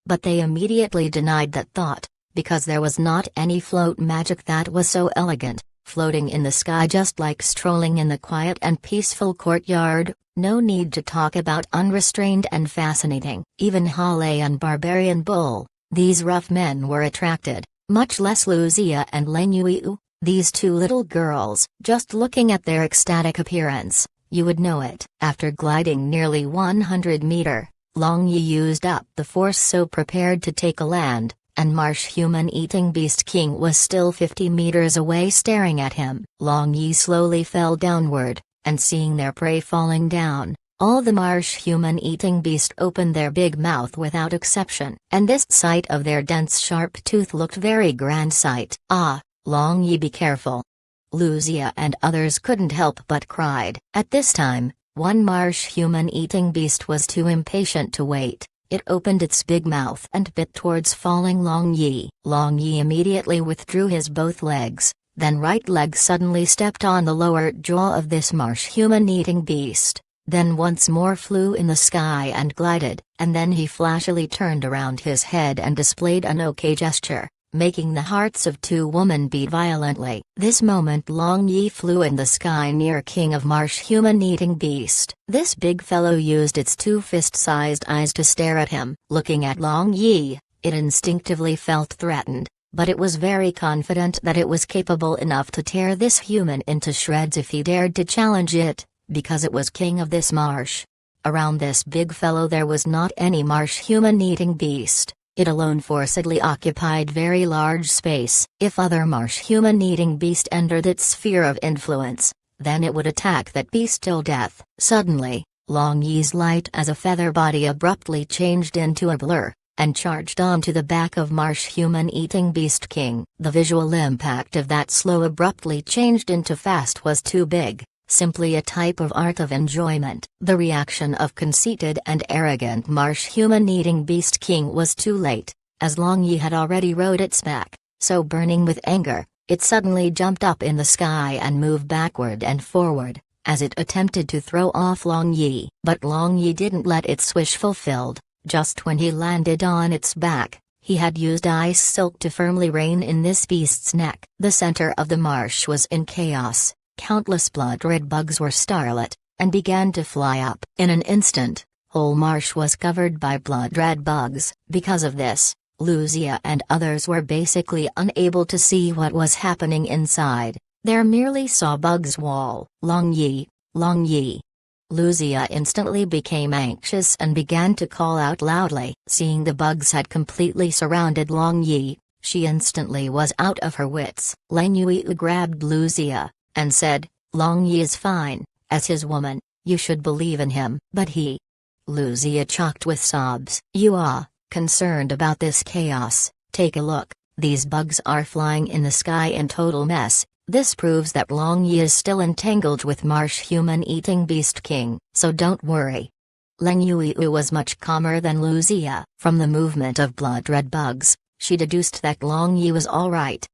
But they immediately denied that thought, because there was not any float magic that was so elegant, floating in the sky just like strolling in the quiet and peaceful courtyard. No need to talk about unrestrained and fascinating. Even Hale and Barbarian Bull, these rough men were attracted, much less Luzia and Lenyu. These two little girls. Just looking at their ecstatic appearance, you would know it. After gliding nearly 100 meter, Long Yi used up the force, so prepared to take a land, and Marsh Human-Eating Beast King was still 50 meters away staring at him. Long Yi slowly fell downward, and seeing their prey falling down, all the Marsh Human-Eating Beast opened their big mouth without exception. And this sight of their dense sharp tooth looked very grand sight. Ah, Long Yi, be careful. Luzia and others couldn't help but cried. At this time, one Marsh Human-Eating Beast was too impatient to wait. It opened its big mouth and bit towards falling Long Yi. Long Yi immediately withdrew his both legs, then right leg suddenly stepped on the lower jaw of this Marsh Human-Eating Beast, then once more flew in the sky and glided, and then he flashily turned around his head and displayed an okay gesture, making the hearts of two women beat violently. This moment Long Yi flew in the sky near King of Marsh Human-Eating Beast. This big fellow used its two fist-sized eyes to stare at him. Looking at Long Yi, it instinctively felt threatened, but it was very confident that it was capable enough to tear this human into shreds if he dared to challenge it, because it was king of this marsh. Around this big fellow there was not any Marsh Human-Eating Beast. It alone forcibly occupied very large space. If other Marsh Human-Eating Beast entered its sphere of influence, then it would attack that beast till death. Suddenly, Long Yi's light as a feather body abruptly changed into a blur, and charged onto the back of Marsh Human-Eating Beast King. The visual impact of that slow abruptly changed into fast was too big. Simply a type of art of enjoyment. The reaction of conceited and arrogant Marsh Human-Eating Beast King was too late, as Long Yi had already rode its back, so burning with anger, it suddenly jumped up in the sky and moved backward and forward, as it attempted to throw off Long Yi. But Long Yi didn't let its wish fulfilled. Just when he landed on its back, he had used ice silk to firmly rein in this beast's neck. The center of the marsh was in chaos. Countless blood-red bugs were starlit, and began to fly up. In an instant, whole marsh was covered by blood-red bugs. Because of this, Luzia and others were basically unable to see what was happening inside. They merely saw bugs wall. Long Yi, Long Yi. Luzia instantly became anxious and began to call out loudly. Seeing the bugs had completely surrounded Long Yi, she instantly was out of her wits. Lenyu grabbed Luzia, and said, Long Yi is fine, as his woman, you should believe in him. But he. Luzia choked with sobs. You are concerned about this chaos. Take a look, these bugs are flying in the sky in total mess. This proves that Long Yi is still entangled with Marsh Human-Eating Beast King, so don't worry. Lenyu was much calmer than Luzia. From the movement of blood-red bugs, she deduced that Long Yi was alright.